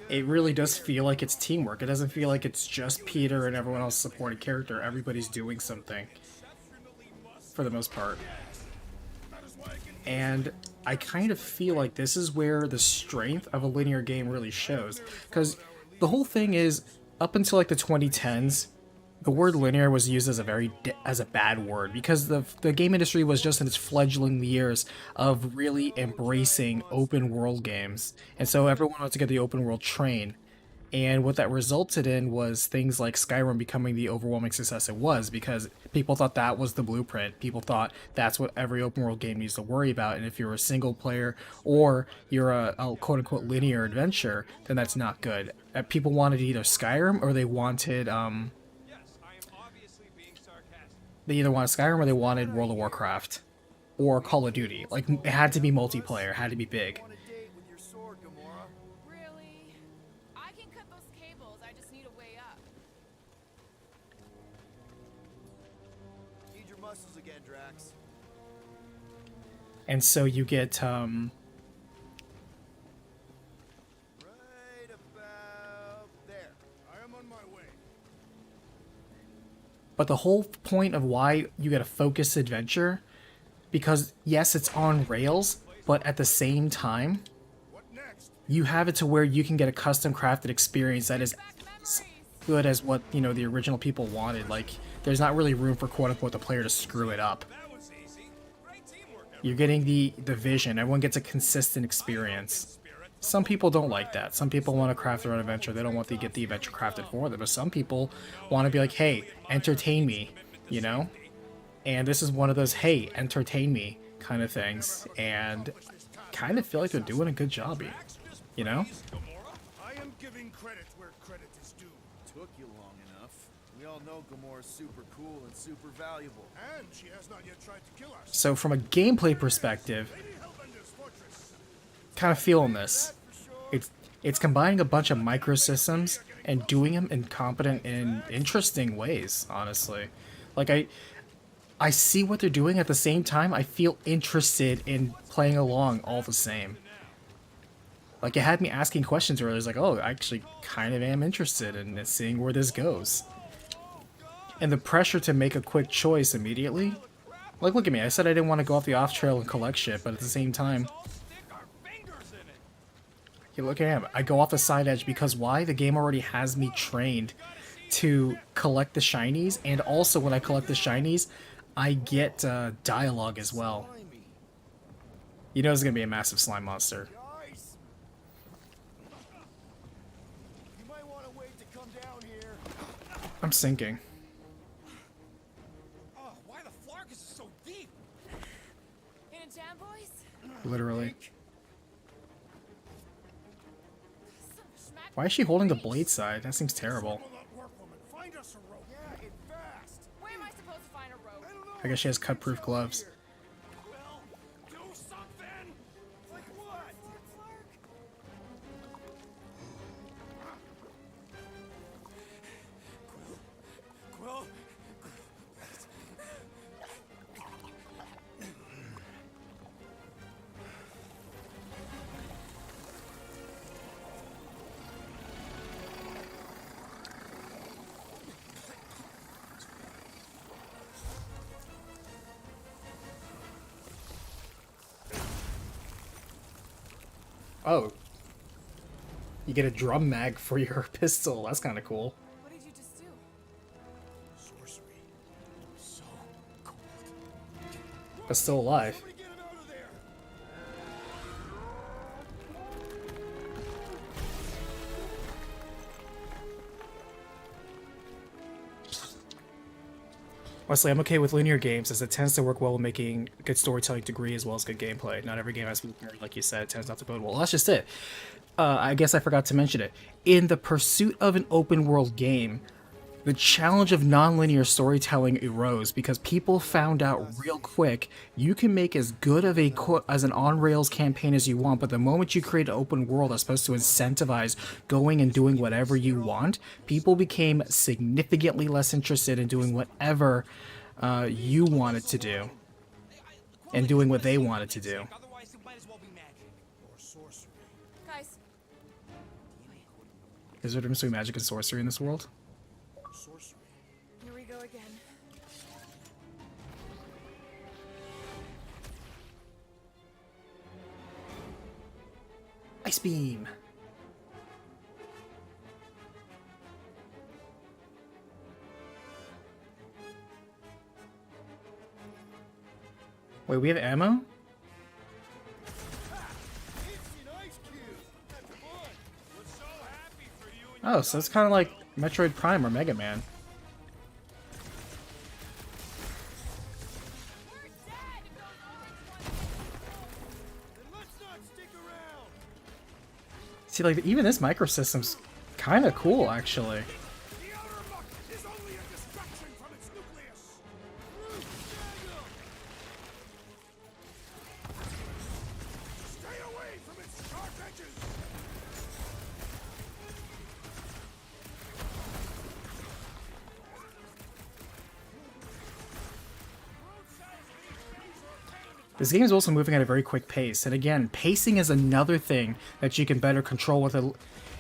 it really does feel like it's teamwork. It doesn't feel like it's just Peter and everyone else supporting character. Everybody's doing something, for the most part. And I kind of feel like this is where the strength of a linear game really shows. Because the whole thing is, up until like the 2010s, the word linear was used as a bad word, because the game industry was just in its fledgling years of really embracing open world games, and so everyone wanted to get the open world train. And what that resulted in was things like Skyrim becoming the overwhelming success it was, because people thought that was the blueprint. People thought that's what every open world game needs to worry about. And if you're a single player or you're a quote unquote linear adventure, then that's not good. People wanted either Skyrim or they wanted they either wanted Skyrim or they wanted World of Warcraft or Call of Duty. Like, it had to be multiplayer, it had to be big. Really? I can cut those cables. I just need a way up. Need your muscles again, Drax. And so you get Right about there. I am on my way. but the whole point of why you get a focused adventure, because yes, it's on rails, but at the same time, you have it to where you can get a custom crafted experience that is good as what, the original people wanted. Like, there's not really room for quote unquote the player to screw it up. That was easy. Great teamwork, You're getting the vision. Everyone gets a consistent experience. Some people don't like that. Some people want to craft their own adventure. They don't want to get the adventure crafted for them. But some people want to be like, hey, entertain me, you know? And this is one of those, hey, entertain me kind of things. And kind of feel like they're doing a good job, you know? I am giving credit where credit is due. Took you long enough. We all know Gamora's super cool and super valuable. And she has not yet tried to kill us. So from a gameplay perspective, kind of feeling this. It's combining a bunch of microsystems and doing them in competent and interesting ways, honestly. Like, I see what they're doing. At the same time, I feel interested in playing along all the same. Like, it had me asking questions earlier. It's like, oh, I actually kind of am interested in seeing where this goes. And the pressure to make a quick choice immediately. Like, look at me. I said I didn't want to go off the off-trail and collect shit, but at the same time... Okay, look at him. I go off the side edge because why? The game already has me trained to collect the shinies, and also when I collect the shinies, I get dialogue as well. You know it's gonna be a massive slime monster. I'm sinking. Oh, why the Flarkus is so deep? In a jam, boys? Literally. Why is she holding the blade side? That seems terrible. Find us a rope. Yeah, and fast. Where am I supposed to find a rope? I guess she has cut-proof gloves. Well, do something! Like what? Quill? Oh. You get a drum mag for your pistol. That's kind of cool. What did you just do? Sorcery. So cold. But still alive. Somebody get him out of there. Honestly, I'm okay with linear games as it tends to work well with making good storytelling degree as well as good gameplay. Not every game has to be linear, like you said, it tends not to build well. That's just it. I guess I forgot to mention it. In the pursuit of an open world game, the challenge of non-linear storytelling arose because people found out real quick you can make as good of as an on-rails campaign as you want, but the moment you create an open world that's supposed to incentivize going and doing whatever you want, people became significantly less interested in doing whatever you wanted to do and doing what they wanted to do. Guys. Is there a difference between magic and sorcery in this world? Here we go again. Ice beam. Wait, we have ammo? Oh, so it's kind of like Metroid Prime or Mega Man. See, like, even this microsystem's kind of cool, actually. The outer muck is only a distraction from its nucleus! Stay away from its sharp edges! This game is also moving at a very quick pace, and again, pacing is another thing that you can better control with a...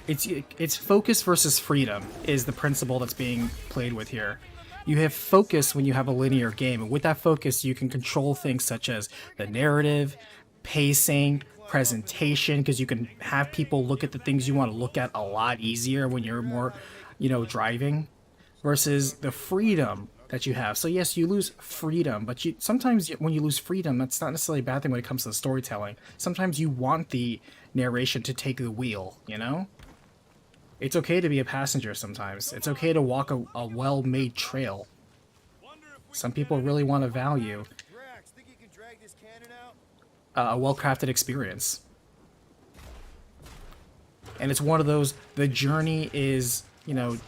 It's focus versus freedom is the principle that's being played with here. You have focus when you have a linear game, and with that focus you can control things such as the narrative, pacing, presentation, because you can have people look at the things you want to look at a lot easier when you're more, you know, driving, versus the freedom that you have. So yes, you lose freedom, but sometimes when you lose freedom, that's not necessarily a bad thing when it comes to the storytelling. Sometimes you want the narration to take the wheel, you know? It's okay to be a passenger sometimes. It's okay to walk a well-made trail. Some people really want to value a well-crafted experience. And it's one of those, the journey is, you know,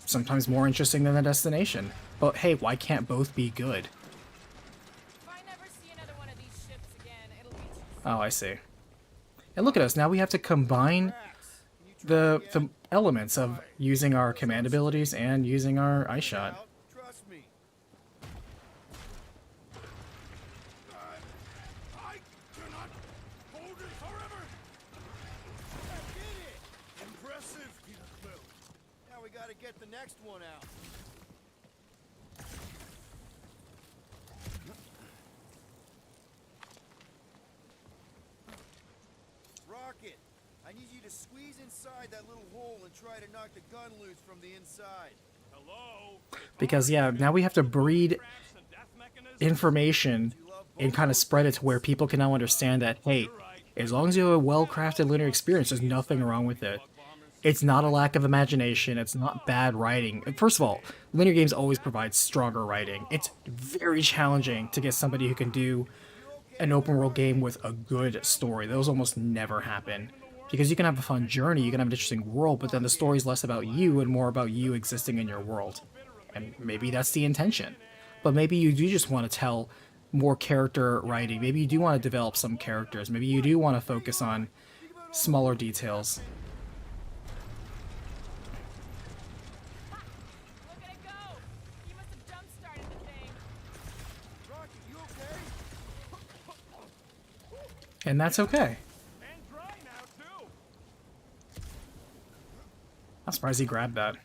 sometimes more interesting than the destination. But hey, why can't both be good? Oh, I see. And look at us, now we have to combine the elements of using our command abilities and using our ice shot. Trust me. I cannot hold it forever. I did it! Impressive, Peter Quill. Now we gotta get the next one out. Rocket, I need you to squeeze inside that little hole and try to knock the gun loose from the inside. Hello? Because yeah, now we have to breed information and kind of spread it to where people can now understand that, hey, as long as you have a well-crafted linear experience, there's nothing wrong with it. It's not a lack of imagination, it's not bad writing. First of all, linear games always provide stronger writing. It's very challenging to get somebody who can do an open world game with a good story. Those almost never happen. Because you can have a fun journey, you can have an interesting world, but then the story's less about you and more about you existing in your world. And maybe that's the intention. But maybe you do just want to tell more character writing. Maybe you do want to develop some characters. Maybe you do want to focus on smaller details. Look at it go! You must have jump-started the thing. Rocket, you okay? And that's okay. And dry now, too. I'm surprised he grabbed that.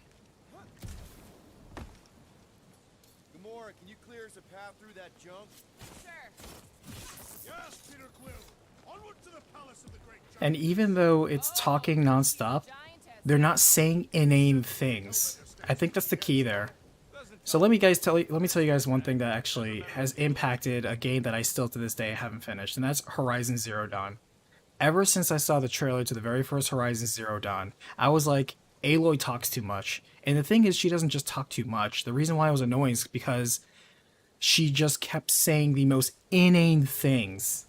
Gamora, can you clear us a path through that junk? Sure. Yes, Peter Quill. Onward to the palace of the great giant. And even though it's talking nonstop, they're not saying inane things. I think that's the key there. So let me tell you guys one thing that actually has impacted a game that I still to this day haven't finished, and that's Horizon Zero Dawn. Ever since I saw the trailer to the very first Horizon Zero Dawn, I was like, Aloy talks too much. And the thing is, she doesn't just talk too much. The reason why I was annoying is because she just kept saying the most inane things.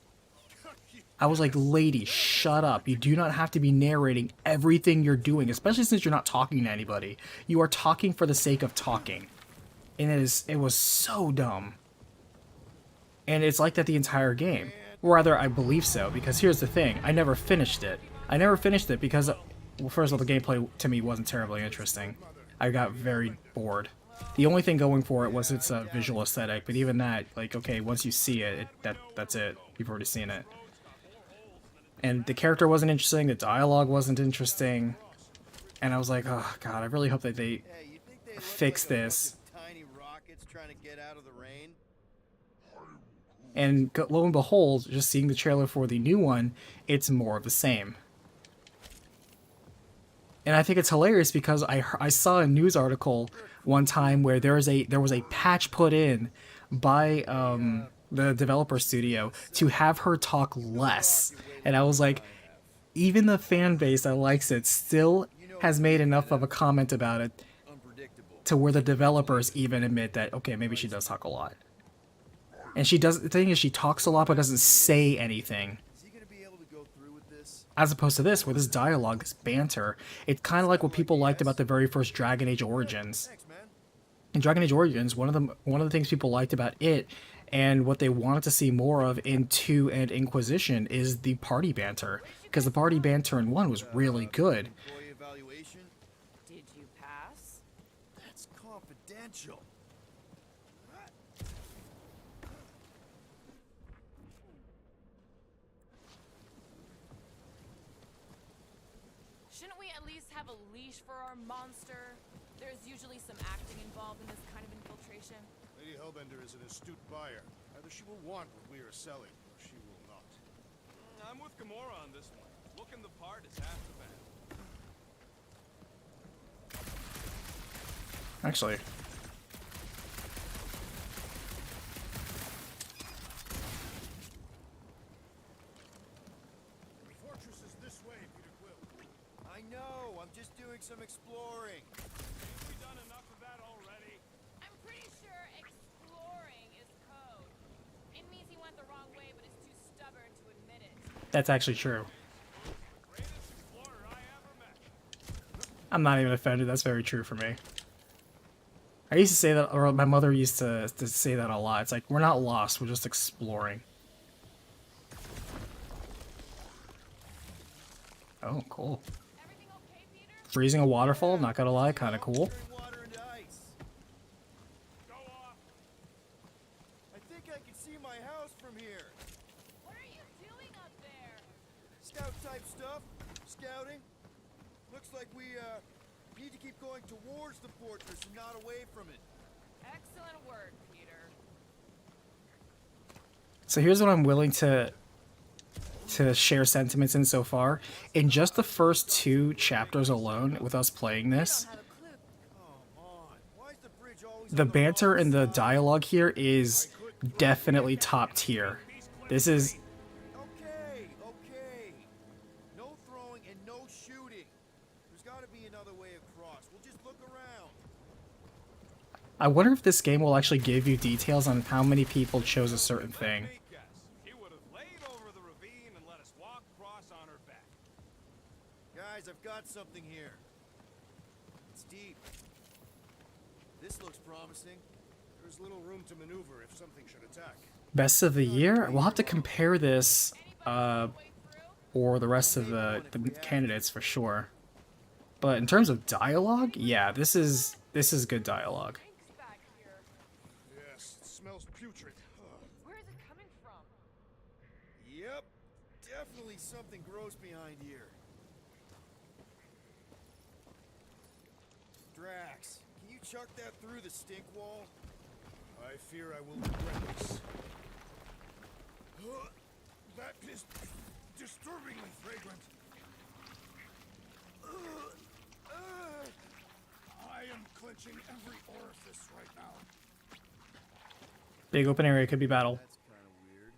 I was like, lady, shut up. You do not have to be narrating everything you're doing, especially since you're not talking to anybody. You are talking for the sake of talking. And it was so dumb. And it's like that the entire game. Or rather, I believe so, because here's the thing. I never finished it. I never finished it because, well, first of all, the gameplay to me wasn't terribly interesting. I got very bored. The only thing going for it was its visual aesthetic, but even that, like, okay, once you see it, that's it. You've already seen it. And the character wasn't interesting, the dialogue wasn't interesting, and I was like, oh god, I really hope that they fix this. Tiny rockets trying to get out of the rain. And lo and behold, just seeing the trailer for the new one, it's more of the same. And I think it's hilarious because I saw a news article one time where there was a patch put in by the developer studio to have her talk less. And I was like, even the fan base that likes it still has made enough of a comment about it to where the developers even admit that, okay, maybe she does talk a lot. And she does, the thing is, she talks a lot but doesn't say anything. As opposed to this, where this dialogue, this banter, it's kind of like what people liked about the very first Dragon Age Origins. In Dragon Age Origins, one of the things people liked about it, and what they wanted to see more of in 2 and Inquisition, is the party banter. Because the party banter in 1 was really good. Did you pass? That's confidential. Shouldn't we at least have a leash for our monster? There's usually some acting involved in this kind of infiltration. Lady Hellbender is an astute buyer. Either she will want what we are selling, or she will not. I'm with Gamora on this one. Looking the part is half the battle. Actually, some exploring. Ain't we done enough of that already? I'm pretty sure exploring is code. It means he went the wrong way, but is too stubborn to admit it. That's actually true. Greatest explorer I ever met. I'm not even offended. That's very true for me. I used to say that, or my mother used to say that a lot. It's like, we're not lost, we're just exploring. Oh, cool. Freezing a waterfall, not gonna lie, kinda cool. Water into ice. Go off. I think I can see my house from here. What are you doing up there? Scout type stuff. Scouting. Looks like we need to keep going towards the fortress and not away from it. Excellent work, Peter. So here's what I'm willing to share sentiments in so far. In just the first 2 chapters alone, with us playing this, the banter and the dialogue here is definitely top tier. This is... Okay. No throwing and no shooting. There's got to be another way across. We'll just look around. I wonder if this game will actually give you details on how many people chose a certain thing. He would have laid over the ravine and let us walk across on her back. Guys, I've got something here. It's deep. This looks promising. There's little room to maneuver if something should attack. Best of the year? We'll have to compare this or the rest of the candidates for sure. But in terms of dialogue, yeah, this is good dialogue. Yes, it smells putrid. Where is it coming from? Yep. Definitely something gross behind here. Drax, can you chuck that through the stink wall? I fear I will regret this. That is disturbingly fragrant. I am clenching every orifice right now. Big open area, could be battle. That's kind of weird.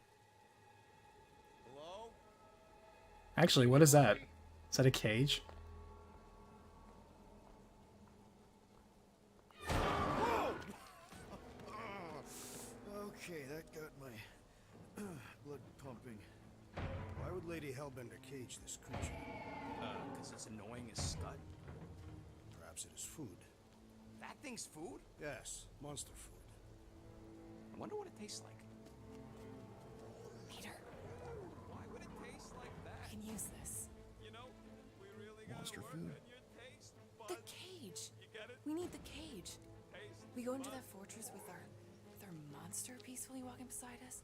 Hello? Actually, what is that? Is that a cage? Okay, that got my blood pumping. Why would Lady Hellbender cage this creature? Because it's annoying as scut. Perhaps it is food. That thing's food? Yes, monster food. I wonder what it tastes like. Peter, Why would it taste like I that? can use this. You know, we really gotta Monster work food? on your taste The buds. cage. You get it? We need the cage. Taste We go into buds. that fortress with our monster peacefully walking beside us.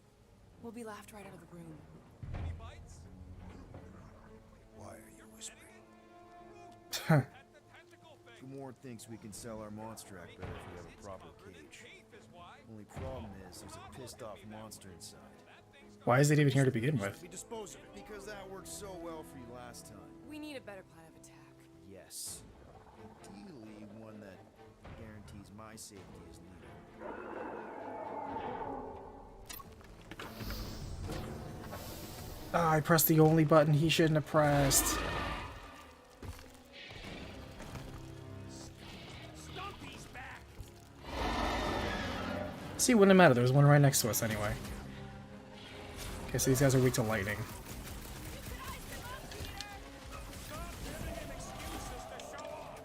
We'll be laughed right out of the room. Any bites? Why are you whispering? At the tentacle thing. Kumor thinks we can sell our monster act better if we have a proper cage. Only problem is there's a pissed off monster inside. Why is it even here to begin with? We dispose of it. Because that worked so well for you last time. We need a better plan of attack. Yes. Ideally, one that guarantees my safety as leader. Ah, I pressed the only button he shouldn't have pressed. Stumpy's back. See, it wouldn't matter. There was one right next to us anyway. Okay, so these guys are weak to lightning. Stop giving him excuses to show off.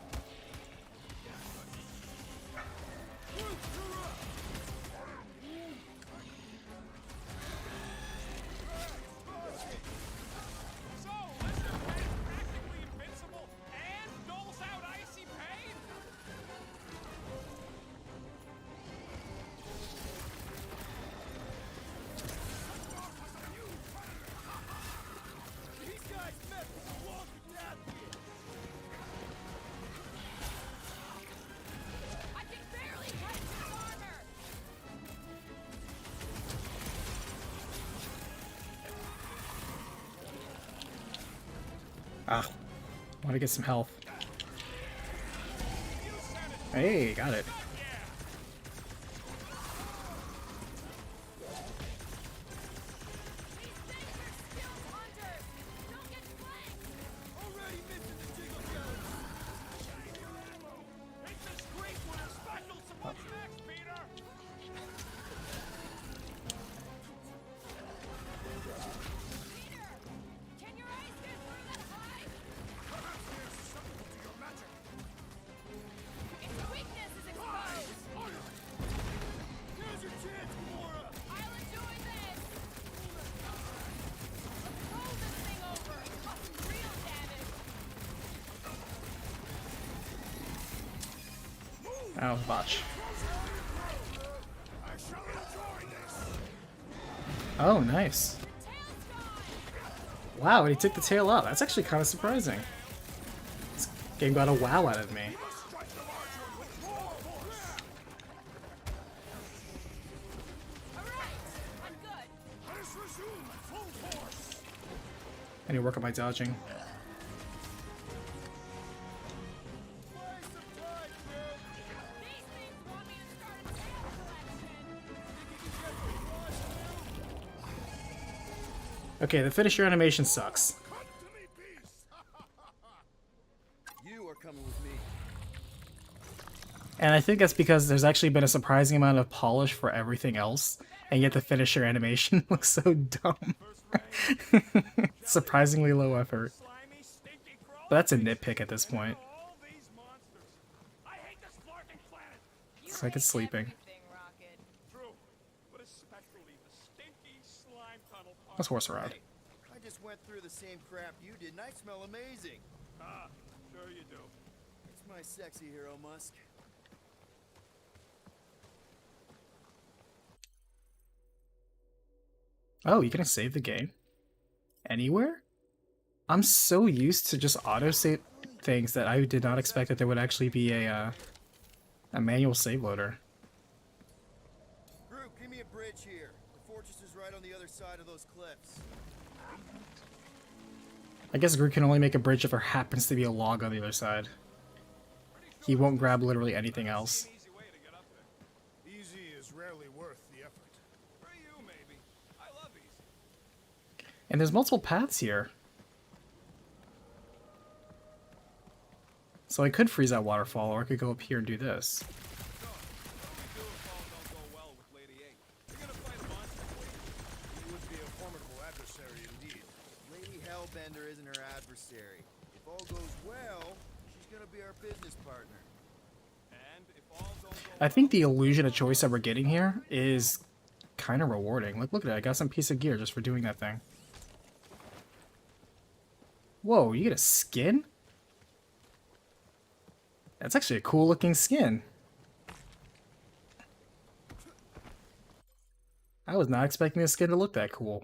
So, Lizard Man is practically invincible and doles out icy pain? These guys met with walking death. I can barely touch his armor! Ah, want to get some health. Hey, got it. Already missing the jiggle jelly. That was a botch. Oh, nice. Wow, and he took the tail out. That's actually kind of surprising. This game got a wow out of me. I need to work on my dodging. Okay, the finisher animation sucks. You are coming with me. And I think that's because there's actually been a surprising amount of polish for everything else, and yet the finisher animation looks so dumb. Surprisingly low effort. But that's a nitpick at this point. It's like it's sleeping. Let's horse around. Hey, I just went through the same crap you did, and I smell amazing. Ah, sure you do. It's my sexy hero, Musk. Oh, you can save the game? Anywhere? I'm so used to just autosave things that I did not expect that there would actually be a manual save loader. Group, give me a bridge here. The fortress is right on the other side of those cliffs. I guess Groot can only make a bridge if there happens to be a log on the other side. He won't grab literally anything else. Easy is rarely worth the effort. For you, maybe. I love easy. And there's multiple paths here. So I could freeze that waterfall, or I could go up here and do this. He would be a formidable adversary indeed. Lady Hellbender isn't her adversary. If all goes well, she's gonna be our business partner. And if all don't go I think the illusion of choice that we're getting here is kind of rewarding. Look at it. I got some piece of gear just for doing that thing. Whoa, you get a skin? That's actually a cool looking skin. I was not expecting this skin to look that cool.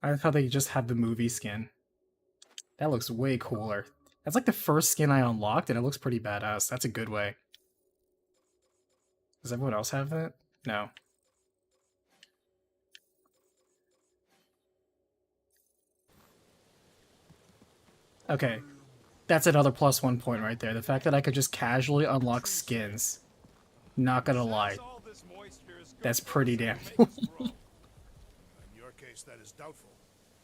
I thought they just had the movie skin. That looks way cooler. That's like the first skin I unlocked, and it looks pretty badass. That's a good way. Does everyone else have that? No. Okay. That's another +1 point right there. The fact that I could just casually unlock skins. Not gonna lie. That's pretty damn cool. In your case, that is doubtful.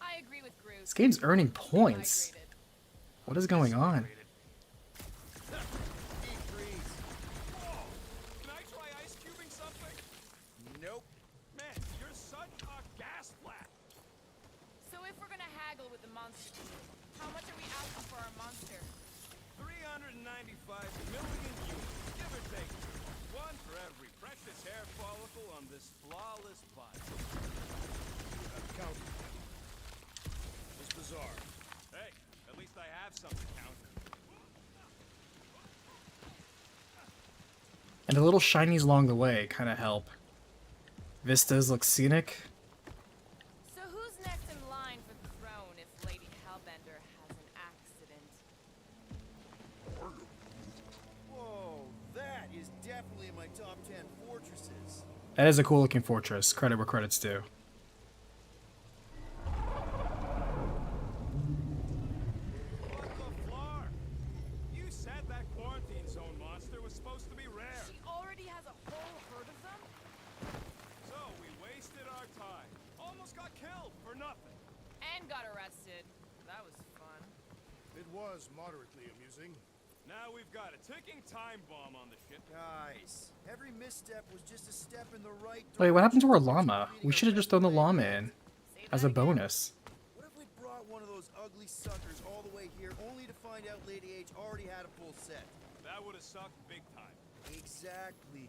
I agree with Groot. This game's earning points. What is going on? Can I try ice cubing something? Nope. Man, you're such a gas flat. So if we're gonna haggle with the monster team, how much are we asking for our monster? 395 million units, give or take. One for every precious hair follicle on this flawless body. You have counted them. It's bizarre. Hey, at least I have some to count. And the little shinies along the way kind of help. Vistas look scenic. So who's next in line for the throne if Lady Hellbender has an accident? Whoa, that is definitely in my top 10 fortresses. That is a cool looking fortress. Credit where credit's due. What the floor? You said that quarantine zone monster was supposed to be rare. She already has a whole herd of them? So we wasted our time. Almost got killed for nothing. And got arrested. That was fun. It was moderately amusing. Now we've got a ticking time bomb on the ship. Guys, every misstep was just a step in the right direction. Wait, what happened to our llama? We should have just thrown the llama in as a bonus. What if we brought one of those ugly suckers all the way here only to find out Lady H already had a full set? That would have sucked big time. Exactly.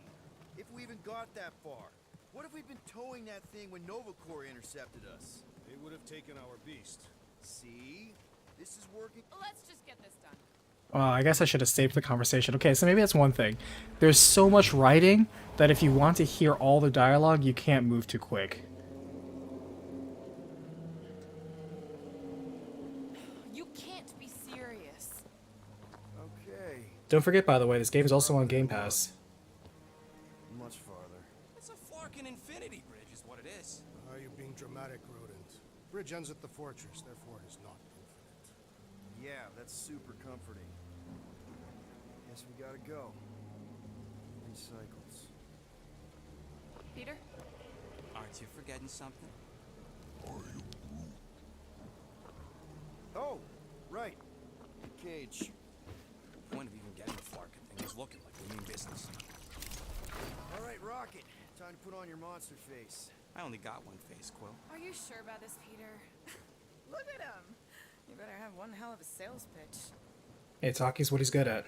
If we even got that far. What if we'd been towing that thing when Nova Corps intercepted us? They would have taken our beast. See? This is working. Let's just get this done. I guess I should have saved the conversation. Okay, so maybe that's one thing. There's so much writing that if you want to hear all the dialogue, you can't move too quick. You can't be serious. Okay. Don't forget, by the way, this game is also on Game Pass. Much farther. It's a Flarkin infinity bridge is what it is. Are you being dramatic, Rodent? Bridge ends at the fortress, therefore it is not infinite. Yeah, that's super comforting. Guess we gotta go. 3 cycles. Peter? Aren't you forgetting something? Oh, right. The cage. The point of even getting the Flarkin thing is looking like we mean business. All right, Rocket. Time to put on your monster face. I only got one face, Quill. Are you sure about this, Peter? Look at him. You better have one hell of a sales pitch. Hey, talking's what he's good at.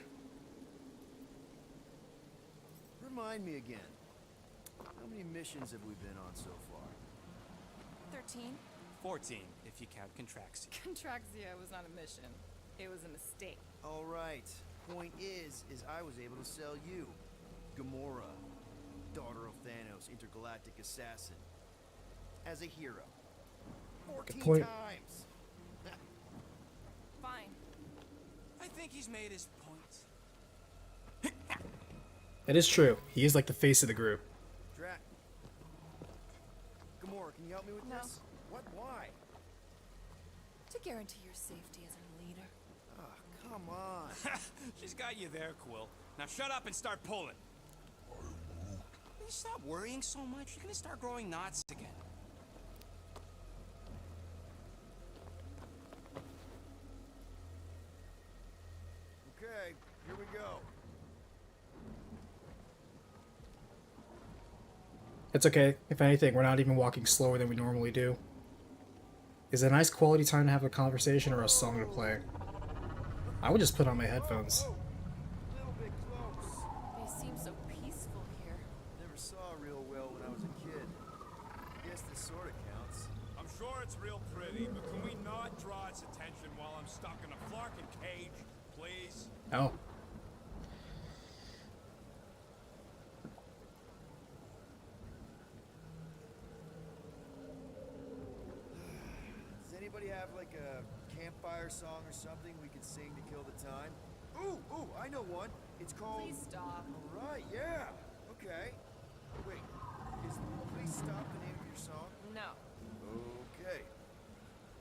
Remind me again. How many missions have we been on so far? 13? 14, if you count Contraxia. Contraxia was not a mission. It was a mistake. All right. Point is I was able to sell you, Gamora, daughter of Thanos, intergalactic assassin, as a hero. 14 point. times. Fine. I think he's made his point. It is true. He is like the face of the group. Drat. Gamora, can you help me with No. this? What? Why? To guarantee your safety as a leader. Oh, come on. She's got you there, Quill. Now shut up and start pulling. Will you stop worrying so much? You're gonna start growing knots again. Okay, here we go. It's okay. If anything, we're not even walking slower than we normally do. Is it a nice quality time to have a conversation or a song to play? I would just put on my headphones. A little bit close. They seem so peaceful here. Never saw real well when I was a kid. Guess this sort of counts. I'm sure it's real pretty, but can we not draw its attention while I'm stuck in a Flarkin cage, please? Oh. Does anybody have like a campfire song or something we could sing to kill the time? Ooh, I know one. It's called... Please stop. All right, yeah. Okay. Wait, is Please Stop the name of your song? No. Okay.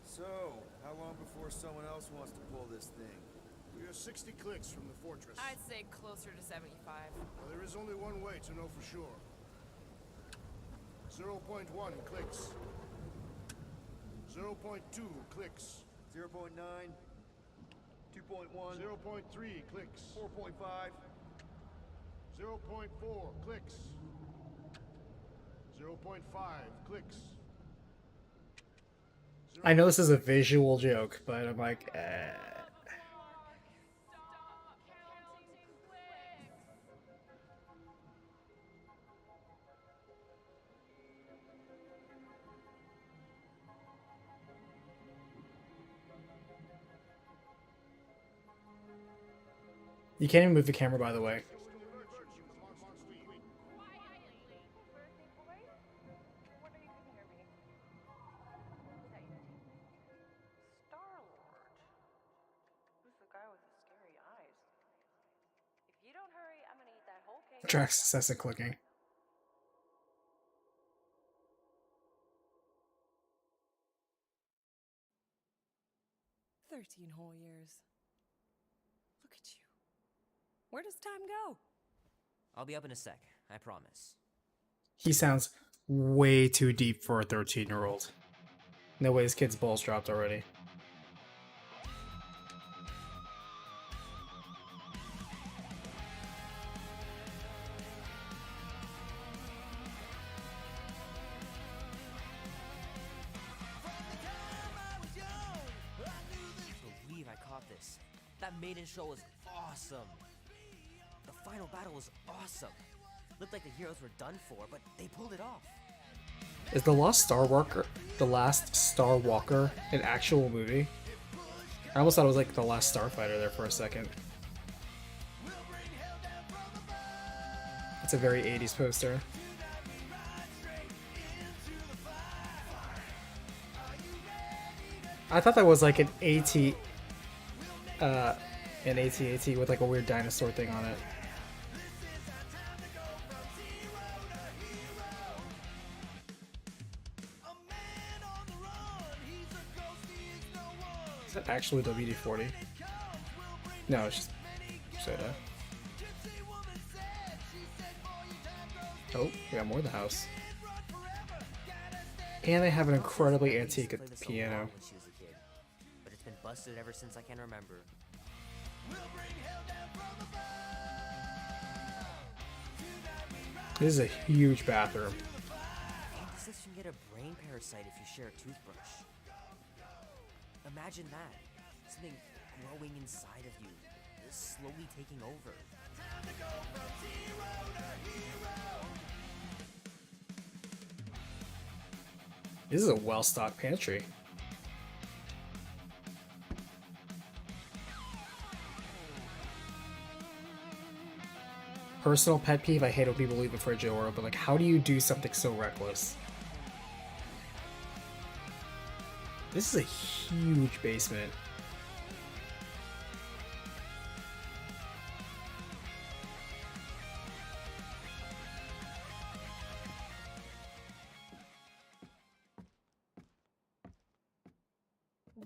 So, how long before someone else wants to pull this thing? We are 60 clicks from the fortress. I'd say closer to 75. Well, there is only one way to know for sure. 0.1 clicks. 0.2 clicks. 0.9, 2.1, 0.3 clicks. 4.5. 0.4 clicks. 0.5 clicks. I know this is a visual joke, but I'm like, You can't even move the camera, by the way. Track success at clicking. "13 whole years. Look at you. Where does time go?" I'll be up in a sec, I promise. He sounds way too deep for a 13-year-old. No way his kid's balls dropped already. This. That maiden show was awesome. The final battle was awesome. Looked like the heroes were done for, but they pulled it off. Is the last Star Walker an actual movie? I almost thought it was like the last Starfighter there for a second. It's a very 80s poster. I thought that was like an AT-AT with like a weird dinosaur thing on it. Is that actually WD-40? No, it's just soda. Oh, we got more of the house. And they have an incredibly antique piano. When she was a kid, but it's been busted ever since I can remember. This is a huge bathroom. This can get a brain parasite if you share a toothbrush. Imagine that. Something growing inside of you, slowly taking over. This is a well-stocked pantry. Personal pet peeve, I hate when people leave the fridge over, but like, how do you do something so reckless? This is a huge basement.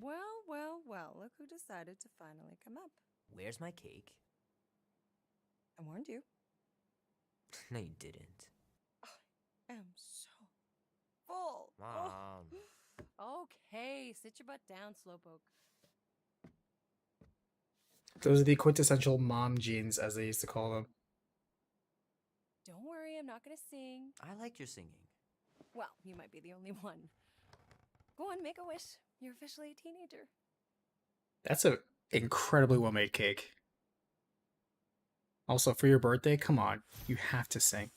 Well, well, well, look who decided to finally come up. Where's my cake? I warned you. No, you didn't. I am so full. Mom. Okay, sit your butt down, Slowpoke. Those are the quintessential mom jeans, as they used to call them. Don't worry, I'm not gonna sing. I liked your singing. Well, you might be the only one. Go on, make a wish. You're officially a teenager. That's an incredibly well-made cake. Also, for your birthday, come on, you have to sing.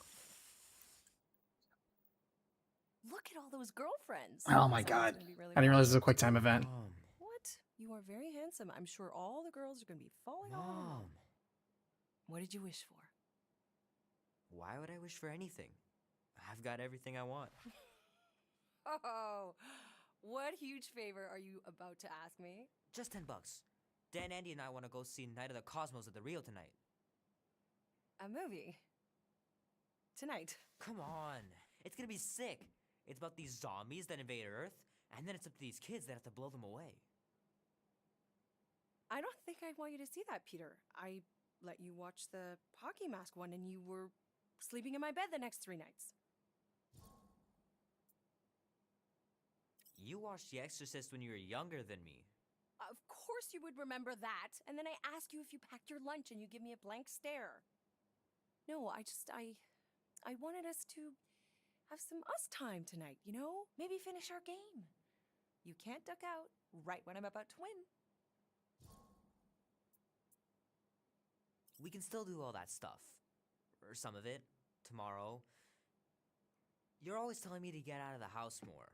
Look at all those girlfriends. Oh my god. I didn't realize it was a quick time event. What? You are very handsome. I'm sure all the girls are going to be falling all over you. What did you wish for? Why would I wish for anything? I've got everything I want. Oh, what huge favor are you about to ask me? Just $10. Dan, Andy, and I want to go see Night of the Cosmos at the Rio tonight. A movie? Tonight? Come on. It's gonna be sick. It's about these zombies that invade Earth, and then it's up to these kids that have to blow them away. I don't think I want you to see that, Peter. I let you watch the hockey mask one and you were sleeping in my bed the next 3 nights. You watched The Exorcist when you were younger than me. Of course you would remember that. And then I ask you if you packed your lunch and you give me a blank stare. No, I wanted us to have some us time tonight, you know? Maybe finish our game. You can't duck out right when I'm about to win. We can still do all that stuff. Or some of it. Tomorrow. You're always telling me to get out of the house more.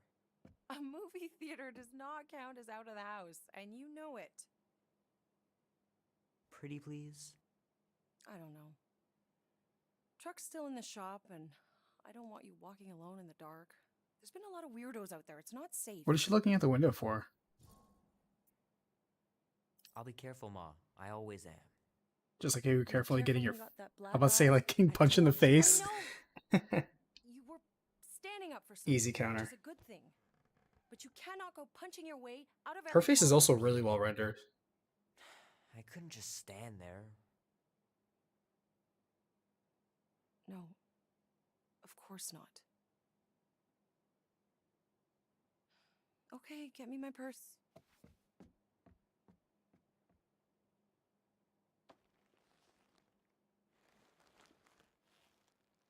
A movie theater does not count as out of the house, and you know it. Pretty please? I don't know. Truck's still in the shop, and I don't want you walking alone in the dark. There's been a lot of weirdos out there. It's not safe. What is she looking at the window for? I'll be careful, Ma. I always am. Just like you were carefully getting your... You got that I'm about to say, like, getting punched in the face. You were standing up for something. Easy counter. Which is a good thing. But you cannot go punching your way out of Her face is also really well rendered. I couldn't just stand there. No. Of course not. Okay, get me my purse.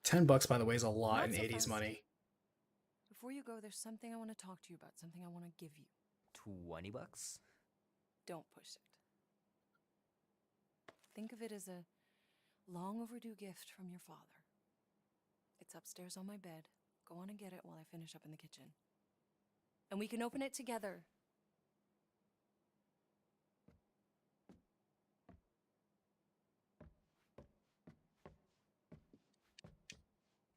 $10, by the way, is a lot in Not so 80s fast. money. Before you go, there's something I want to talk to you about, something I want to give you. $20? Don't push it. Think of it as a long overdue gift from your father. It's upstairs on my bed. Go on and get it while I finish up in the kitchen. And we can open it together.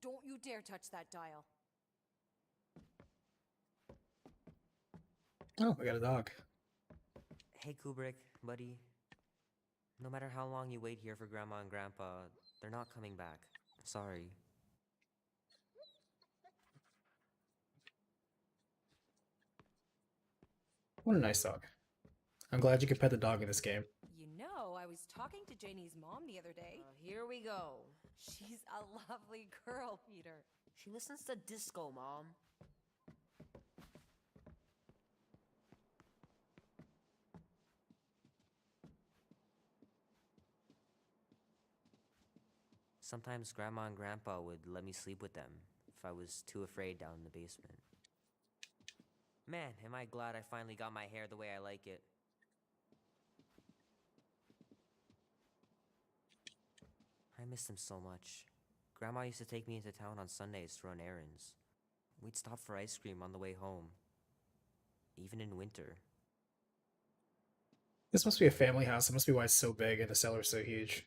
Don't you dare touch that dial. Oh, we got a dog. Hey, Kubrick, buddy. No matter how long you wait here for Grandma and Grandpa, they're not coming back. Sorry. What a nice dog. I'm glad you could pet the dog in this game. You know, I was talking to Janie's mom the other day. Here we go. She's a lovely girl, Peter. She listens to disco, Mom. Sometimes Grandma and Grandpa would let me sleep with them if I was too afraid down in the basement. Man, am I glad I finally got my hair the way I like it. I miss them so much. Grandma used to take me into town on Sundays to run errands. We'd stop for ice cream on the way home, even in winter. This must be a family house. It must be why it's so big and the cellar's so huge.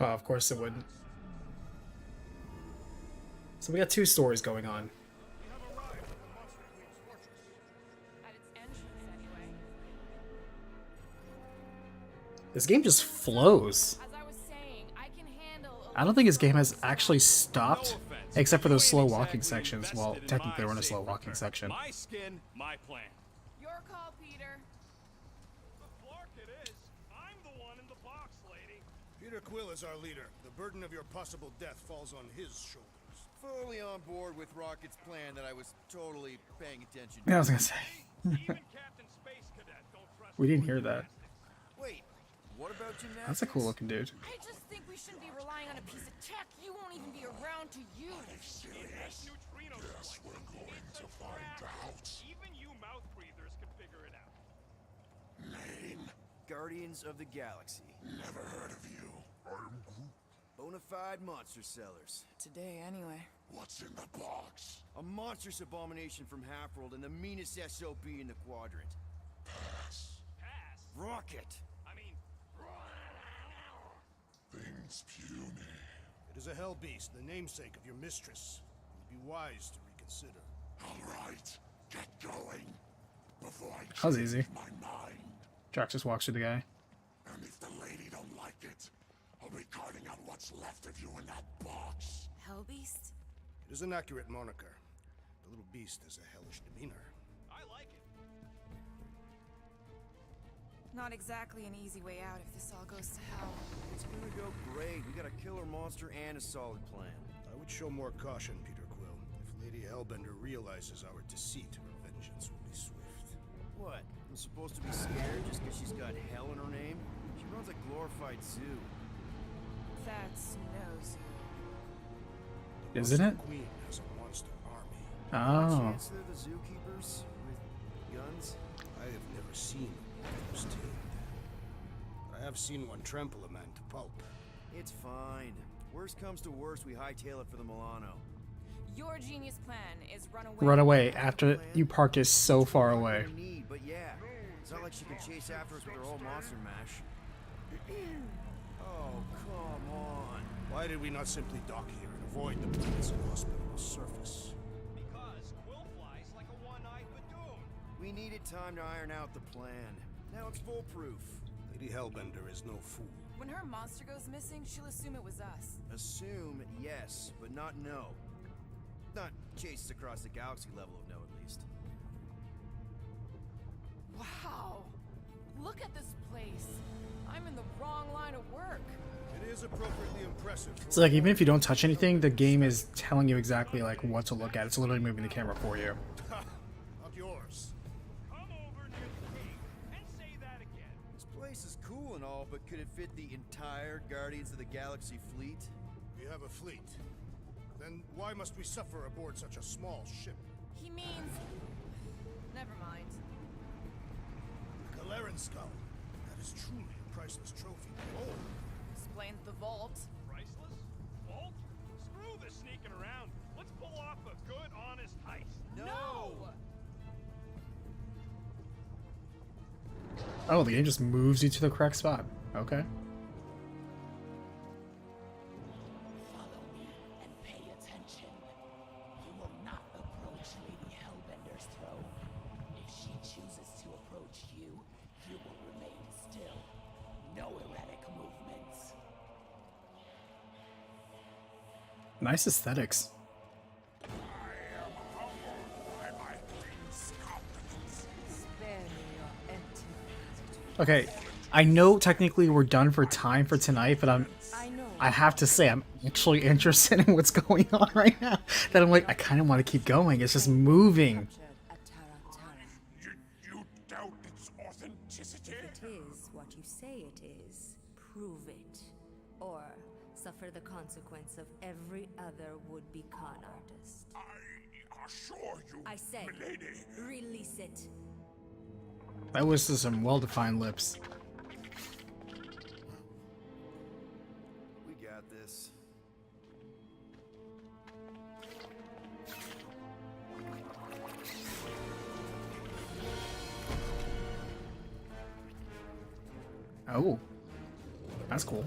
Oh, of course it wouldn't. So we got two stories going on. At its entrance, anyway. This game just flows. As I was saying, I can handle a I don't think this game has actually stopped, except for those slow walking sections. Well, technically we're in a slow walking section. My skin, my plan. Your call, Peter. Clark it is. I'm the one in the box, lady. Peter Quill is our leader. The burden of your possible death falls on his shoulders. Fully on board with Rocket's plan that I was totally paying attention to. Yeah, I was gonna say. Even Captain Space Cadet don't trust We didn't hear that. Wait, what about gymnastics? That's a cool looking dude. I just think we shouldn't be relying on a piece of tech you won't even be around to use. neutrino Yes, we're going to find out. Even you mouth breathers can figure it out. Name? Guardians of the Galaxy. Never heard of you. I'm Groot. Bonafide monster sellers. Today, anyway. What's in the box? A monstrous abomination from Halfworld and the meanest SOB in the quadrant. Pass. Pass. Rocket! I mean, Things puny. It is a hell beast, the namesake of your mistress. It would be wise to reconsider. All right, get going. Before I That was change easy. my mind. Drax just walks through the guy. And if the lady don't like it, I'll be carting out what's left of you in that box. Hellbeast? It is an accurate moniker. The little beast has a hellish demeanor. I like it. Not exactly an easy way out if this all goes to hell. It's gonna go great. We got a killer monster and a solid plan. I would show more caution, Peter Quill. If Lady Hellbender realizes our deceit, her vengeance will be swift. What? I'm supposed to be scared just because she's got hell in her name? She runs a glorified zoo. That's no zoo. Isn't it? The Queen has a monster army. Oh. Chance they're the zookeepers with guns? I have never seen those tamed. I have seen one trample a man to pulp. It's fine. Worst comes to worst, we hightail it for the Milano. Your genius plan is run away. Run away after you parked it so far away. We need, but yeah, it's not like she can chase after us with her whole monster mash. Oh, come on. Why did we not simply dock here and avoid the planet's inhospitable surface? Because Quill flies like a one-eyed badoon. We needed time to iron out the plan. Now it's foolproof. Lady Hellbender is no fool. When her monster goes missing, she'll assume it was us. Assume yes, but not no. Not chases across the galaxy level of no, at least. Wow! Look at this place. I'm in the wrong line of work. It is appropriately impressive. So like even if you don't touch anything, the game is telling you exactly like what to look at. It's literally moving the camera for you. Not yours. Come over near the gate and say that again. This place is cool and all, but could it fit the entire Guardians of the Galaxy fleet? We have a fleet. Then why must we suffer aboard such a small ship? He means... Never mind. The Galeran skull. That is truly a priceless trophy. Oh, Explains the vault. Priceless? Vault? Screw the sneaking around. Let's pull off a good, honest heist. No! Oh, the game just moves you to the correct spot. Okay. Follow me and pay attention. You will not approach Lady Hellbender's throne. If she chooses to approach you, you will remain still. No erratic movements. Nice aesthetics. Spare me your empty gratitude. Okay, I know technically we're done for time for tonight, but I have to say I'm actually interested in what's going on right now. That I'm like, I kind of want to keep going. It's just moving. You doubt its authenticity? If it is what you say it is, prove it. Or suffer the consequence of every other would-be con artist. I assure you, I say, milady. release it. That was just some well-defined lips. We got this. Oh, that's cool.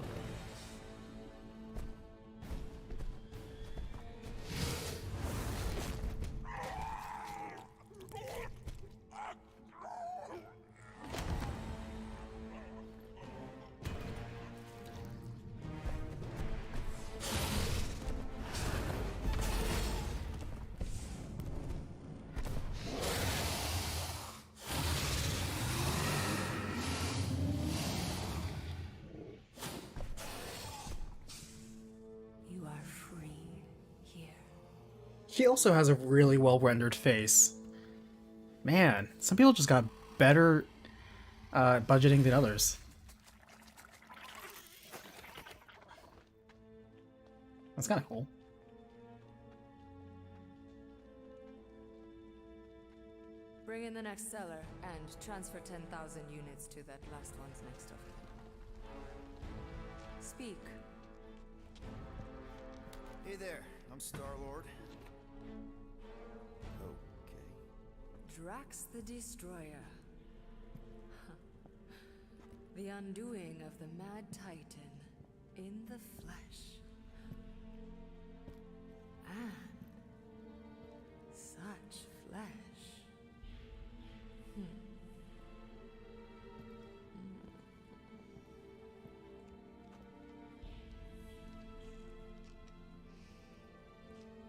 You are free here. He also has a really well-rendered face. Man, some people just got better budgeting than others. That's kind of cool. Bring in the next seller and transfer 10,000 units to that last one's next of kin. Speak. Hey there, I'm Star-Lord. Okay. Drax the Destroyer. The undoing of the Mad Titan in the flesh. And such flesh.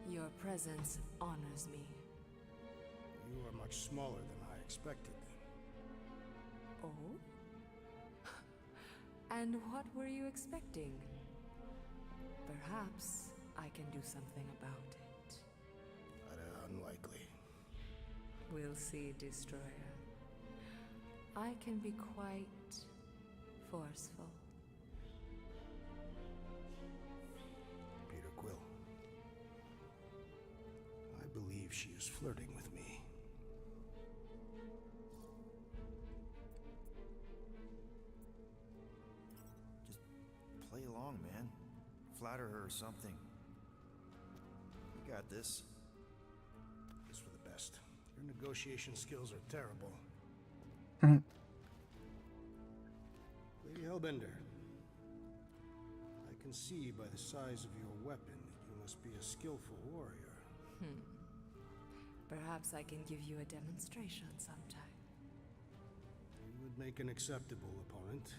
Your presence honors me. you are much smaller than I expected. Oh? And what were you expecting? Perhaps I can do something about it. Unlikely. We'll see, Destroyer. I can be quite forceful. Peter Quill. I believe she is flirting with me. Just play along, man. Flatter her or something. We got this. It's for the best. Your negotiation skills are terrible. Lady Hellbender, I can see by the size of your weapon that you must be a skillful warrior. Perhaps I can give you a demonstration sometime. You would make an acceptable opponent.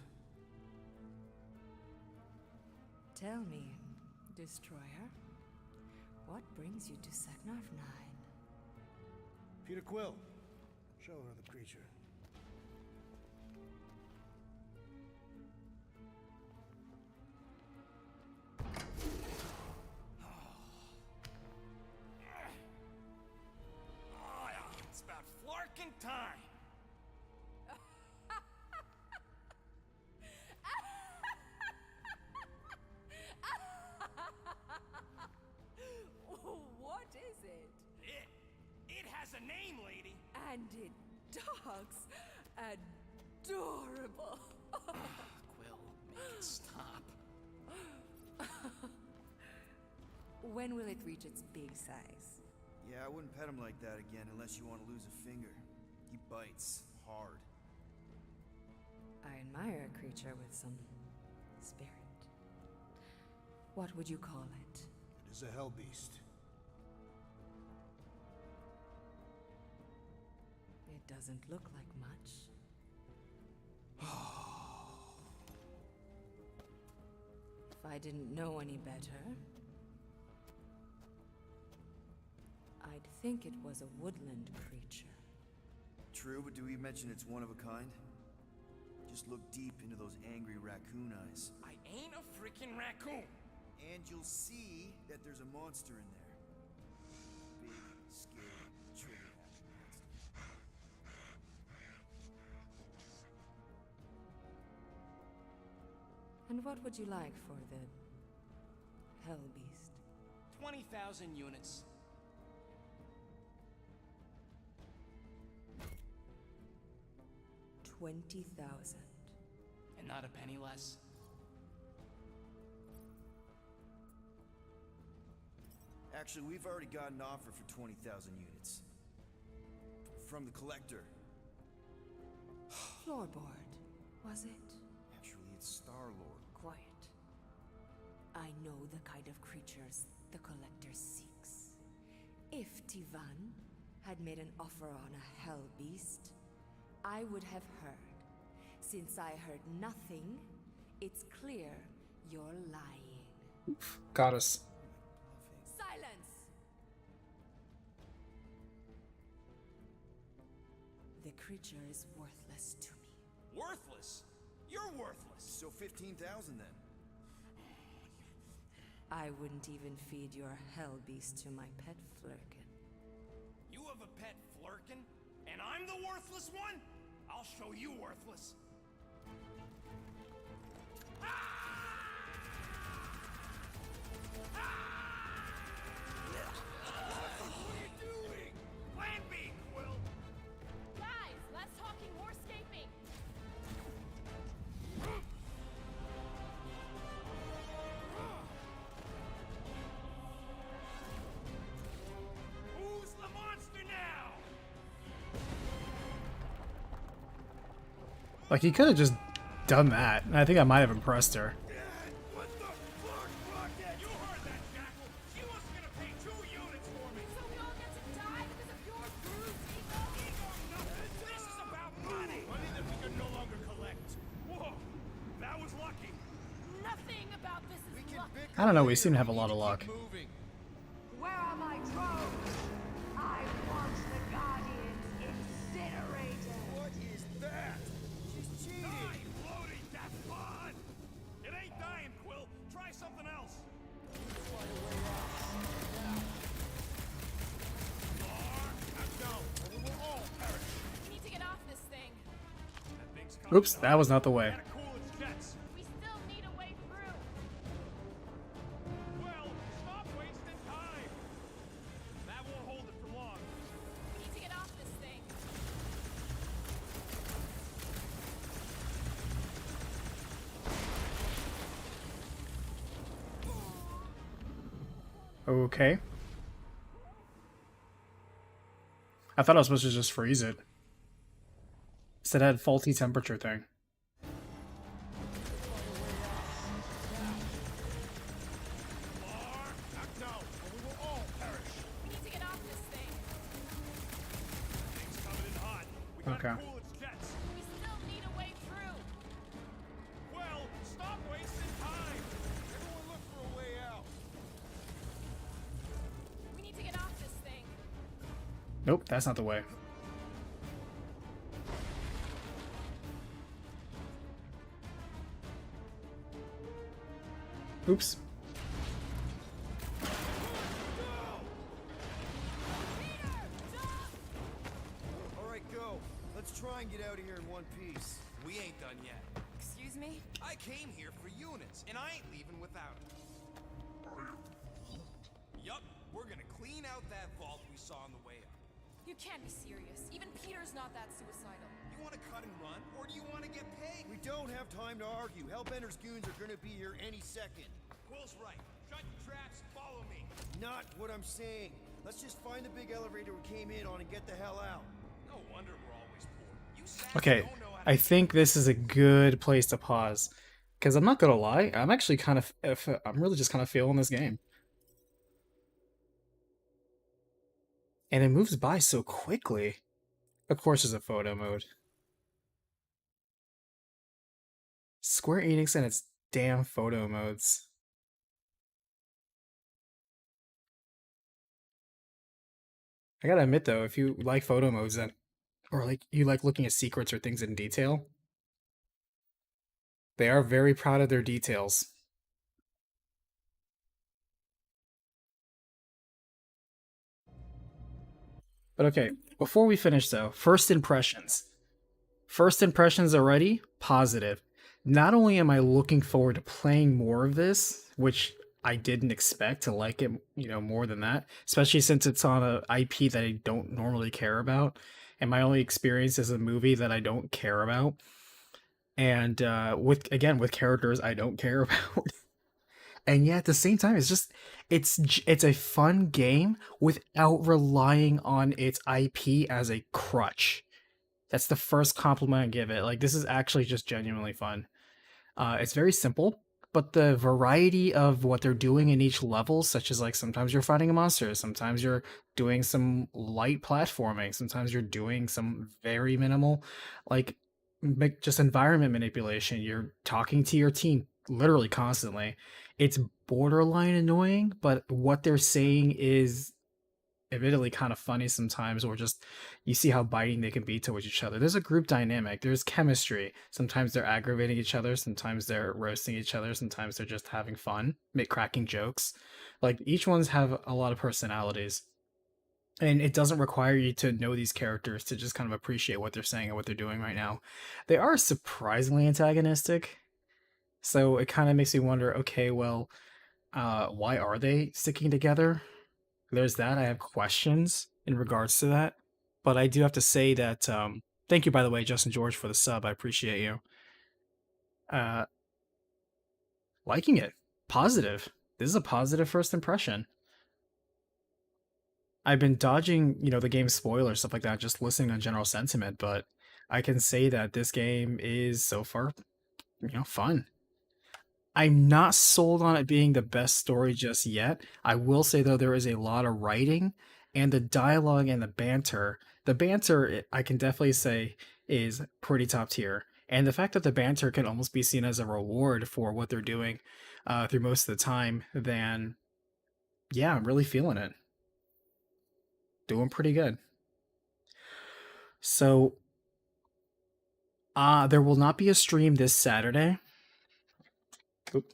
Tell me, Destroyer, what brings you to Seknarf 9? Peter Quill, show her the creature. It's about flarking time. tame, lady. And it dogs adorable. Quill, make it stop. When will it reach its big size? Yeah, I wouldn't pet him like that again unless you want to lose a finger. He bites hard. I admire a creature with some spirit. What would you call it? It is a hell beast. It doesn't look like much. If I didn't know any better, I'd think it was a woodland creature. True, but do we mention it's one of a kind? Just look deep into those angry raccoon eyes. I ain't a freaking raccoon. And you'll see that there's a monster in there. Big, scary, trigger-happy monster. And what would you like for the hell beast? 20,000 units. 20,000. And not a penny less. Actually, we've already got an offer for 20,000 units. From the collector. Floorboard, was it? Actually, it's Star-Lord. Quiet. I know the kind of creatures the collector seeks. If Tivan had made an offer on a hell beast, I would have heard. Since I heard nothing, it's clear you're lying. Got us. Silence! The creature is worthless to me. Worthless? You're worthless. So 15,000 then. I wouldn't even feed your hell beast to my pet Flurkin. You have a pet Flurkin? And I'm the worthless one? I'll show you worthless. What are you doing? Plan B, Quill. Guys, less talking, more escaping. Who's the monster now? Like, he could have just done that, and I think I might have impressed her. What the fuck, Rocket? You heard that, Jackal. She was gonna pay 2 units for me. So we all get to die because of your bruised ego? Nothing. This is about money. Money that we can no longer collect. Whoa, that was lucky. Nothing about this is luck. I don't know, we seem to have a lot of luck. Moving. Where are my drones? I want the Guardians incinerated. What is that? She's cheating! Die, floating, that's fun. It ain't dying, Quill. Try something else. We will all perish. We need to get off this thing. That thing's coming. Oops, that was not the way. Gotta cool its jets. We still need a way through. Well, stop wasting time. That won't hold it for long. We need to get off this thing. Okay. I thought I was supposed to just freeze it. Instead it had faulty temperature thing. No, or we will all perish. We need to get off this thing. Thing's coming in hot. We gotta Okay. cool its jets. We still need a way through. Well, stop wasting time. Everyone look for a way out. We need to get off this thing. Nope, that's not the way. Oops. All right, go. Let's try and get out of here in one piece. We ain't done yet. Excuse me? I came here for units, and I ain't leaving without it. Yup, we're gonna clean out that vault we saw on the way up. You can't be serious. Even Peter's not that suicidal. You want to cut and run, or do you want to get paid? We don't have time to argue. Hellbender's goons are gonna be here any second. Quill's right. Shut your traps, follow me. Not what I'm saying. Let's just find the big elevator we came in on and get the hell out. No wonder we're always poor. You saps Okay, don't know how to... I think this is a good place to pause. Because I'm not gonna lie, I'm actually kind of, I'm really just kind of feeling this game. And it moves by so quickly. Of course, there's a photo mode. Square Enix and its damn photo modes. I gotta admit though, if you like photo modes then, or like you like looking at secrets or things in detail, they are very proud of their details. But okay, before we finish though, first impressions. First impressions already positive. Not only am I looking forward to playing more of this, which I didn't expect to like it, more than that, especially since it's on a IP that I don't normally care about, and my only experience is a movie that I don't care about, and with characters I don't care about. And yet at the same time it's a fun game without relying on its IP as a crutch. That's the first compliment I give it. Like, this is actually just genuinely fun. It's very simple, but the variety of what they're doing in each level, such as like sometimes you're fighting a monster, sometimes you're doing some light platforming, sometimes you're doing some very minimal, like just environment manipulation. You're talking to your team literally constantly. It's borderline annoying, but what they're saying is admittedly kind of funny sometimes, or just you see how biting they can be towards each other. There's a group dynamic, there's chemistry. Sometimes they're aggravating each other, sometimes they're roasting each other, sometimes they're just having fun, make cracking jokes. Like, each one's have a lot of personalities. And it doesn't require you to know these characters to just kind of appreciate what they're saying and what they're doing right now. They are surprisingly antagonistic. So it kind of makes me wonder, okay, well, why are they sticking together? There's that. I have questions in regards to that. But I do have to say that thank you, by the way, Justin George, for the sub. I appreciate you. Uh Liking it. Positive. This is a positive first impression. I've been dodging, the game spoilers, stuff like that, just listening on general sentiment, but I can say that this game is so far, fun. I'm not sold on it being the best story just yet. I will say though there is a lot of writing and the dialogue and the banter. The banter I can definitely say is pretty top tier. And the fact that the banter can almost be seen as a reward for what they're doing through most of the time, then yeah, I'm really feeling it. Doing pretty good. So there will not be a stream this Saturday. Oop.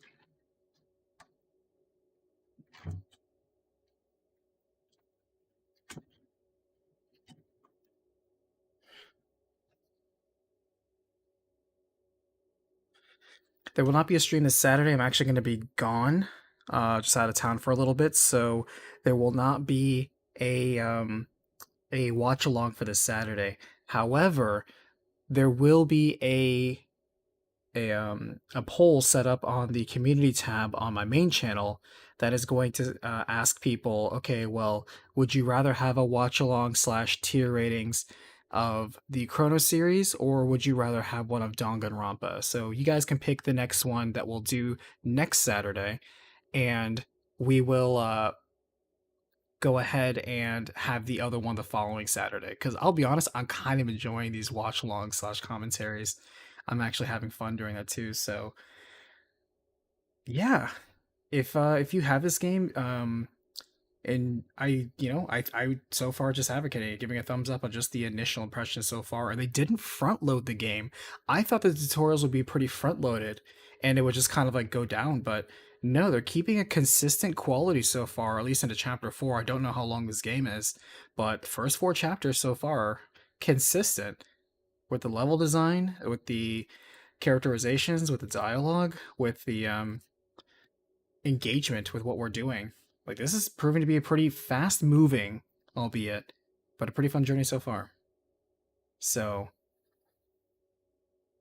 There will not be a stream this Saturday. I'm actually going to be gone, just out of town for a little bit, so there will not be a watch along for this Saturday. However, there will be a poll set up on the community tab on my main channel that is going to ask people, okay, well, would you rather have a watch along slash tier ratings of the Chrono series, or would you rather have one of Danganronpa? So you guys can pick the next one that we'll do next Saturday, and we will go ahead and have the other one the following Saturday. Because I'll be honest, I'm kind of enjoying these watch along slash commentaries. I'm actually having fun during that too. So yeah, if you have this game, and I so far just advocating it, giving a thumbs up on just the initial impression so far. And they didn't front load the game. I thought the tutorials would be pretty front loaded and it would just kind of like go down, but no, they're keeping a consistent quality so far, at least into chapter 4. I don't know how long this game is, but first 4 chapters so far are consistent with the level design, with the characterizations, with the dialogue, with the engagement with what we're doing. Like, this is proving to be a pretty fast moving, albeit but a pretty fun journey so far. So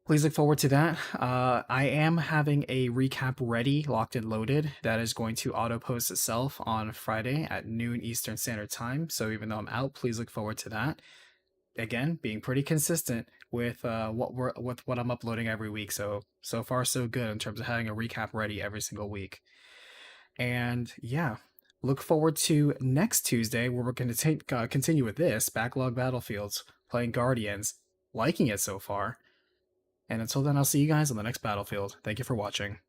please look forward to that. I am having a recap ready, locked and loaded, that is going to auto post itself on Friday at noon Eastern Standard Time. So even though I'm out, please look forward to that. Again, being pretty consistent with what I'm uploading every week. So far so good in terms of having a recap ready every single week. And yeah, look forward to next Tuesday where we're going to continue with this Backlog Battlefields, playing Guardians, liking it so far. And until then, I'll see you guys on the next Battlefield. Thank you for watching.